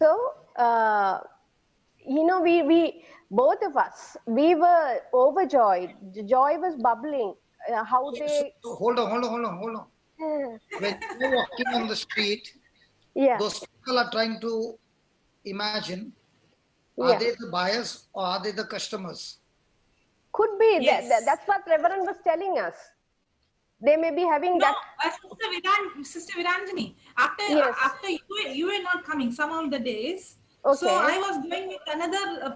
So, we both of us, we were overjoyed. The joy was bubbling. How they, So hold on. When you're walking on the street, yeah, those people are trying to imagine Are Yeah. they the buyers or are they the customers? Could be. Yes. That's what Reverend was telling us. They may be having No, that. Sister Viranjani, after Yes. after you were not coming some of the days. So Okay. I was going with another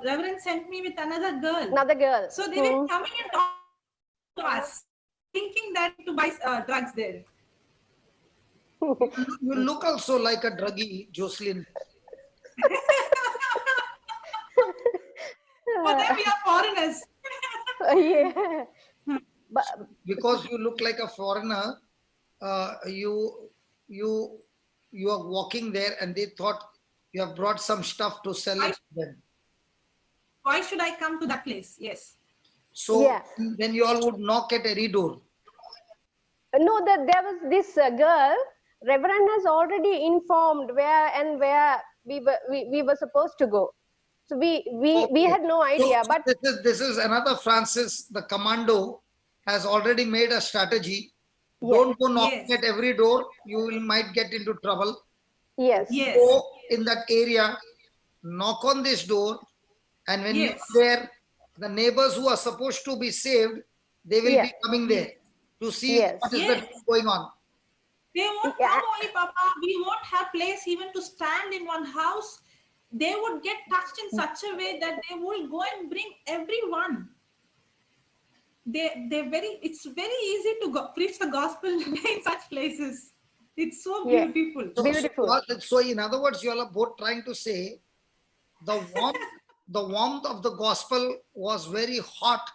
Reverend sent me with another girl. Another girl. So they were coming and talking to us, thinking that to buy drugs there. You look also like a druggie, Jocelyn. For them, we are foreigners. Yeah. But Because you look like a foreigner, you are walking there and they thought you have brought some stuff to sell it to them. Why should I come to that place? Yes. So Yeah. then you all would knock at any door. no, that there was this girl. Reverend has already informed where we were supposed to go. So we Okay. had no idea. So But this is another Francis, the commando, has already made a strategy. Yes. Don't go knocking Yes. at every door. might get into trouble. yes. Yes. Go in that area, knock on this door, and when Yes. you're there, the neighbors who are supposed to be saved, they will Yeah. be coming there to see Yes. what is Yes. going on. They won't Yeah. come only, Papa. We won't have place even to stand in one house. They would get touched in such a way that they will go and bring everyone. It's very easy to preach the gospel in such places. It's so Yeah. beautiful. Beautiful. So in other words, you all are both trying to say the warmth of the gospel was very hot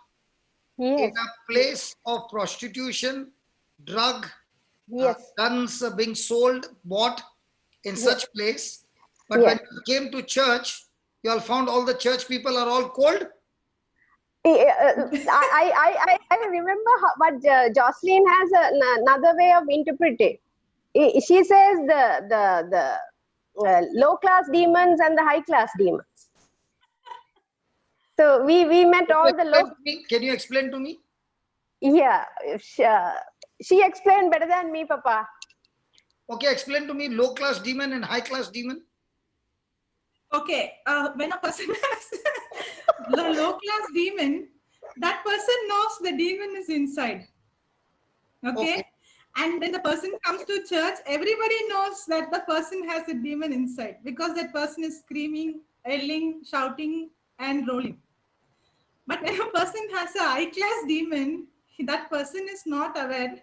Yes. in a place of prostitution, drug, Yes. guns being sold, bought in Yes. such place. But Yeah. when you came to church, you all found all the church people are all cold. I remember what Jocelyn has another way of interpreting. She says the low class demons and the high class demons. So we met all the low. Can you explain to me? Yeah, she explained better than me, Papa. Okay, explain to me low class demon and high class demon. Okay, when a person has the low class demon, that person knows the demon is inside. Okay? And when the person comes to church, everybody knows that the person has a demon inside because that person is screaming, yelling, shouting, and rolling. But when a person has a high class demon, that person is not aware.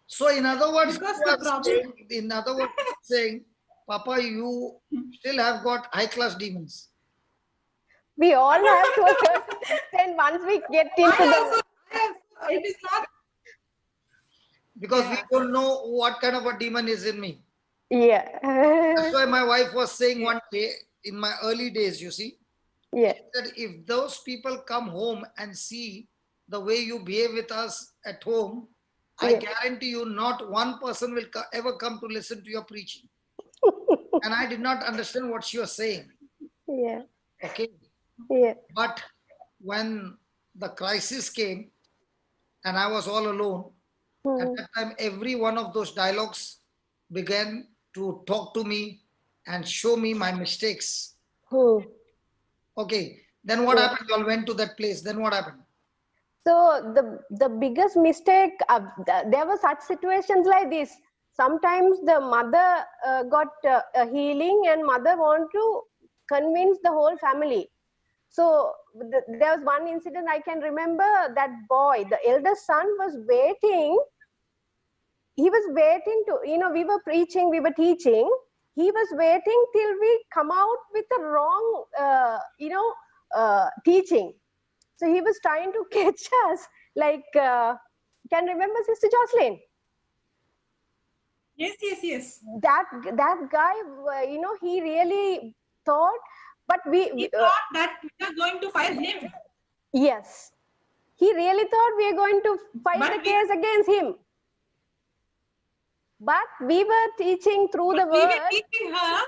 So in other words, Because you the are problem- saying, Papa, you still have got high class demons. We all have to a certain extent once we get into the. It is not. Because we Yeah. don't know what kind of a demon is in me. Yeah. That's why my wife was saying one day in my early days, you see, Yeah. that if those people come home and see the way you behave with us at home, I Yeah. guarantee you not one person will ever come to listen to your preaching. And I did not understand what she was saying. Yeah. Okay. Yeah. But when the crisis came and I was all alone, at that time, every one of those dialogues began to talk to me and show me my mistakes. Okay. Then what Yeah. happened? You all went to that place. Then what happened? So the biggest mistake, there were such situations like this. Sometimes the mother got a healing and mother want to convince the whole family. So there was one incident I can remember. That boy, the eldest son, was waiting. He was waiting to, we were preaching, we were teaching. He was waiting till we come out with a wrong, teaching. So he was trying to catch us. Like, can remember Sister Jocelyn? Yes. That guy, he really thought, but He thought that we are going to fire him. Yes, he really thought we are going to fight But the we- case against him. But we were teaching through the We word were teaching her.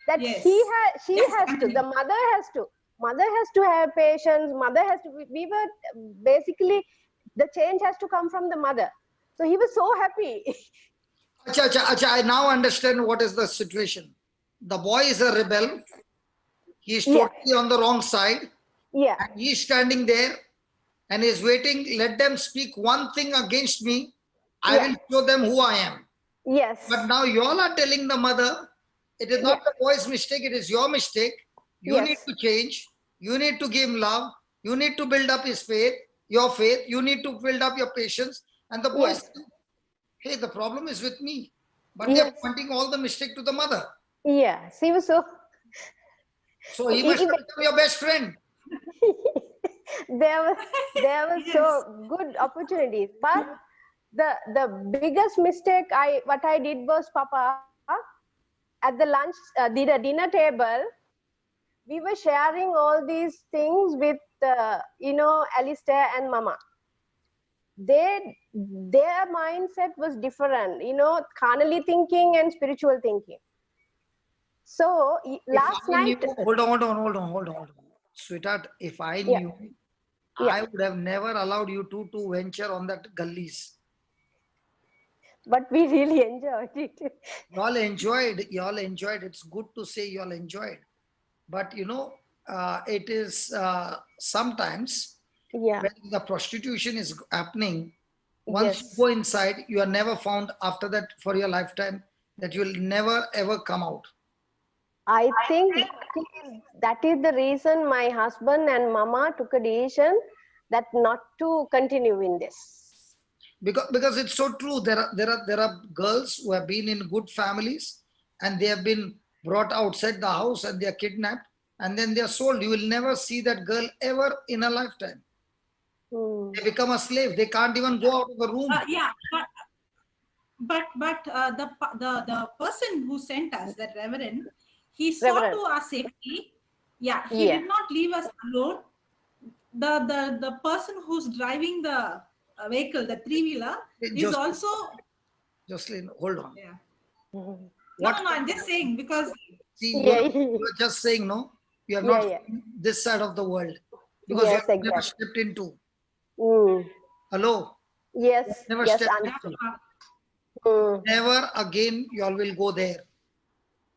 that Yes. she Yes, has to, continue. the mother has to have patience. Mother has to. We were basically, the change has to come from the mother. So he was so happy. Acha, I now understand what is the situation. The boy is a rebel. He is Yes. totally on the wrong side. Yeah. And he is standing there and is waiting. Let them speak one thing against me. I Yeah. will show them who I am. Yes. But now you all are telling the mother, it is not Yeah. the boy's mistake, it is your mistake. You Yes. need to change. You need to give him love. You need to build up his faith, your faith. You need to build up your patience. And the boy Yes. said, hey, the problem is with me. But they are Yes. pointing all the mistake to the mother. Yes. He was so. So he must have become your best friend. there was Yes. so good opportunities, but the biggest mistake what I did was, Papa, at the dinner table, we were sharing all these things with Alistair and Mama. Their mindset was different, carnally thinking and spiritual thinking. So last If I night, knew, hold on. Sweetheart, if I Yeah. knew, Yeah. I would have never allowed you two to venture on that gullies. but we really enjoyed it. Y'all enjoyed. It's good to say y'all enjoyed. But it is sometimes Yeah. when the prostitution is happening, once you Yes. go inside, you are never found after that for your lifetime, that you will never ever come out. I think that is the reason my husband and Mama took a decision that not to continue in this. Because it's so true. There are girls who have been in good families and they have been brought outside the house and they are kidnapped and then they are sold. You will never see that girl ever in a lifetime. Hmm. They become a slave. They can't even go out of the room. Yeah, but the person who sent us, that reverend, he saw Reverend. to our safety. Yeah, he Yeah. did not leave us alone. The person who's driving the vehicle, the three-wheeler, is also. Jocelyn, hold on. Yeah. Mhm. No, What? I'm just saying because. See, Yeah. you're just saying, no, you are Yeah, not yeah. from this side of the world because you Yes, have never exactly. stepped into. Mm. Hello? Yes. Never Yes. stepped Yeah, into. Papa. Never again you all will go there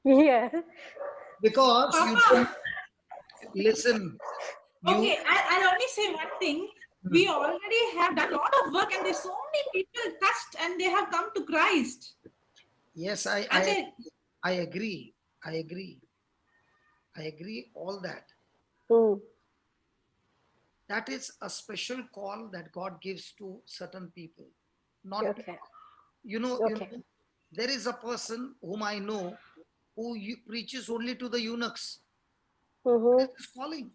Yeah. because you Papa. don't listen. Okay, I'll only say one thing. We already have done a lot of work, and there's so many people touched, and they have come to Christ. Yes, And I agree. I agree all that. Mm. That is a special call that God gives to certain people. Not, Okay. Okay. there is a person whom I know who preaches only to the eunuchs. Mm-hmm. That is his calling.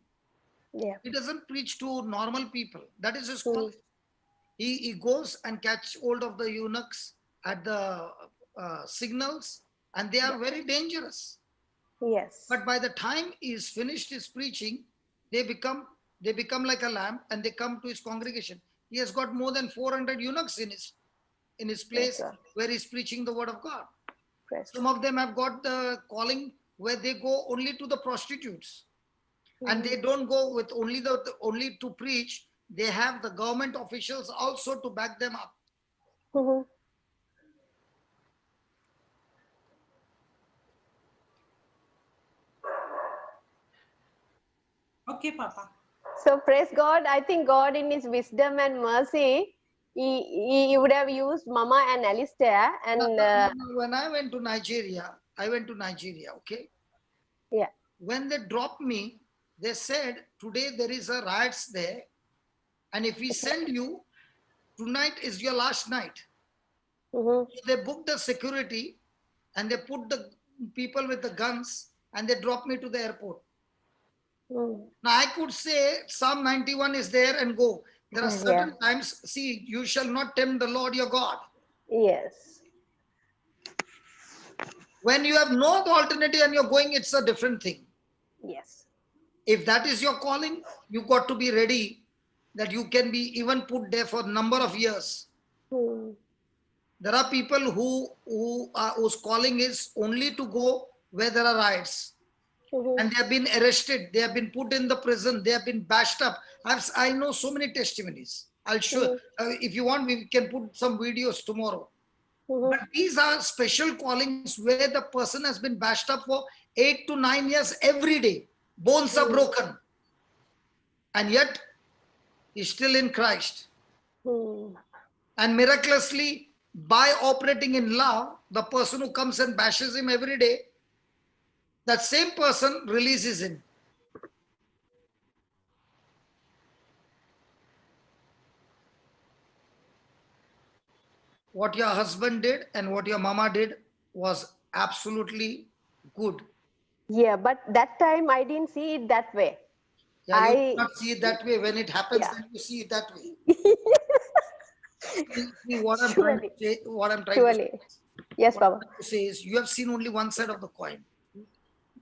Yeah. He doesn't preach to normal people. That is his Mm. calling. He goes and catch hold of the eunuchs at the signals, and they are very dangerous. Yes. But by the time he is finished his preaching, they become like a lamb, and they come to his congregation. He has got more than 400 eunuchs in his Praise place God. where he's preaching the word of God. Praise Some of them have got the calling where they go only to the prostitutes, and they don't go with only to preach. They have the government officials also to back them up. Mhm. okay, Papa. So praise God. I think God in his wisdom and mercy, he would have used Mama and Alistair and When I went to Nigeria, okay? yeah. When they dropped me, they said, today there is a riots there, and if we send you, tonight is your last night. Mhm. So they booked the security and they put the people with the guns and they dropped me to the airport. Mm. Now I could say Psalm 91 is there and go. There are Yeah. certain times, see, you shall not tempt the Lord your God. Yes. When you have no other alternative and you're going, it's a different thing. Yes. If that is your calling, you got to be ready that you can be even put there for a number of years. Mm. There are people whose calling is only to go where there are riots. Mhm. And they have been arrested, they have been put in the prison, they have been bashed up. I know so many testimonies. I'll show, if you want, we can put some videos tomorrow. Mhm. But these are special callings where the person has been bashed up for 8 to 9 years every day. bones are broken, and yet he's still in Christ. And miraculously, by operating in love, the person who comes and bashes him every day, that same person releases him. What your husband did and what your mama did was absolutely good. Yeah, but that time I didn't see it that way. Yeah, you I- do not see it that way. When it happens, Yeah. then you see it that way. See what I'm trying to say. What I'm trying to Surely. Yes, what I'm Baba. trying to say is, you have seen only one side of the coin.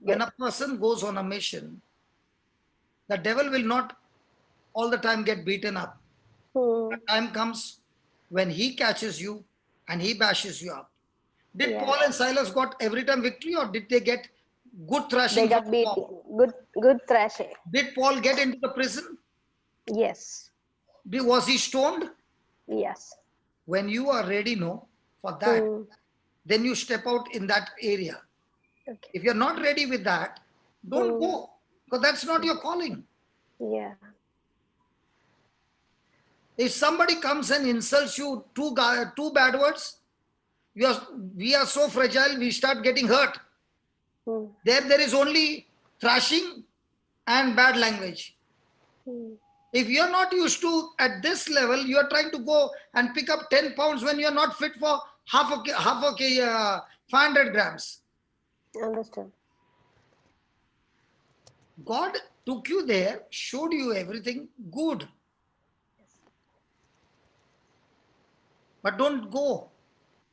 When a person goes on a mission, the devil will not all the time get beaten up. The time comes when he catches you and he bashes you up. Did Yeah. Paul and Silas got every time victory, or did they get good thrashing? They got from beat. Paul? Good thrashing. Did Paul get into the prison? Yes. Was he stoned? Yes. When you are ready, no, for that, then you step out in that area. Okay. If you're not ready with that, don't go, because that's not your calling. Yeah. If somebody comes and insults you two bad words, we are so fragile, we start getting hurt. There is only thrashing and bad language. If you're not used to, at this level, you're trying to go and pick up 10 pounds when you're not fit for half a 500 grams. Understood. God took you there, showed you everything good. But don't go.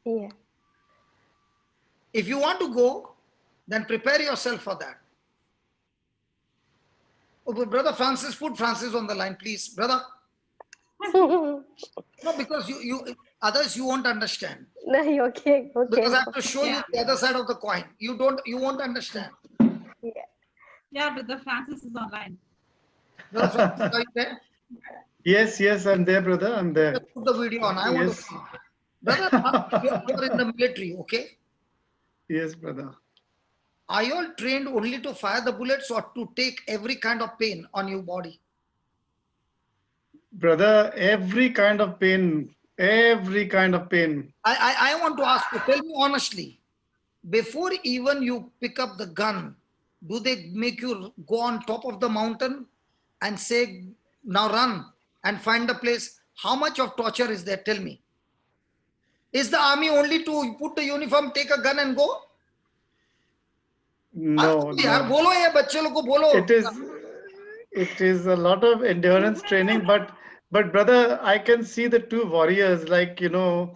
Yeah. If you want to go, then prepare yourself for that. Oh, but Brother Francis, put Francis on the line, please. Brother. No, because you others you won't understand. No, okay. Because I have to show you the other side of the coin. You won't understand. Yeah. Yeah, Brother Francis is online. Brother Francis, are you there? Yes, I'm there, brother. I'm there. Just put the video on. I want to see. Brother, you're in the military, okay? Yes, brother. Are you all trained only to fire the bullets or to take every kind of pain on your body? Brother, every kind of pain. I want to ask you, tell me honestly, before even you pick up the gun, do they make you go on top of the mountain and say, now run and find a place? How much of torture is there? Tell me. Is the army only to put the uniform, take a gun and go? No. यार बोलो ये बच्चे लोग को बोलो. It is a lot of endurance training, but brother, I can see the two warriors, like, I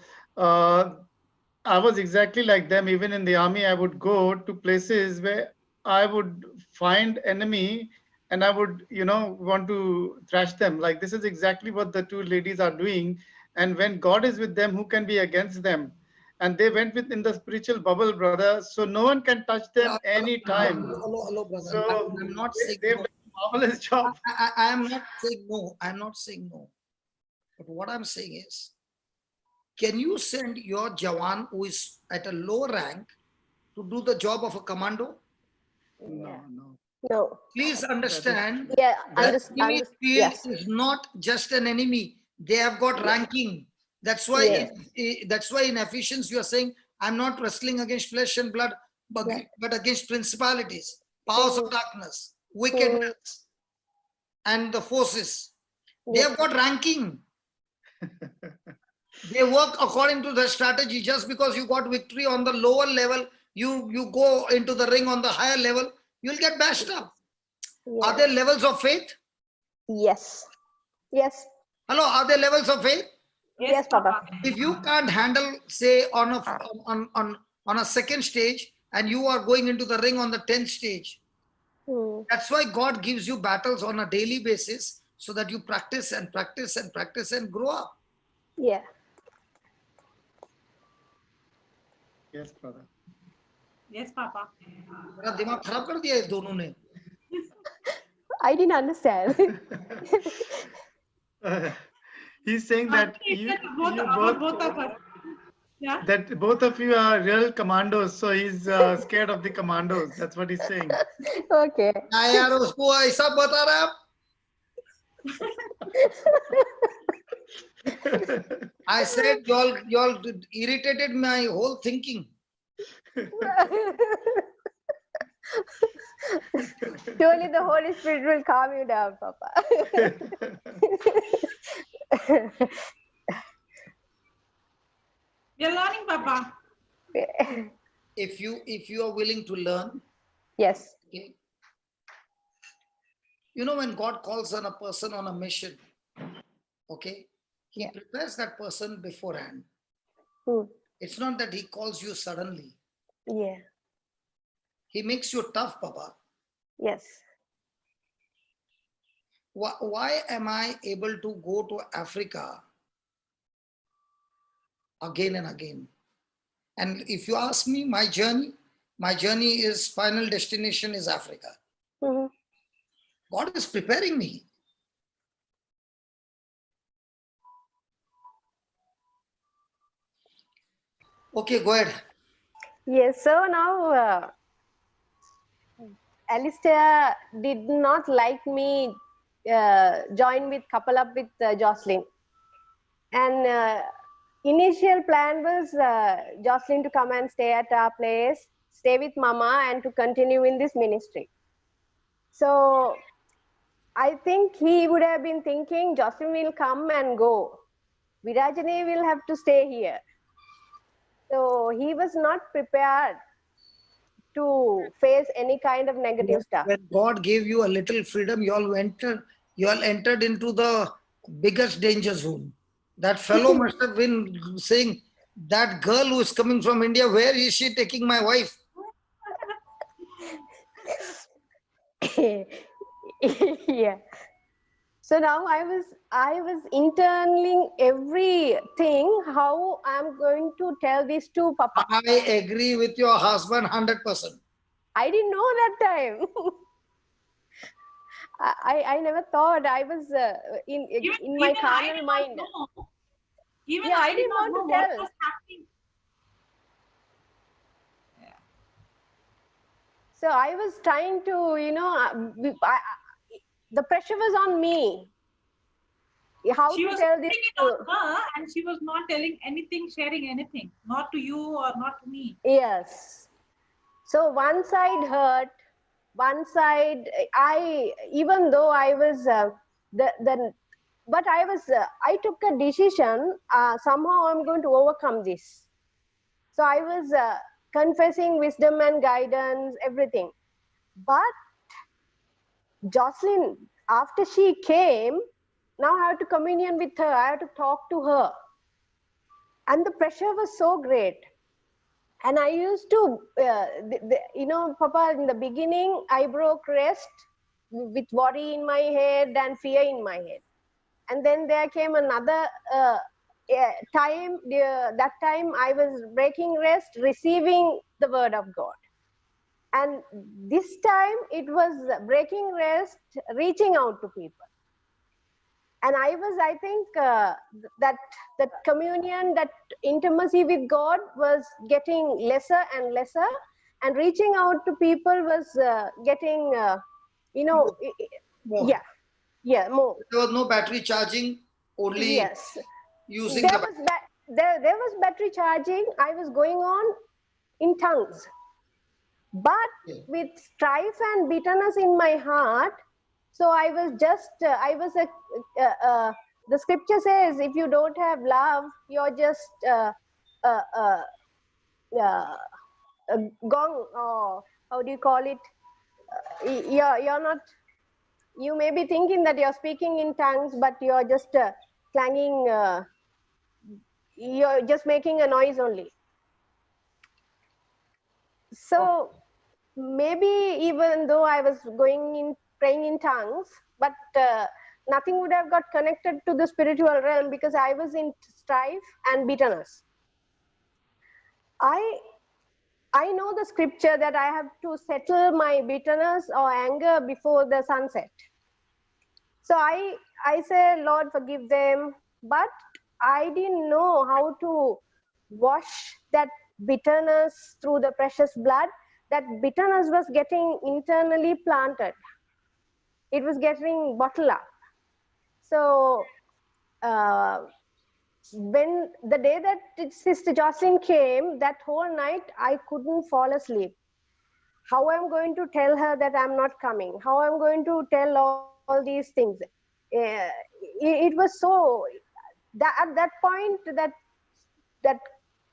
was exactly like them. Even in the army, I would go to places where I would find enemy and I would, want to thrash them. Like, this is exactly what the two ladies are doing. And when God is with them, who can be against them? And they went in the spiritual bubble, brother. So no one can touch them anytime. Hello, brother. So I'm not saying they've no. done a marvelous job. I am not saying no. I'm not saying no. But what I'm saying is, can you send your Jawan who is at a low rank to do the job of a commando? No. Please understand. Yeah, that enemy field yes. is not just an enemy. They have got ranking. That's why. That's why in Ephesians you are saying, "I'm not wrestling against flesh and blood, but against principalities, powers of darkness, wickedness, and the forces." They have got ranking. They work according to the strategy. Just because you got victory on the lower level, you go into the ring on the higher level, you'll get bashed up. Yeah. Are there levels of faith? Yes. Hello, are there levels of faith? Yes, Papa. If you can't handle, say, on a second stage, and you are going into the ring on the 10th stage, that's why God gives you battles on a daily basis, so that you practice and practice and practice and grow up. Yeah. Yes, brother. Yes, Papa. मेरा दिमाग खराब कर दिया ये दोनों ने. I didn't understand. He's saying that you both. Both of us. Yeah. that both of you are real commandos, so he's scared of the commandos. That's what he's saying. Okay. क्या यार उसको ऐसा बता रहा है आप? I said y'all irritated my whole thinking. Surely the Holy Spirit will calm you down, Papa. We are learning, Papa. If you are willing to learn, Yes. okay. You know, when God calls on a person on a mission, okay, he Yeah. prepares that person beforehand. Hmm. It's not that he calls you suddenly. Yeah. He makes you tough, Papa. Yes. Why am I able to go to Africa again and again? And if you ask me, my journey is final destination is Africa. Mhm. God is preparing me. Okay, go ahead. Yes. So now, Alistair did not like me join with couple up with Jocelyn, and initial plan was Jocelyn to come and stay at our place, stay with Mama, and to continue in this ministry. So I think he would have been thinking Jocelyn will come and go. Virajani will have to stay here. So he was not prepared to face any kind of negative stuff. When God gave you a little freedom, you all entered into the biggest danger zone. That fellow must have been saying, that girl who is coming from India, where is she taking my wife? Yeah. So now I was interning everything, how I'm going to tell this to Papa. I agree with your husband 100%. I didn't know that time. I never thought. I was in my Even I carnal did mind. not know. Even Yeah, I I did didn't not want know to what tell. was happening. So I was trying to, the pressure was on me. How She to was tell putting this it to, on her, and she was not telling anything, sharing anything, not to you or not to me. yes. So one side hurt, one side even though I was but I took a decision. Somehow I'm going to overcome this. So I was confessing wisdom and guidance, everything. But Jocelyn, after she came, now I have to communion with her. I have to talk to her, and the pressure was so great. And I used to, Papa, in the beginning, I broke rest with worry in my head and fear in my head. And then there came another time, that time I was breaking rest, receiving the word of God. And this time it was breaking rest, reaching out to people. And I think that communion, that intimacy with God was getting lesser and lesser, and reaching out to people was getting, More. more. There was no battery charging, only Yes, using there the was there was battery charging. I was going on in tongues, but with strife and bitterness in my heart. So I was just, the scripture says, if you don't have love, you're just a gong, or how do you call it? You're not, you may be thinking that you're speaking in tongues, but you're just clanging, you're just making a noise only. So maybe even though I was going in praying in tongues, but nothing would have got connected to the spiritual realm, because I was in strife and bitterness. I know the scripture that I have to settle my bitterness or anger before the sunset. So I say, Lord, forgive them, but I didn't know how to wash that bitterness through the precious blood. That bitterness was getting internally planted. It was getting bottled up. So when the day that Sister Jocelyn came, that whole night I couldn't fall asleep. How I'm going to tell her that I'm not coming? How I'm going to tell all these things? It was so that at that point that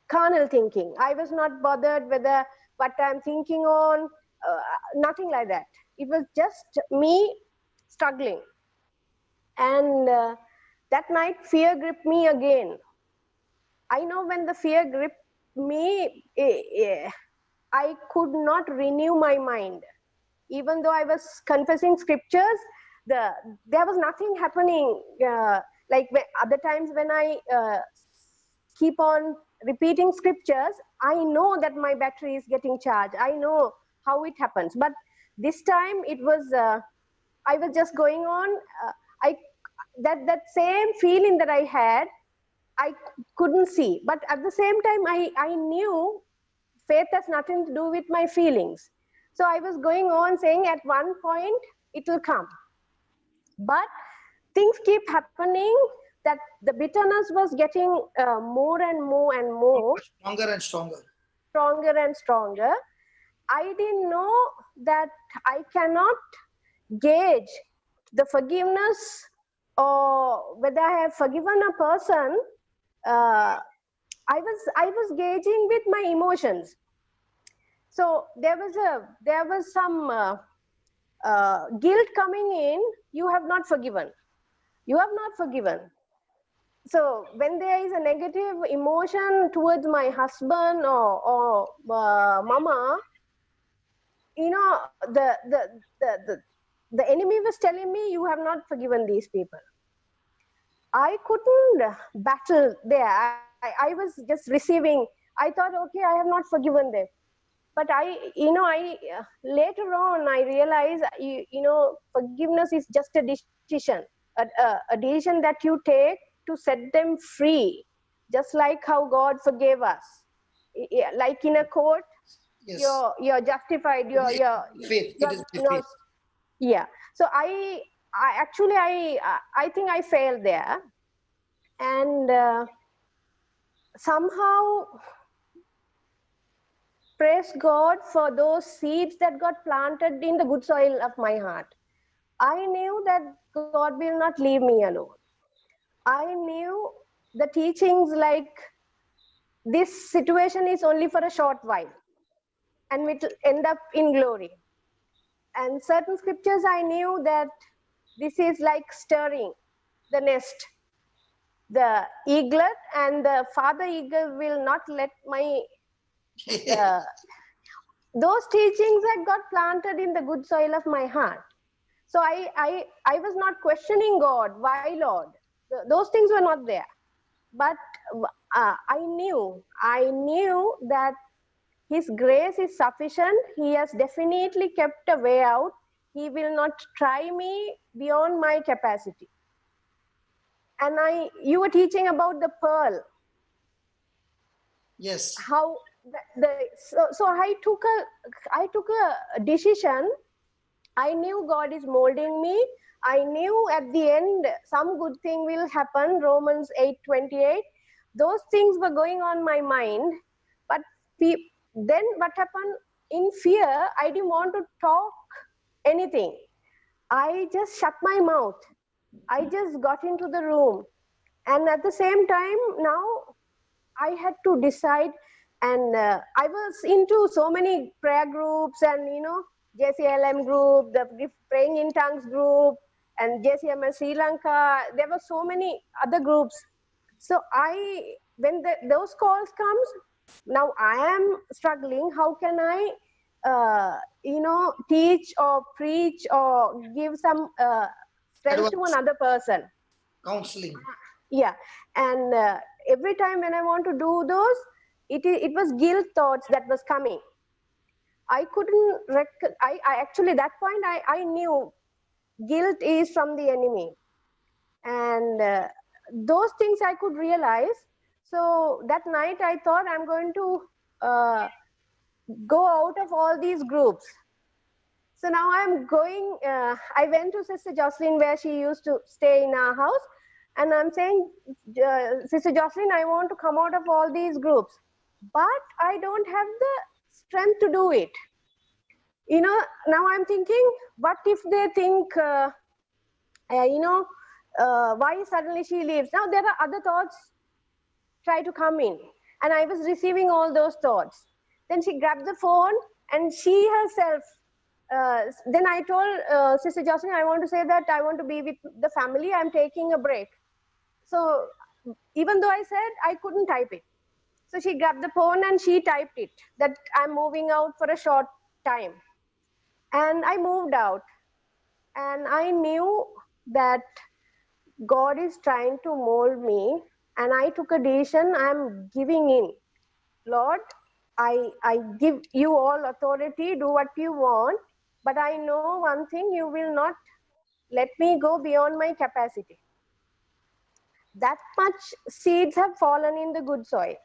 carnal thinking. I was not bothered whether what I'm thinking on, nothing like that. It was just me struggling. And that night, fear gripped me again. I know when the fear gripped me, I could not renew my mind. Even though I was confessing scriptures, there was nothing happening. Like other times when I keep on repeating scriptures, I know that my battery is getting charged. I know how it happens. But this time it was, I was just going on. That same feeling that I had, I couldn't see. But at the same time, I knew faith has nothing to do with my feelings. So I was going on saying at one point it will come. But things keep happening, that the bitterness was getting more and more and more. Stronger and stronger. Stronger and stronger. I didn't know that I cannot gauge the forgiveness or whether I have forgiven a person. I was gauging with my emotions. So there was some guilt coming in. You have not forgiven. You have not forgiven. So when there is a negative emotion towards my husband or mama, you know, the enemy was telling me, you have not forgiven these people. I couldn't battle there. I was just receiving. I thought, okay, I have not forgiven them. But later on, I realized, forgiveness is just a decision, a decision that you take to set them free, just like how God forgave us. Like in a court, Yes. you're justified. Faith. It is by faith. Yeah. So I think I failed there, and somehow, praise God for those seeds that got planted in the good soil of my heart. I knew that God will not leave me alone. I knew the teachings like this situation is only for a short while and it will end up in glory. And certain scriptures I knew that this is like stirring the nest. The eaglet and the father eagle will not let my those teachings that got planted in the good soil of my heart. So I was not questioning God. Why, Lord? Those things were not there. But I knew that His grace is sufficient. He has definitely kept a way out. He will not try me beyond my capacity. And you were teaching about the pearl. Yes. How so I took a decision. I knew God is molding me. I knew at the end some good thing will happen. Romans 8:28. Those things were going on my mind. But then what happened? In fear, I didn't want to talk anything. I just shut my mouth. I just got into the room. And at the same time, now I had to decide. And I was into so many prayer groups and, JCLM group, the Praying in Tongues group, and JCMS Sri Lanka. There were so many other groups. So when those calls comes, now I am struggling. How can I, teach or preach or give some strength to another person? Counseling. Yeah. And every time when I want to do those, it was guilt thoughts that was coming. I couldn't, I actually, that point, I knew guilt is from the enemy. And those things I could realize. So that night I thought I'm going to go out of all these groups. So now I'm going, I went to Sister Jocelyn where she used to stay in our house. And I'm saying, Sister Jocelyn, I want to come out of all these groups, but I don't have the strength to do it. You know, now I'm thinking, what if they think, why suddenly she leaves? Now there are other thoughts try to come in. And I was receiving all those thoughts. Then she grabbed the phone and she herself, then I told Sister Jocelyn, I want to say that I want to be with the family. I'm taking a break. So even though I said I couldn't type it. So she grabbed the phone and she typed it that I'm moving out for a short time. And I moved out. And I knew that God is trying to mold me. And I took a decision, I'm giving in. Lord, I give you all authority, do what you want. But I know one thing, you will not let me go beyond my capacity. That much seeds have fallen in the good soil.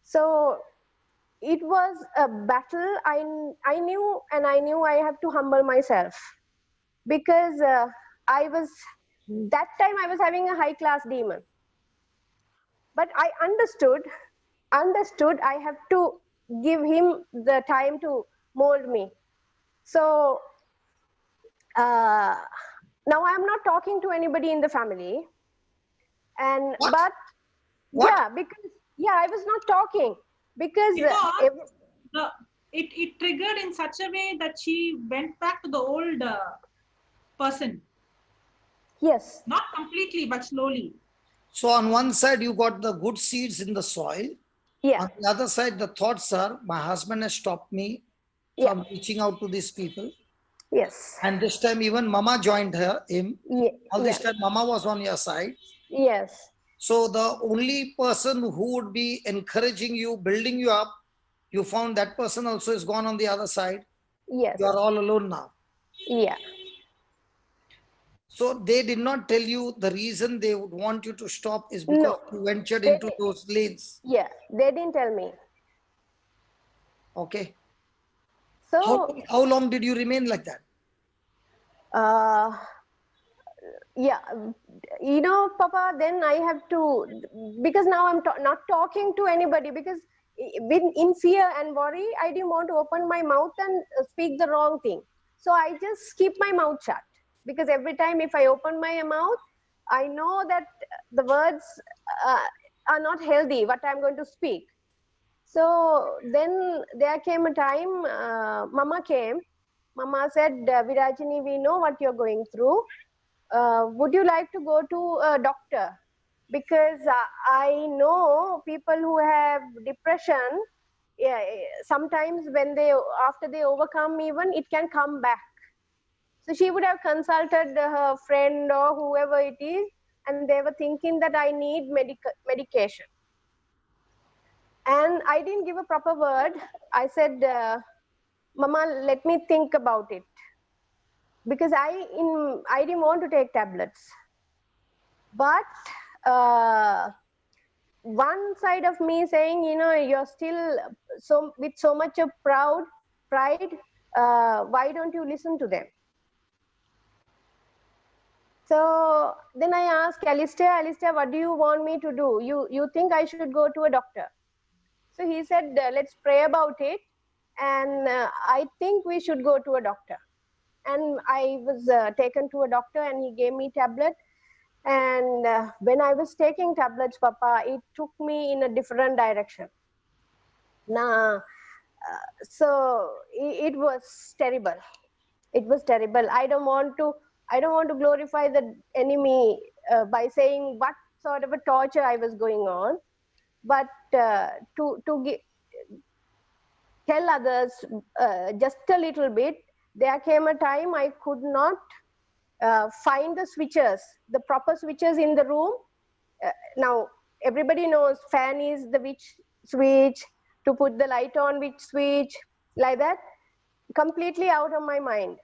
So it was a battle. I knew I have to humble myself because that time I was having a high class demon. But I understood I have to give him the time to mold me. So now I'm not talking to anybody in the family. And What? but What? yeah, because I was not talking because it triggered in such a way that she went back to the old person. Yes. Not completely, but slowly. So on one side, you got the good seeds in the soil. Yeah. On the other side, the thoughts are, my husband has stopped me from reaching out to these people. Yes. And this time even Mama joined him. Yeah. All this time Mama was on your side. Yes. So the only person who would be encouraging you, building you up, you found that person also is gone on the other side. Yes. You are all alone now. Yeah. So they did not tell you the reason they would want you to stop is because you ventured into those lanes. Yeah, they didn't tell me. Okay. So how long did you remain like that? Yeah, you know, Papa, then I have to, because now I'm not talking to anybody because in fear and worry, I didn't want to open my mouth and speak the wrong thing. So I just keep my mouth shut because every time if I open my mouth, I know that the words are not healthy, what I'm going to speak. So then there came a time, Mama came. Mama said, Virajini, we know what you're going through. Would you like to go to a doctor? Because I know people who have depression, sometimes when after they overcome even, it can come back. So she would have consulted her friend or whoever it is, and they were thinking that I need medication. And I didn't give a proper word. I said, Mama, let me think about it. Because I didn't want to take tablets. But one side of me saying, you know, you're still with so much of pride, why don't you listen to them? So then I asked Alistair, what do you want me to do? You think I should go to a doctor? So he said, let's pray about it. And I think we should go to a doctor. And I was taken to a doctor and he gave me tablet. And when I was taking tablets, Papa, it took me in a different direction. So it was terrible. It was terrible. I don't want to glorify the enemy by saying what sort of a torture I was going on, but to tell others just a little bit. There came a time I could not find the switches, the proper switches in the room. Now everybody knows fan is the which switch, to put the light on which switch, like that. Completely out of my mind.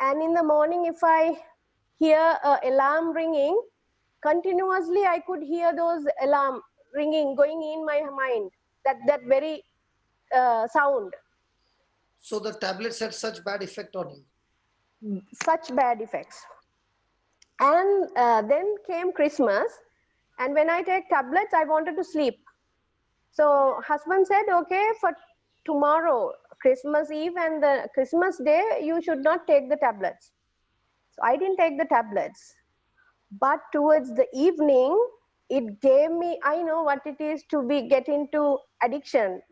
And in the morning, if I hear an alarm ringing, continuously I could hear those alarm ringing, going in my mind, that very sound. So the tablets had such bad effect on you. Such bad effects. And then came Christmas, and when I take tablets, I wanted to sleep. So husband said, okay, for tomorrow, Christmas Eve and the Christmas Day, you should not take the tablets. So I didn't take the tablets. But towards the evening, it gave me, I know what it is to get into addiction.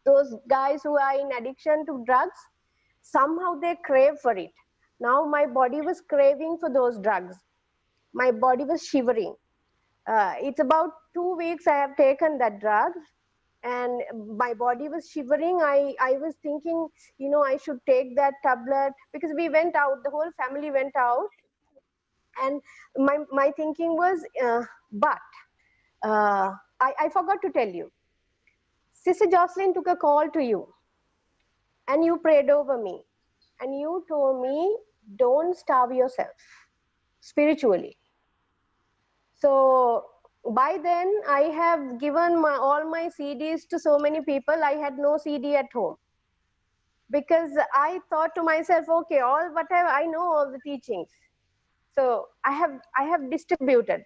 Those guys who are in addiction to drugs, somehow they crave for it. Now my body was craving for those drugs. My body was shivering. It's about 2 weeks I have taken that drug, and my body was shivering. I was thinking, I should take that tablet, because we went out, the whole family went out. And my thinking was, I forgot to tell you. Sister Jocelyn took a call to you, and you prayed over me, and you told me, don't starve yourself spiritually. So by then, I have given all my CDs to so many people. I had no CD at home, because I thought to myself, okay, whatever, I know all the teachings. So I have distributed.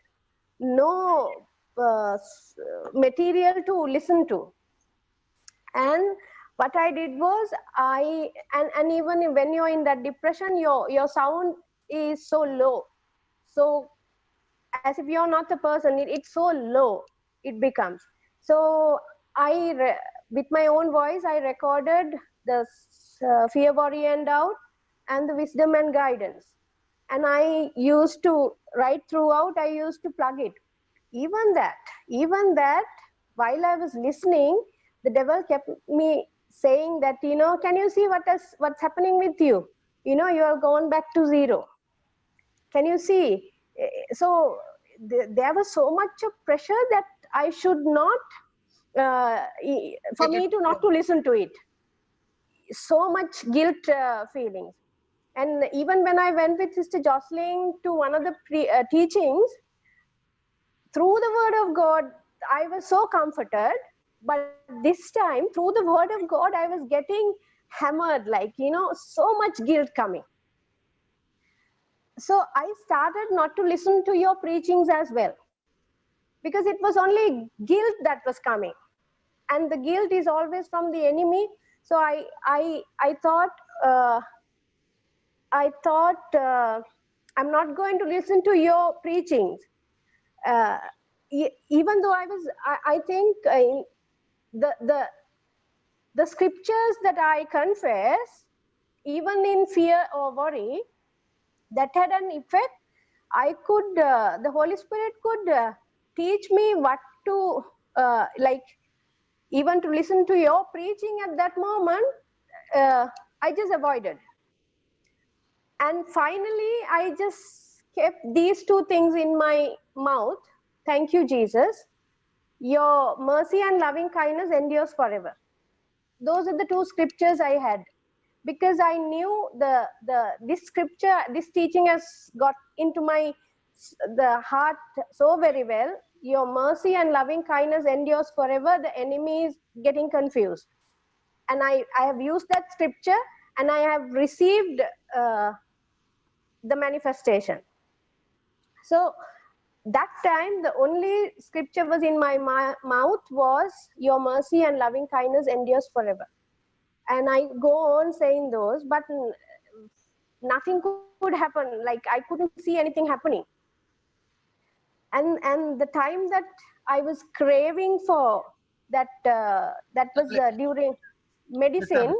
No material to listen to. And what I did was, and even when you're in that depression, your sound is so low. So as if you're not a person, it's so low, it becomes. So with my own voice, I recorded the Fear, Worry and Doubt and the Wisdom and Guidance. And I used to, right throughout, I used to plug it. Even that, while I was listening, the devil kept me saying that, can you see what's happening with you? You have gone back to zero. Can you see? So there was so much of pressure that I should not, for me to not to listen to it. So much guilt feelings. And even when I went with Sister Jocelyn to one of the teachings, through the word of God, I was so comforted. But this time, through the word of God, I was getting hammered, so much guilt coming. So I started not to listen to your preachings as well, because it was only guilt that was coming. And the guilt is always from the enemy. So I thought, I'm not going to listen to your preachings. Even though I think the scriptures that I confess, even in fear or worry, that had an effect. I could, the Holy Spirit could teach me what to, even to listen to your preaching at that moment. I just avoided. And finally, I just kept these two things in my mouth. Thank you, Jesus. Your mercy and loving kindness endures forever. Those are the two scriptures I had, because I knew this scripture, this teaching has got into the heart so very well. Your mercy and loving kindness endures forever. The enemy is getting confused. And I have used that scripture, and I have received the manifestation. So that time, the only scripture was in my mouth was, your mercy and loving kindness endures forever. And I go on saying those, but nothing could happen. Like, I couldn't see anything happening. And the time that I was craving for that, that was during medicine,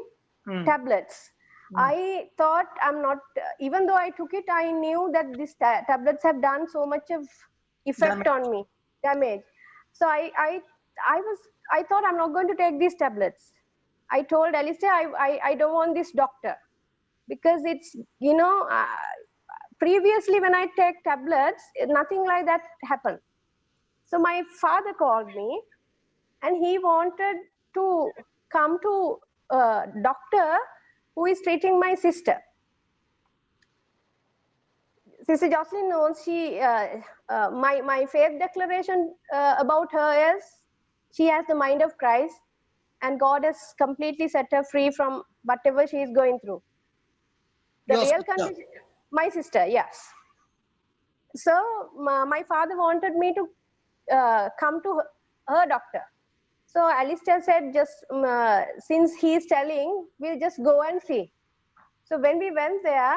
tablets. I thought, I'm not, even though I took it, I knew that these tablets have done so much of effect on me, damage. So I thought, I'm not going to take these tablets. I told Alistair, I don't want this doctor, because it's, previously when I take tablets, nothing like that happened. So my father called me, and he wanted to come to a doctor who is treating my sister. Sister Jocelyn knows my faith declaration about her is she has the mind of Christ, and God has completely set her free from whatever she is going through. The Your real sister. condition, my sister, yes. So my father wanted me to come to her doctor. So Alistair said, just since he is telling, we'll just go and see. So when we went there,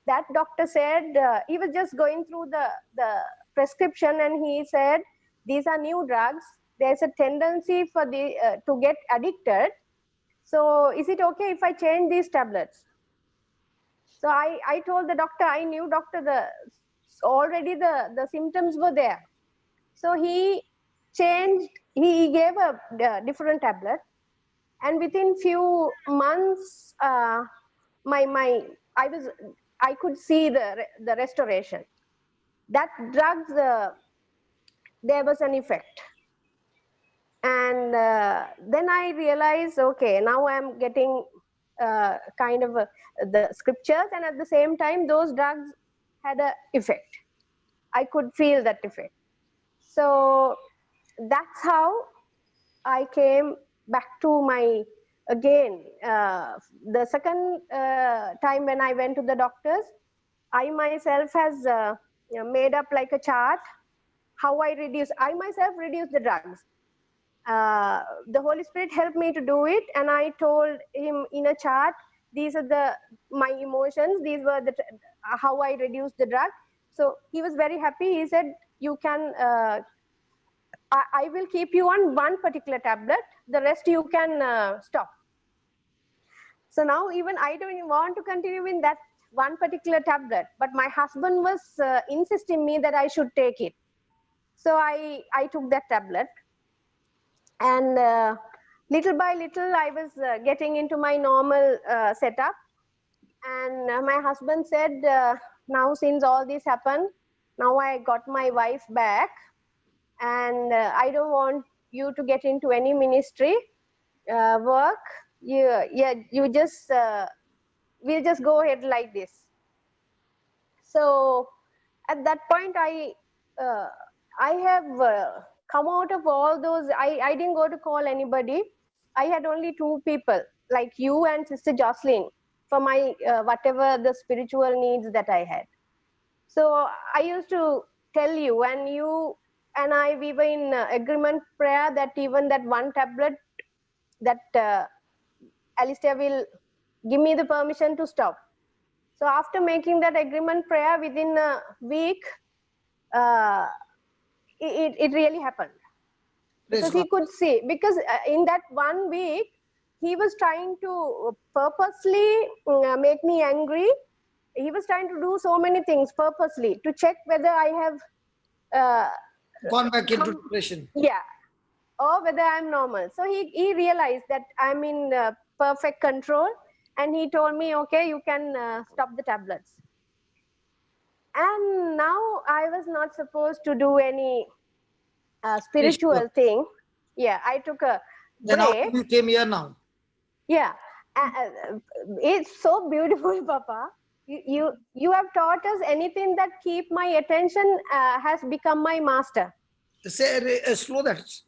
that doctor said, he was just going through the prescription, and he said, these are new drugs. There's a tendency for to get addicted. So is it okay if I change these tablets? So I told the doctor, I knew doctor, already the symptoms were there. So he changed, he gave a different tablet, and within few months, I could see the restoration. That drugs, there was an effect. And then I realized, okay, now I'm getting kind of the scriptures, and at the same time, those drugs had an effect. I could feel that effect. So that's how I came back to my, again, the second time when I went to the doctors, I myself has made up like a chart, how I myself reduce the drugs. The Holy Spirit helped me to do it, and I told him in a chart, these are my emotions, these were how I reduced the drug. So he was very happy. He said, you can, I will keep you on one particular tablet, the rest you can stop. So now even I don't want to continue in that one particular tablet, but my husband was insisting me that I should take it. So I took that tablet, and little by little I was getting into my normal setup. And my husband said, now since all this happened, now I got my wife back, and I don't want you to get into any ministry work. You just we'll just go ahead like this. So at that point, I have come out of all those. I didn't go to call anybody. I had only two people, like you and Sister Jocelyn, for my whatever the spiritual needs that I had. So I used to tell you, and you and I, we were in agreement prayer that even that one tablet that Alistair will give me the permission to stop. So after making that agreement prayer, within a week, it really happened. Because he could see, because in that 1 week, he was trying to purposely make me angry. He was trying to do so many things purposely to check whether I have gone back into depression. Yeah, or whether I'm normal. So he realized that I'm in perfect control, and he told me, okay, you can stop the tablets. And now I was not supposed to do any spiritual thing. Yeah, I took a break. Then how you came here now? Yeah, it's so beautiful, Papa. You have taught us anything that keep my attention has become my master. Say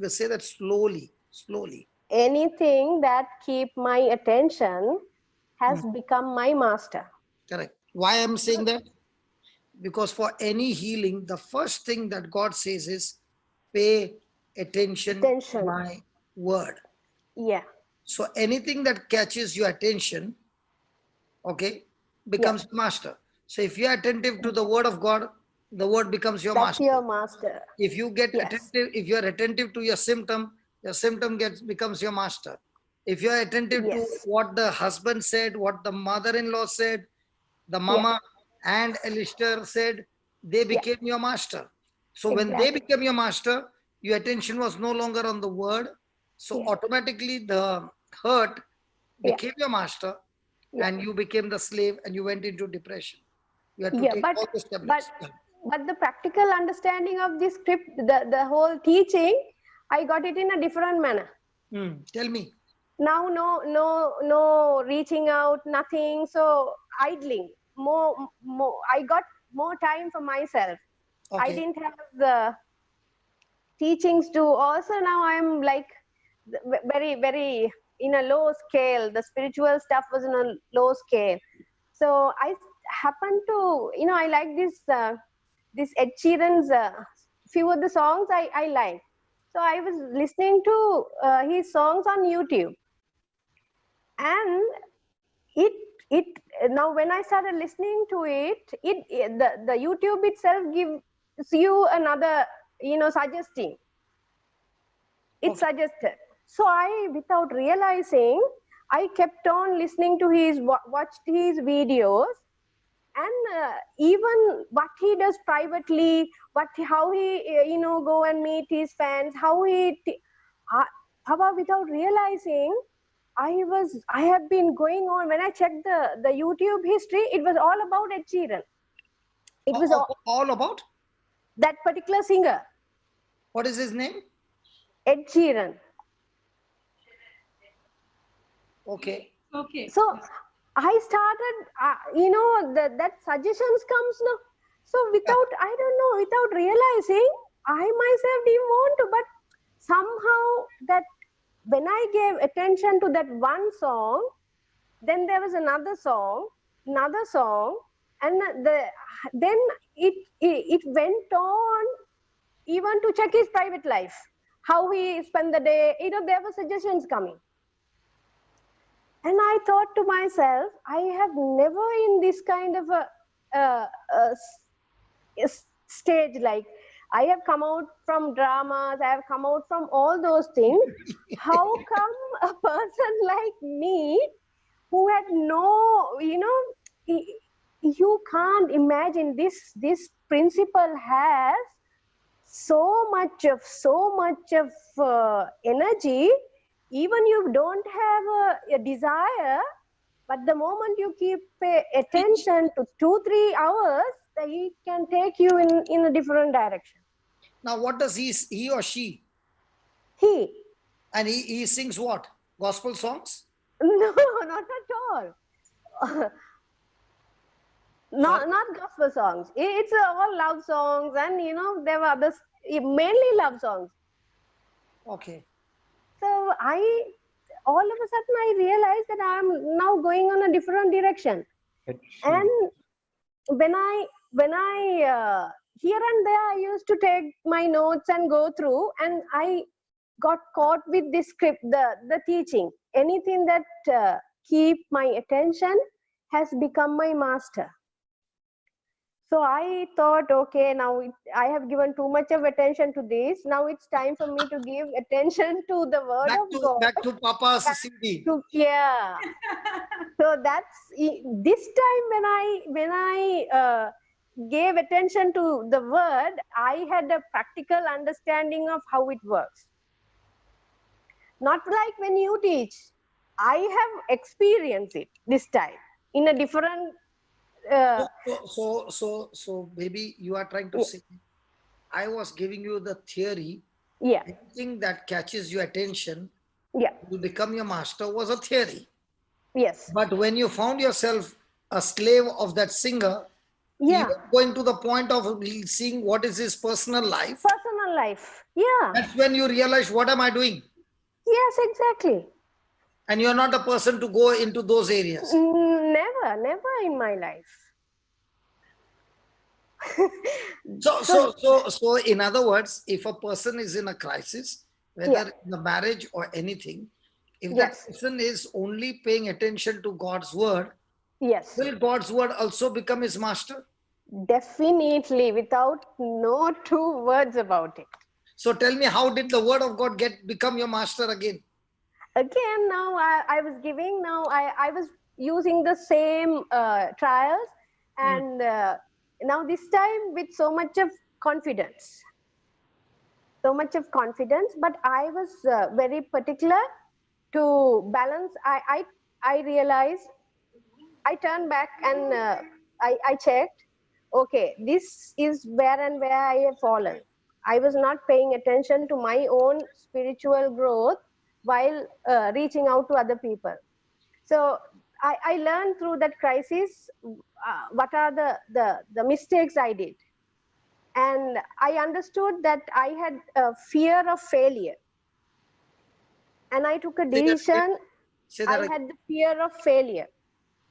say that slowly. Anything that keep my attention has become my master. Correct. Why I'm saying that? Because for any healing, the first thing that God says is pay attention to my word. Yeah. So anything that catches your attention, okay, becomes master. So if you are attentive to the word of God, the word becomes your master. That's your master. If you get attentive, if you are attentive to your symptom becomes your master. If you are attentive to what the husband said, what the mother-in-law said, the mama and Alistair said, they became your master. So when they became your master, your attention was no longer on the word. So automatically the hurt became your master, and you became the slave, and you went into depression. You had to take all those tablets. But the practical understanding of this script, the whole teaching, I got it in a different manner. Tell me. Now, no reaching out, nothing. So idling, more. I got more time for myself. I Okay. didn't have the teachings to also. Now I'm like very in a low scale. The spiritual stuff was in a low scale. So I happened to, I like this Ed Sheeran's few of the songs I like. So I was listening to his songs on YouTube, and it it now when I started listening to the YouTube itself gives you another, suggesting. It suggested. So I, without realizing, I kept on listening to watched his videos, and even what he does privately, how he go and meet his fans, how without realizing, I have been going on. When I checked the YouTube history, it was all about Ed Sheeran. It was all about? That particular singer, What is his name? Ed Sheeran. Okay. Okay. So I started, that suggestions comes now. So I don't know, without realizing, I myself didn't want to, but somehow that when I gave attention to that one song, then there was another song, and then it went on even to check his private life, how he spent the day. There were suggestions coming. And I thought to myself, I have never in this kind of a stage, like I have come out from dramas, I have come out from all those things. How come a person like me, who had no, you can't imagine this principle has so much of energy. Even you don't have a desire, but the moment you pay attention to 2-3 hours, it can take you in a different direction. Now, what does he or she? He. And he sings what? Gospel songs? No, not at all. Not gospel songs. It's all love songs, and there were others, mainly love songs. Okay. So all of a sudden I realized that I'm now going on a different direction. And when I here and there, I used to take my notes and go through, and I got caught with this script, the teaching. Anything that keep my attention has become my master. So I thought, okay, now I have given too much of attention to this. Now it's time for me to give attention to the word of God. Back to Papa's CD. Yeah. So that's this time when I gave attention to the word, I had a practical understanding of how it works. Not like when you teach. I have experienced it this time in a different. So maybe you are trying to say, I was giving you the theory. Yeah. Anything that catches your attention, yeah, will become your master, was a theory. Yes. But when you found yourself a slave of that singer, Yeah. even going to the point of seeing what is his personal life. Personal life. Yeah. That's when you realize, what am I doing? Yes, exactly. And you're not a person to go into those areas. Never in my life. So in other words, if a person is in a crisis, whether in a marriage or anything, if that person is only paying attention to God's word, will God's word also become his master? Definitely, without no two words about it. So tell me, how did the word of God become your master again? Again, now I was giving, now I was using the same trials, and now this time with so much of confidence. But I was very particular to balance. I realized, I turned back and I checked, okay, this is where I have fallen. I was not paying attention to my own spiritual growth while reaching out to other people. So I learned through that crisis what are the mistakes I did. And I understood that I had a fear of failure. And I took a Say that again. decision. Say that I again. had the fear of failure.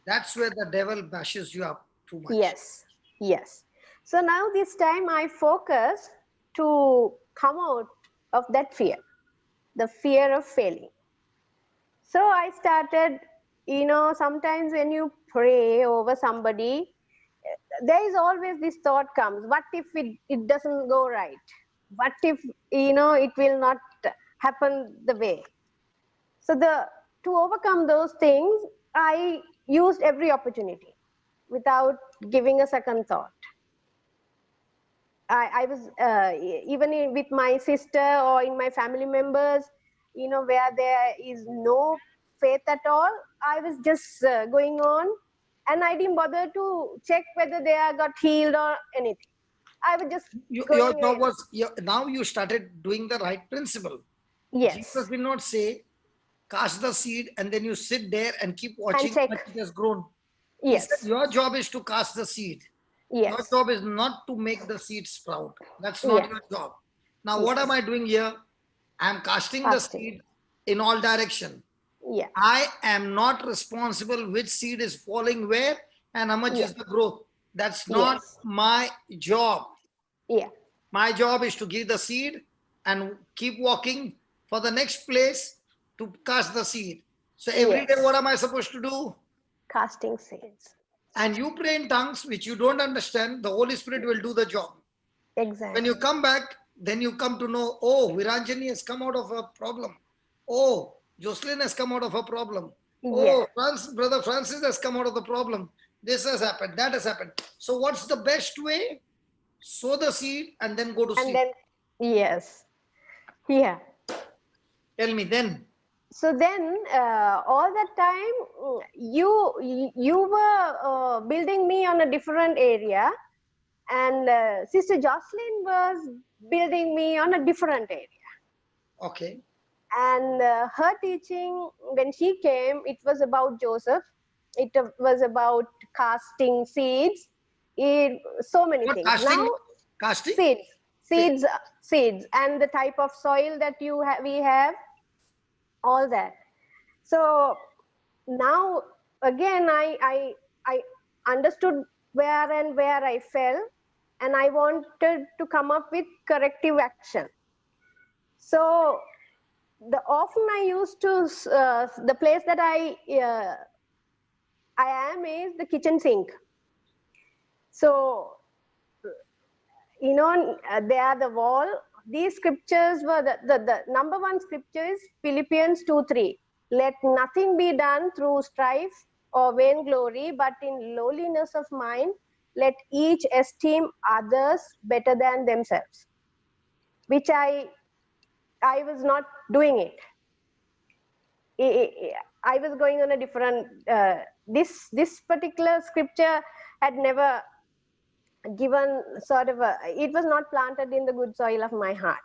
That's where the devil bashes you up too much. Yes, yes. So now this time I focus to come out of that fear, the fear of failing. So I started, sometimes when you pray over somebody, there is always this thought comes, what if it doesn't go right? What if, it will not happen the way? So to overcome those things, I used every opportunity without giving a second thought. I was even with my sister or in my family members, where there is no faith at all, I was just going on, and I didn't bother to check whether they got healed or anything. I was just Your going job ahead. was, now you started doing the right principle. Yes, Jesus did not say, cast the seed and then you sit there and keep watching check. how it has grown. He Yes, said, your job is to cast the seed. Your yes, job is not to make the seed sprout. That's not yes, your job. Now, what am I doing here? I'm casting the Casting. seed in all direction. yeah, I am not responsible which seed is falling where and how much Yeah. is the growth. That's not Yes. my job. yeah, My job is to give the seed and keep walking for the next place to cast the seed. So every day, Yes. what am I supposed to do? casting seeds. And you pray in tongues, which you don't understand, the Holy Spirit will do the job. Exactly. When you come back, then you come to know, oh, Viranjani has come out of a problem. Oh, Jocelyn has come out of a problem. Oh, Brother Francis has come out of the problem. This has happened, that has happened. So what's the best way? Sow the seed and then go to And sleep. then, yes, yeah. Tell me then. So then, all that time, you were building me on a different area, and Sister Jocelyn was building me on a different area. Okay. And her teaching, when she came, it was about Joseph. It was about casting seeds. So many What things. casting? Now, Casting? seeds, and the type of soil that we have, all that. So now again, I understood where I fell, and I wanted to come up with corrective action. So often I used to the place that I am is the kitchen sink. So there the wall. These scriptures were the number one scripture is Philippians 2:3. Let nothing be done through strife or vainglory, but in lowliness of mind, let each esteem others better than themselves. Which I was not doing it. I was going on a different. This particular scripture had never given sort of it was not planted in the good soil of my heart.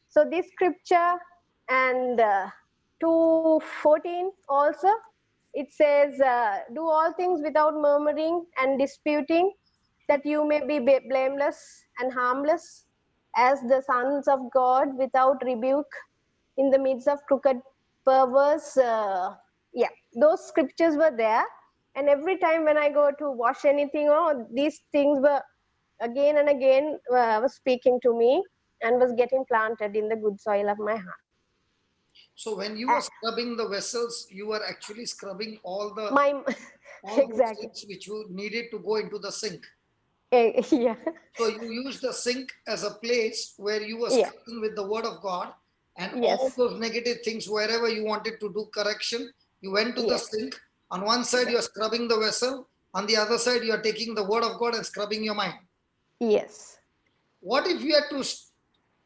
So this scripture and 2:14 also, it says, do all things without murmuring and disputing, that you may be blameless and harmless as the sons of God, without rebuke in the midst of crooked perverse. Those scriptures were there, and every time when I go to wash anything, these things were again and again was speaking to me and was getting planted in the good soil of my heart. So when you were scrubbing the vessels, you were actually scrubbing all the exactly. things which you needed to go into the sink. Yeah. So you used the sink as a place where you were scrubbing with the word of God, and all those negative things, wherever you wanted to do correction, you went to the sink. On one side, you are scrubbing the vessel. On the other side, you are taking the word of God and scrubbing your mind. Yes. What if you had to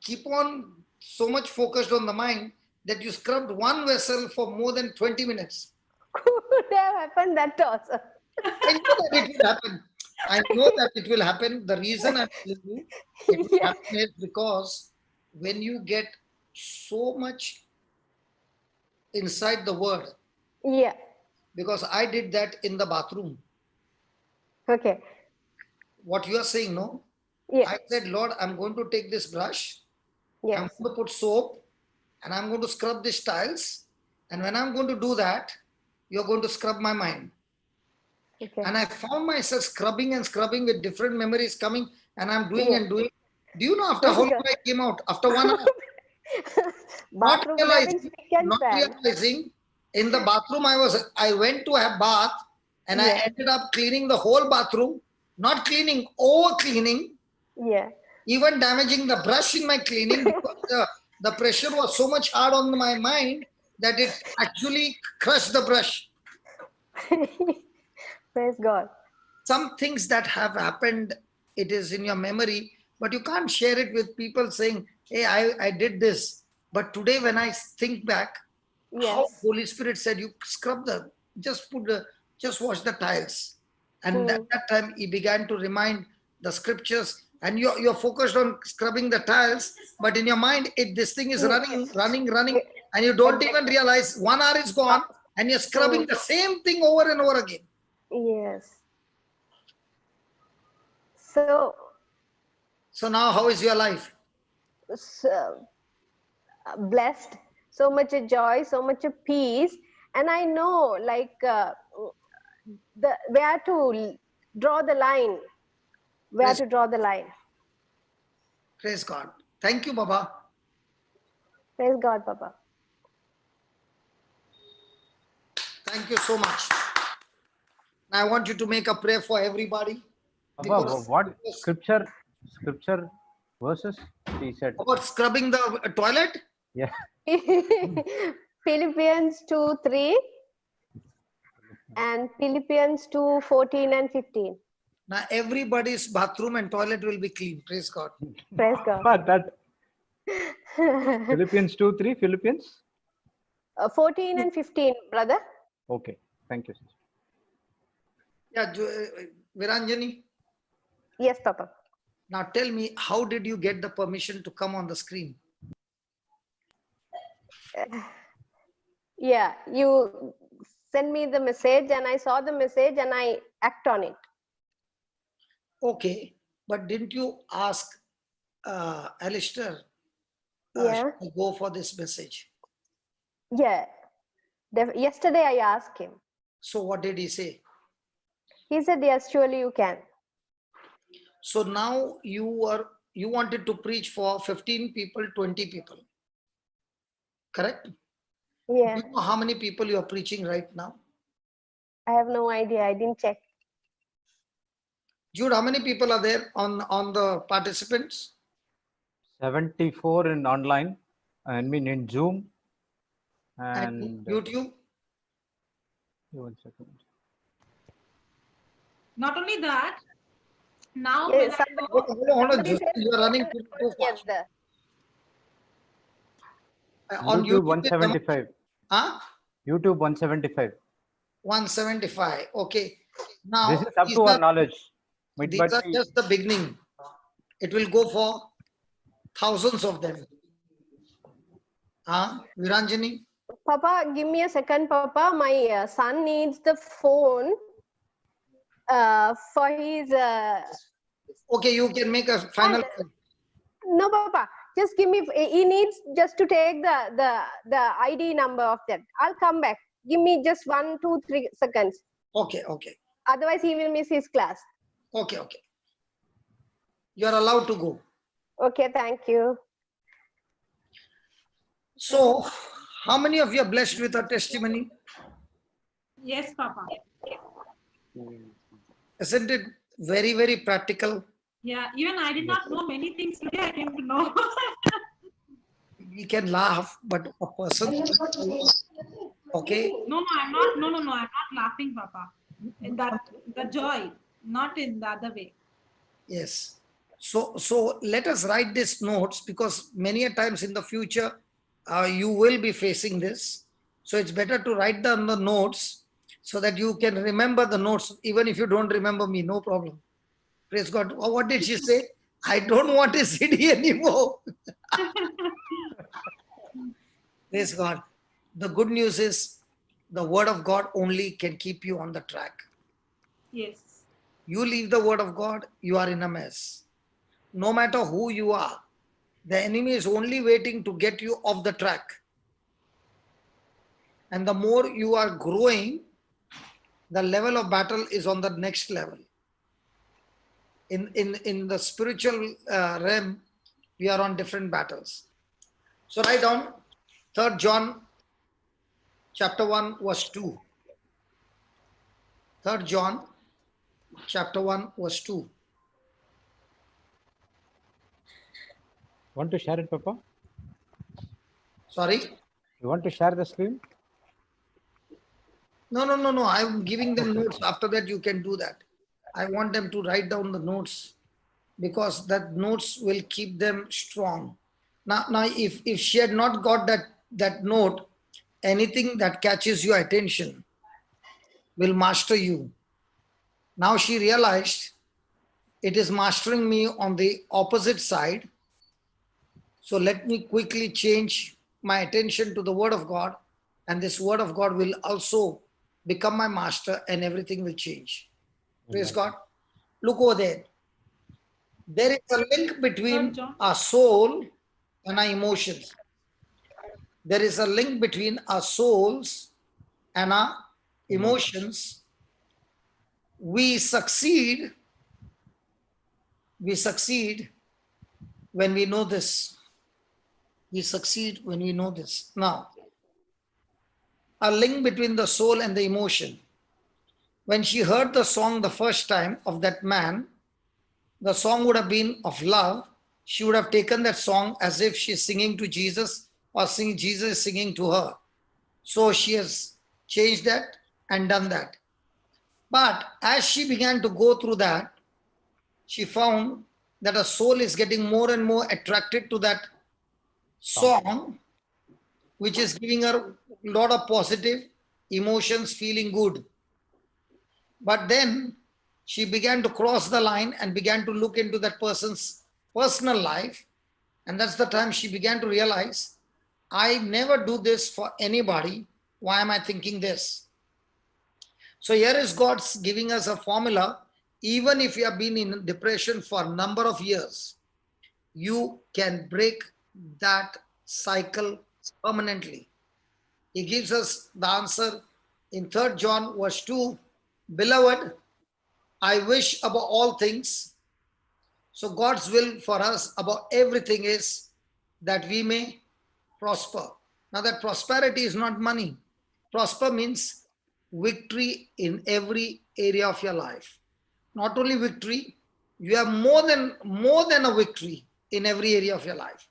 keep on so much focused on the mind that you scrubbed one vessel for more than 20 minutes? Could have happened that also. I know that it will happen. I know that it will happen. The reason I'm telling you it will happen is because when you get so much inside the word, because I did that in the bathroom. Okay. What you are saying, no? Yeah. I said, Lord, I'm going to take this brush, I'm Yes. going to put soap, and I'm going to scrub these tiles. And when I'm going to do that, you're going to scrub my mind. Okay. And I found myself scrubbing and scrubbing with different memories coming, and I'm doing Yeah. and doing. Do you know after how long I came out? After 1 hour. Not Bathroom would have been realizing, spick and not span. realizing, in the bathroom I went to have bath, and I Yeah. ended up cleaning the whole bathroom, not cleaning, over cleaning, Yeah. even damaging the brush in my cleaning because the pressure was so much hard on my mind that it actually crushed the brush. Praise God. Some things that have happened, it is in your memory, but you can't share it with people saying, hey, I did this. But today when I think back, how Yes. Holy Spirit said, you scrub just wash the tiles. And at that time, he began to remind the scriptures, and you're focused on scrubbing the tiles, but in your mind, this thing is running, and you don't even realize 1 hour is gone, and you're scrubbing the same thing over and over again. Yes. So, So now, how is your life? blessed, so much of joy, so much of peace, and I know like where to draw the line, to draw the line. Praise God. Thank you, Baba. Praise God, Papa. Thank you so much. Now I want you to make a prayer for everybody. Baba, Because- what scripture verses he said? About scrubbing the toilet? Yeah. Philippians 2:3 and Philippians 2:14 and 15. Now everybody's bathroom and toilet will be clean. Praise God. Praise God. But that Philippians 2:3, Philippians? 14 and 15, brother. Okay. Thank you, sister. Yeah, Viranjani, Yes, Papa. now tell me, how did you get the permission to come on the screen? Yeah, you send me the message and I saw the message and I act on it. Okay, but didn't you ask Alistair, Yeah. should I go for this message? Yeah. Yesterday I asked him. So what did he say? He said, yes, surely you can. So now you wanted to preach for 15 people, 20 people. Correct? Yeah. Do you know how many people you are preaching right now? I have no idea. I didn't check. Jude, how many people are there on the participants? 74 in online, I mean in Zoom, And and YouTube? 1 second. Not only that, now Yeah, when I go, Hold on, somebody Jude, said you are running 100 too fast. yes, On YouTube YouTube, it's 175. huh? YouTube 175. 175. Okay. Now, This is up these to our are- knowledge. These But are just the beginning. It will go for thousands of them. Viranjani? Papa, give me a second, Papa. My son needs the phone for his. Okay, you can make a final. No, Papa. Just give me. He needs just to take the ID number of that. I'll come back. Give me just 1, 2, 3 seconds. Okay, okay, Otherwise, he will miss his class. okay. You are allowed to go. Okay, thank you. So, how many of you are blessed with a testimony? yes, Papa. Isn't it very, very practical? Yeah, even I did not know many things today. I came to know. We can laugh, but a person, okay, No, I'm not. No, I'm not laughing, Papa. In that the joy, not in the other way. yes. So let us write these notes, because many a times in the future, you will be facing this. So it's better to write down the notes so that you can remember the notes, even if you don't remember me, no problem. Praise God. Oh, what did she say? I don't want a CD anymore. Praise God. The good news is the word of God only can keep you on the track. Yes. You leave the word of God, you are in a mess. No matter who you are, the enemy is only waiting to get you off the track. And the more you are growing, the level of battle is on the next level. In the spiritual realm, we are on different battles. So write down 3rd John chapter 1 verse 2. 3rd John chapter 1 verse 2. Want to share it, Papa? Sorry? You want to share the screen? No. I'm giving them notes. After that, you can do that. I want them to write down the notes because that notes will keep them strong. Now if she had not got that note, anything that catches your attention will master you. Now she realized it is mastering me on the opposite side. So let me quickly change my attention to the word of God, and this word of God will also become my master and everything will change. Praise God. Look over there. There is a link between 3rd John. our soul and our emotions. There is a link between our souls and our emotions. We succeed when we know this. We succeed when we know this. Now, a link between the soul and the emotion. When she heard the song the first time of that man, the song would have been of love. She would have taken that song as if she's singing to Jesus or Jesus is singing to her. So she has changed that and done that. But as she began to go through that, she found that her soul is getting more and more attracted to that song, which is giving her a lot of positive emotions, feeling good. But then she began to cross the line and began to look into that person's personal life. And that's the time she began to realize, I never do this for anybody. Why am I thinking this? So here is God's giving us a formula. Even if you have been in depression for a number of years, you can break that cycle permanently. He gives us the answer in 3rd John verse 2. Beloved, I wish above all things. So God's will for us about everything is that we may prosper. Now that prosperity is not money. Prosper means victory in every area of your life. Not only victory, you have more than a victory in every area of your life.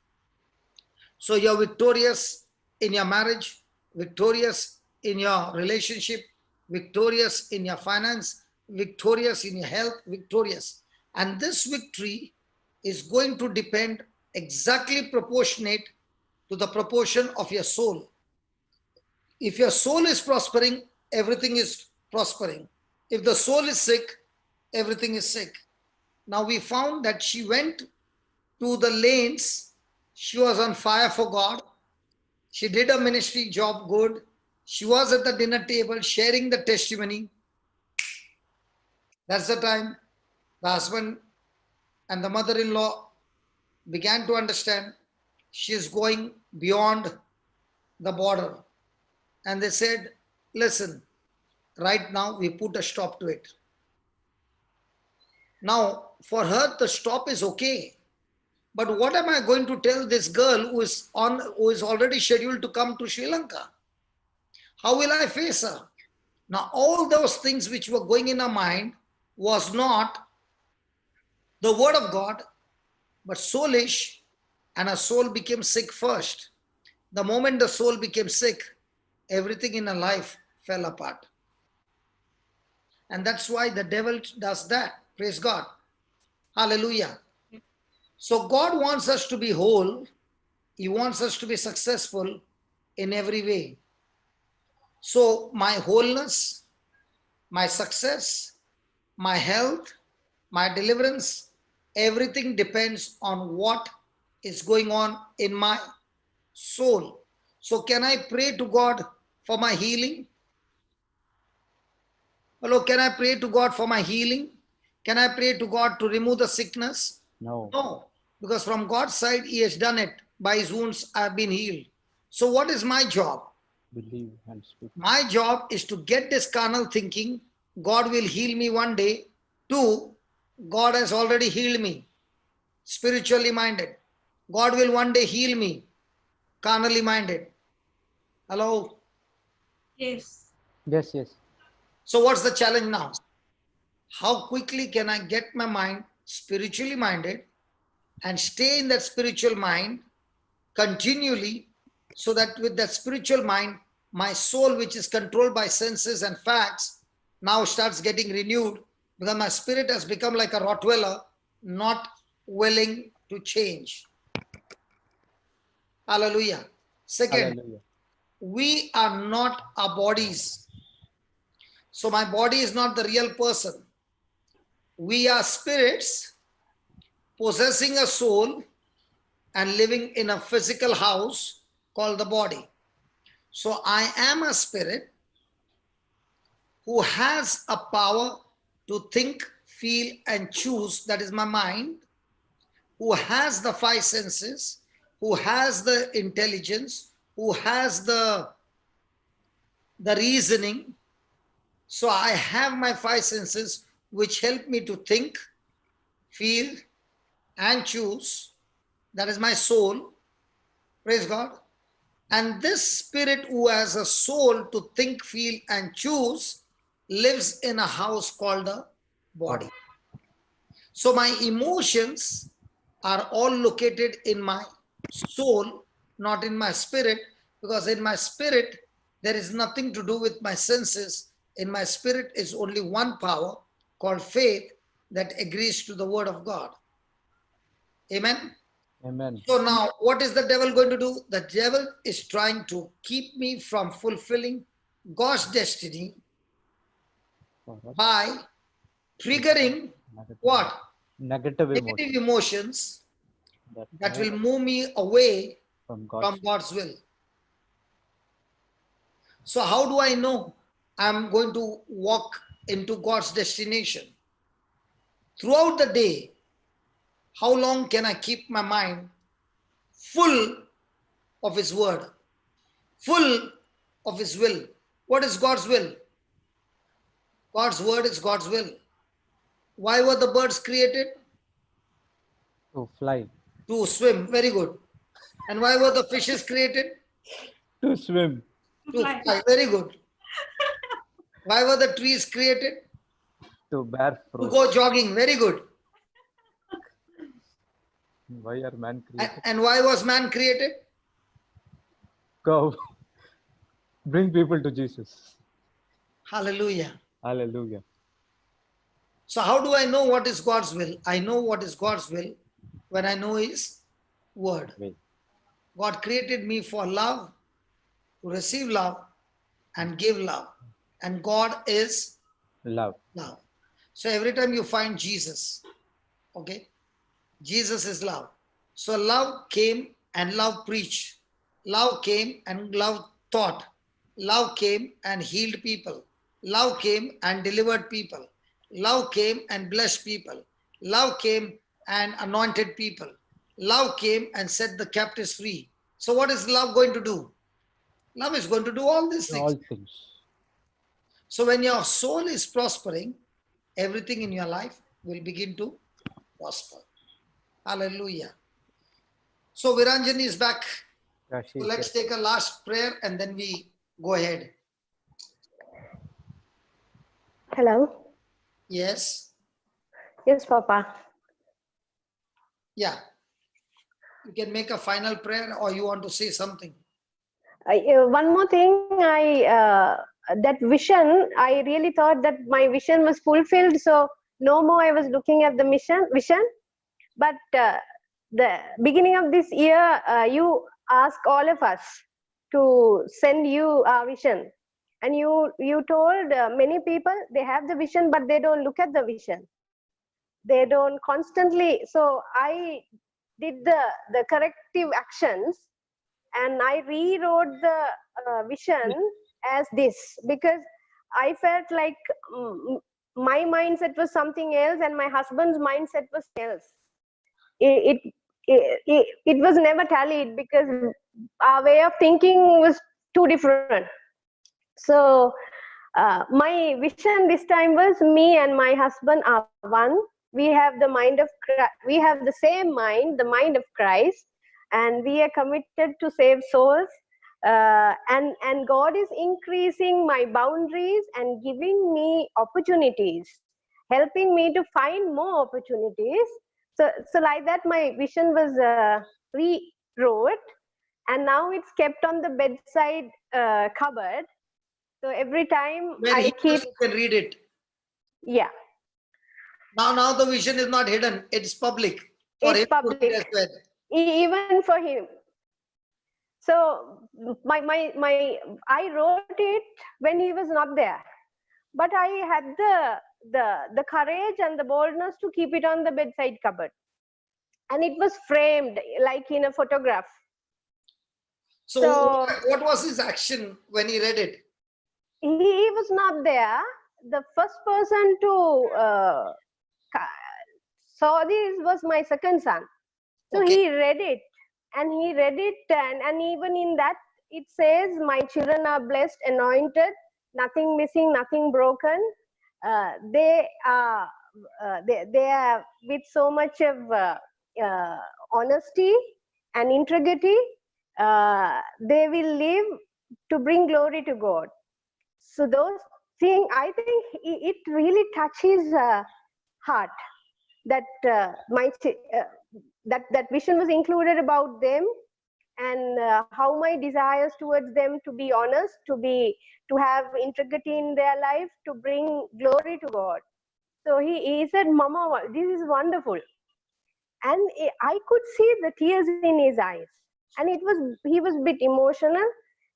So you're victorious in your marriage, victorious in your relationship, victorious in your finance, victorious in your health, victorious. And this victory is going to depend exactly proportionate to the proportion of your soul. If your soul is prospering, everything is prospering. If the soul is sick, everything is sick. Now we found that she went to the lanes. She was on fire for God. She did a ministry job good. She was at the dinner table sharing the testimony. That's the time the husband and the mother-in-law began to understand she is going beyond the border. And they said, listen, right now we put a stop to it. Now, for her, the stop is okay. But what am I going to tell this girl who is already scheduled to come to Sri Lanka? How will I face her? Now, all those things which were going in her mind was not the word of God, but soulish, and her soul became sick first. The moment the soul became sick, everything in her life fell apart. And that's why the devil does that. Praise God. Hallelujah. So God wants us to be whole. He wants us to be successful in every way. So my wholeness, my success, my health, my deliverance, everything depends on what is going on in my soul. So can I pray to God for my healing? Hello, can I pray to God for my healing? Can I pray to God to remove the sickness? No. No, because from God's side, He has done it. By His wounds, I have been healed. So, what is my job? Believe and speak. My job is to get this carnal thinking, God will heal me one day. 2, God has already healed me, spiritually minded. God will one day heal me, carnally minded. Hello? Yes. Yes, yes. So, what's the challenge now? How quickly can I get my mind spiritually minded and stay in that spiritual mind continually, so that with that spiritual mind, my soul, which is controlled by senses and facts, now starts getting renewed, because my spirit has become like a Rottweiler, not willing to change. Hallelujah. Second, Hallelujah. we are not our bodies. So my body is not the real person. We are spirits possessing a soul and living in a physical house called the body. So I am a spirit who has a power to think, feel, and choose. That is my mind, who has the 5 senses, who has the intelligence, who has the reasoning. So I have my 5 senses which help me to think, feel, and choose. That is my soul. Praise God. And this spirit who has a soul to think, feel, and choose lives in a house called the body. So my emotions are all located in my soul, not in my spirit, because in my spirit, there is nothing to do with my senses. In my spirit is only one power called faith that agrees to the word of God. Amen. Amen. So now, what is the devil going to do? The devil is trying to keep me from fulfilling God's destiny Correct. by triggering what? Negative emotion Negative emotions that will move move me away from from God's God's will. So how do I know I'm going to walk into God's destination? Throughout the day, how long can I keep my mind full of His word, full of His will? What is God's will? God's word is God's will. Why were the birds created? to fly, To swim. Very good. And why were the fishes created? to swim, To fly. Very good. Why were the trees created? to bear To fruit. go jogging. Very good. Why are man created? And why was man created? Go bring people to Jesus. Hallelujah. Hallelujah. So how do I know what is God's will? I know what is God's will when I know His word. Will. God created me for love, to receive love and give love. And God is Love. love. So every time you find Jesus, okay, Jesus is love. So love came and love preached. Love came and love taught. Love came and healed people. Love came and delivered people. Love came and blessed people. Love came and anointed people. Love came and set the captives free. So what is love going to do? Love is going to do all these things. All things. So when your soul is prospering, everything in your life will begin to prosper. Hallelujah. So Viranjani is back. Yeah, she So is let's there. take a last prayer and then we go ahead. Hello. Yes. Yes, Papa. Yeah. You can make a final prayer or you want to say something. One more thing, that vision, I really thought that my vision was fulfilled. So no more I was looking at the vision. But the beginning of this year, you ask all of us to send you our vision. And you told many people they have the vision, but they don't look at the vision. They don't constantly. So I did the corrective actions, and I rewrote the vision as this, because I felt like my mindset was something else and my husband's mindset was else. It was never tallied because our way of thinking was too different. So my vision this time was me and my husband are one. We have the mind of we have the same mind, the mind of Christ, and we are committed to save souls. And God is increasing my boundaries and giving me opportunities, helping me to find more opportunities. So like that, my vision was rewrote, and now it's kept on the bedside cupboard. So every time Where I he keep, can read it. yeah, Now the vision is not hidden; it's public for it's him to public, read as well. even for him. So I wrote it when he was not there, but I had the courage and the boldness to keep it on the bedside cupboard, and it was framed like in a photograph. So what was his action when he read it? He was not there. The first person to saw this was my second son. So Okay. he read it, and even in that it says, "My children are blessed, anointed, nothing missing, nothing broken. They are with so much of honesty and integrity. They will live to bring glory to God." So those things, I think it really touches heart that that vision was included about them, and how my desires towards them to be honest, to have integrity in their life, to bring glory to God. So he said, "Mama, this is wonderful," and I could see the tears in his eyes, and he was a bit emotional,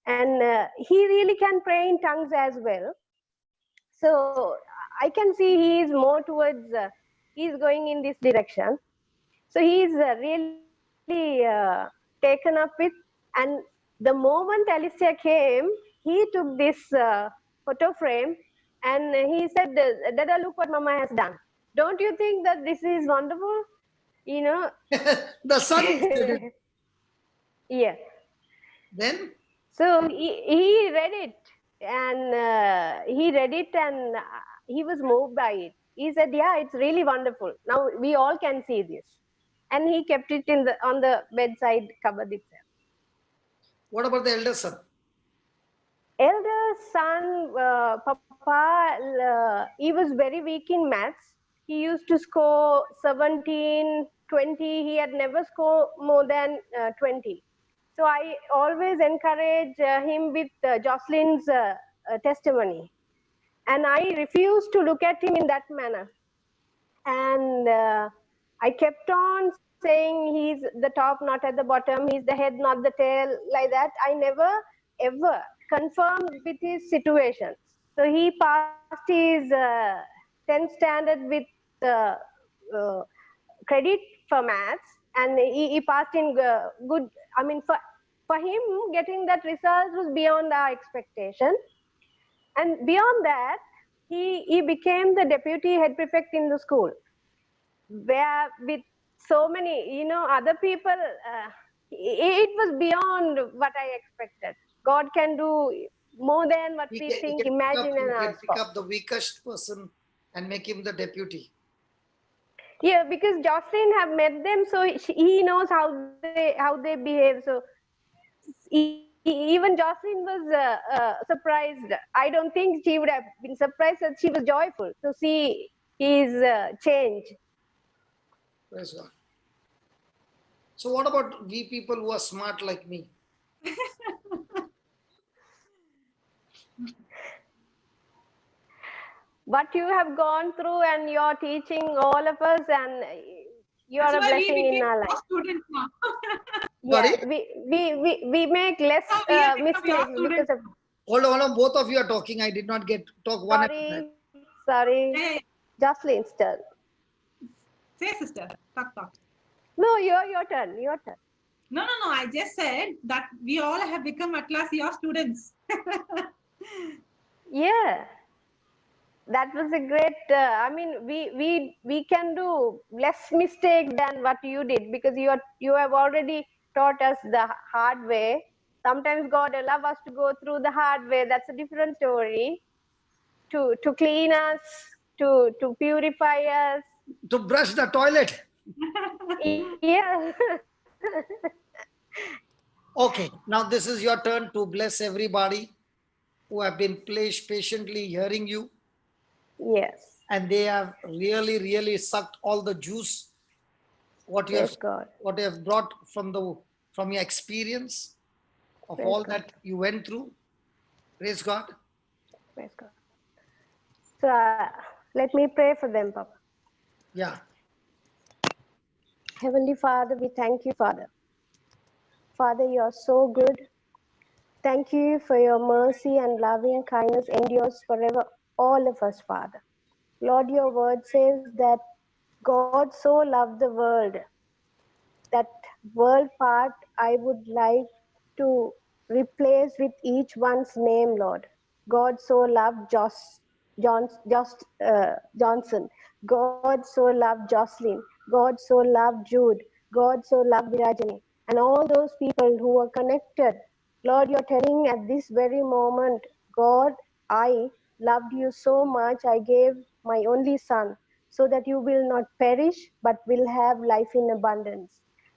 and he really can pray in tongues as well. So I can see he is more towards he's going in this direction. So he is really taken up with, and the moment Alicia came, he took this photo frame and he said, "Dada, look what Mama has done. Don't you think that this is wonderful?" You know. The son did it. Yeah. Then So he read it, and he was moved by it. He said, "Yeah, it's really wonderful. Now we all can see this," and he kept it on the bedside cupboard itself. what about the elder son? Elder son, Papa, he was very weak in maths. He used to score 17, 20. He had never scored more than 20. So I always encourage him with Jocelyn's testimony. And I refused to look at him in that manner. And I kept on saying he's the top, not at the bottom. He's the head, not the tail, like that. I never, ever confirmed with his situations. So he passed his 10th standard with credit for maths, and he passed in good. I mean, for him, getting that result was beyond our expectation. And beyond that, he became the deputy head prefect in the school, where with so many, other people, it was beyond what I expected. God can do more than what we think, imagine, and ask for. Pick up the weakest person and make him the deputy. Yeah, because Jocelyn have met them, so he knows how they behave. So even Jocelyn was surprised. I don't think she would have been surprised, that she was joyful to see his change. Praise God. So what about we people who are smart like me? What you have gone through, and you're teaching all of us, and you are a blessing in our life. Students now. Yeah, we make less mistakes because of. Hold on, both of you are talking. I did not get talk one at a time. Sorry. Yeah. Jocelyn's turn. Say, sister. Talk. No, your turn. No. I just said that we all have become at last your students. Yeah. that was a great. I mean, we can do less mistakes than what you did, because you have already taught us the hard way. Sometimes God allow us to go through the hard way. That's a different story. To clean us, to purify us. To brush the toilet. Yeah. Okay, now this is your turn to bless everybody who have been patiently hearing you, Yes. and they have really sucked all the juice what you have Praise God. what you have brought from your experience of Praise all God. that you went through. Praise God. Praise God. So let me pray for them, Papa. Yeah. Heavenly Father, we thank you, Father. Father, you are so good. Thank you for your mercy and loving kindness endures forever, all of us, Father. Lord, your word says that God so loved the world. That world part I would like to replace with each one's name, Lord. God so loved Johnson. God so loved Jocelyn. God so loved Jude. God so loved Virajani. And all those people who are connected. Lord, you're telling at this very moment, God, I loved you so much, I gave my only son, so that you will not perish, but will have life in abundance.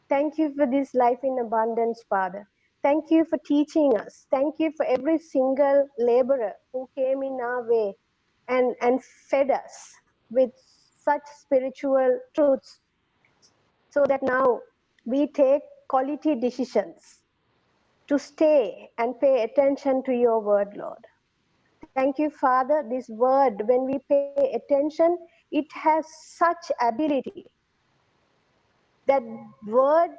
Thank you for this life in abundance, Father. Thank you for teaching us. Thank you for every single laborer who came in our way and fed us with such spiritual truths, so that now we take quality decisions to stay and pay attention to your word, Lord. Thank you, Father. This word, when we pay attention, it has such ability that word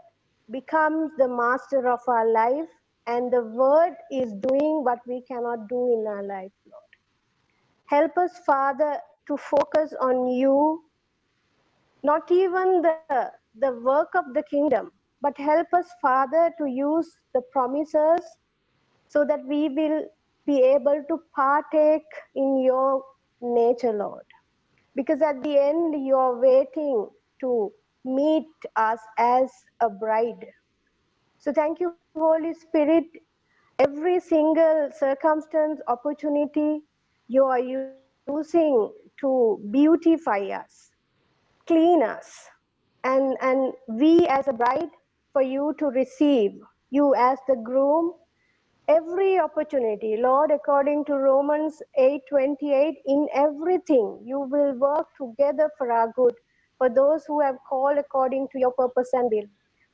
becomes the master of our life, and the word is doing what we cannot do in our life, Lord. Help us, Father, to focus on you, not even the work of the kingdom, but help us, Father, to use the promises so that we will be able to partake in your nature, Lord. Because at the end, you are waiting to meet us as a bride. So thank you, Holy Spirit. Every single circumstance, opportunity you are using to beautify us, clean us, and we as a bride, for you to receive you as the groom. Every opportunity, Lord, according to Romans 8:28, in everything you will work together for our good, for those who have called according to your purpose and will.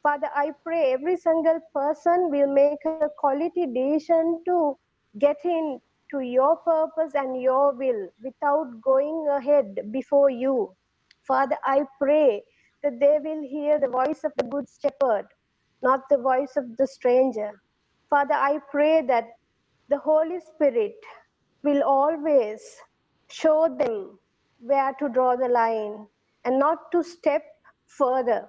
Father, I pray every single person will make a quality decision to get into your purpose and your will without going ahead before you. Father, I pray that they will hear the voice of the good shepherd, not the voice of the stranger. Father, I pray that the Holy Spirit will always show them where to draw the line and not to step further.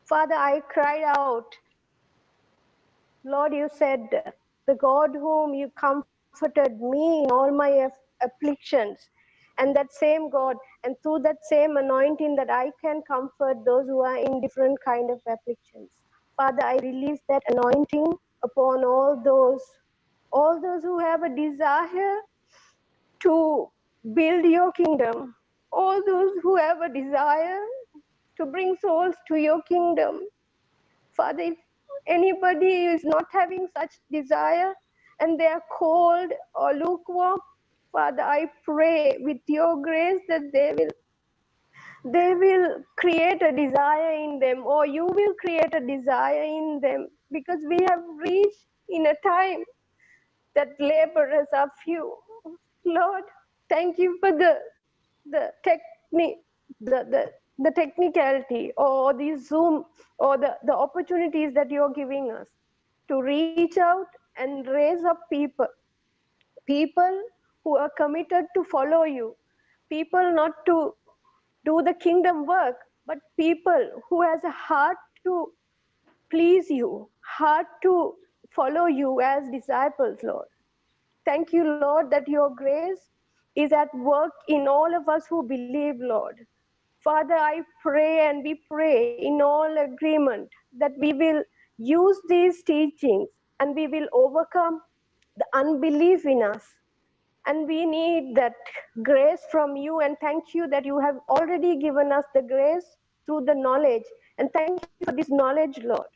Father, I cried out, Lord, you said, the God whom you comforted me in all my afflictions, and that same God, and through that same anointing that I can comfort those who are in different kind of afflictions. Father, I release that anointing upon all those who have a desire to build your kingdom, all those who have a desire to bring souls to your kingdom. Father, if anybody is not having such desire and they are cold or lukewarm, Father, I pray with your grace that they will create a desire in them, or you will create a desire in them, because we have reached in a time that laborers are few. Lord, thank you for the technique, the technicality, or the Zoom, or the opportunities that you're giving us to reach out and raise up people who are committed to follow you, people not to do the kingdom work, but people who has a heart to please you, heart to follow you as disciples, Lord. Thank you, Lord, that your grace is at work in all of us who believe, Lord. Father, I pray and we pray in all agreement that we will use these teachings and we will overcome the unbelief in us. And we need that grace from you, and thank you that you have already given us the grace through the knowledge. And thank you for this knowledge, Lord,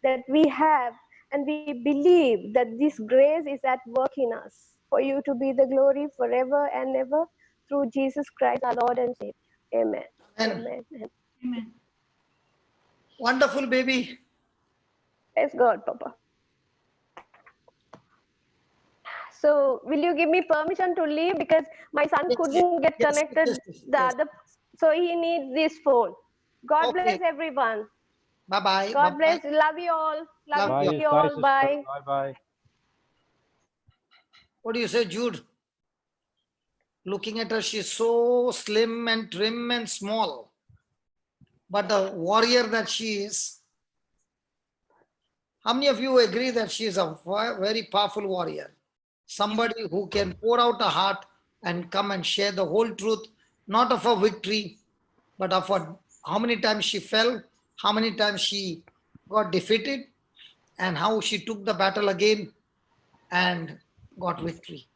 that we have, and we believe that this grace is at work in us. For you to be the glory forever and ever through Jesus Christ, our Lord and Savior. Amen. Amen. Amen. Amen. Wonderful, baby. Praise God, Papa. So, will you give me permission to leave, because my son Yes, couldn't get yes, connected yes, the yes. other, so he needs this phone. God Okay. bless everyone. Bye-bye. God Bye-bye. bless. Love you all. Love Love you you. Bye, all. sister. Bye. Bye, bye. What do you say, Jude? Looking at her, she's so slim and trim and small. But the warrior that she is, how many of you agree that she is a very powerful warrior? Somebody who can pour out a heart and come and share the whole truth, not of her victory, but of how many times she fell, how many times she got defeated, and how she took the battle again and got victory.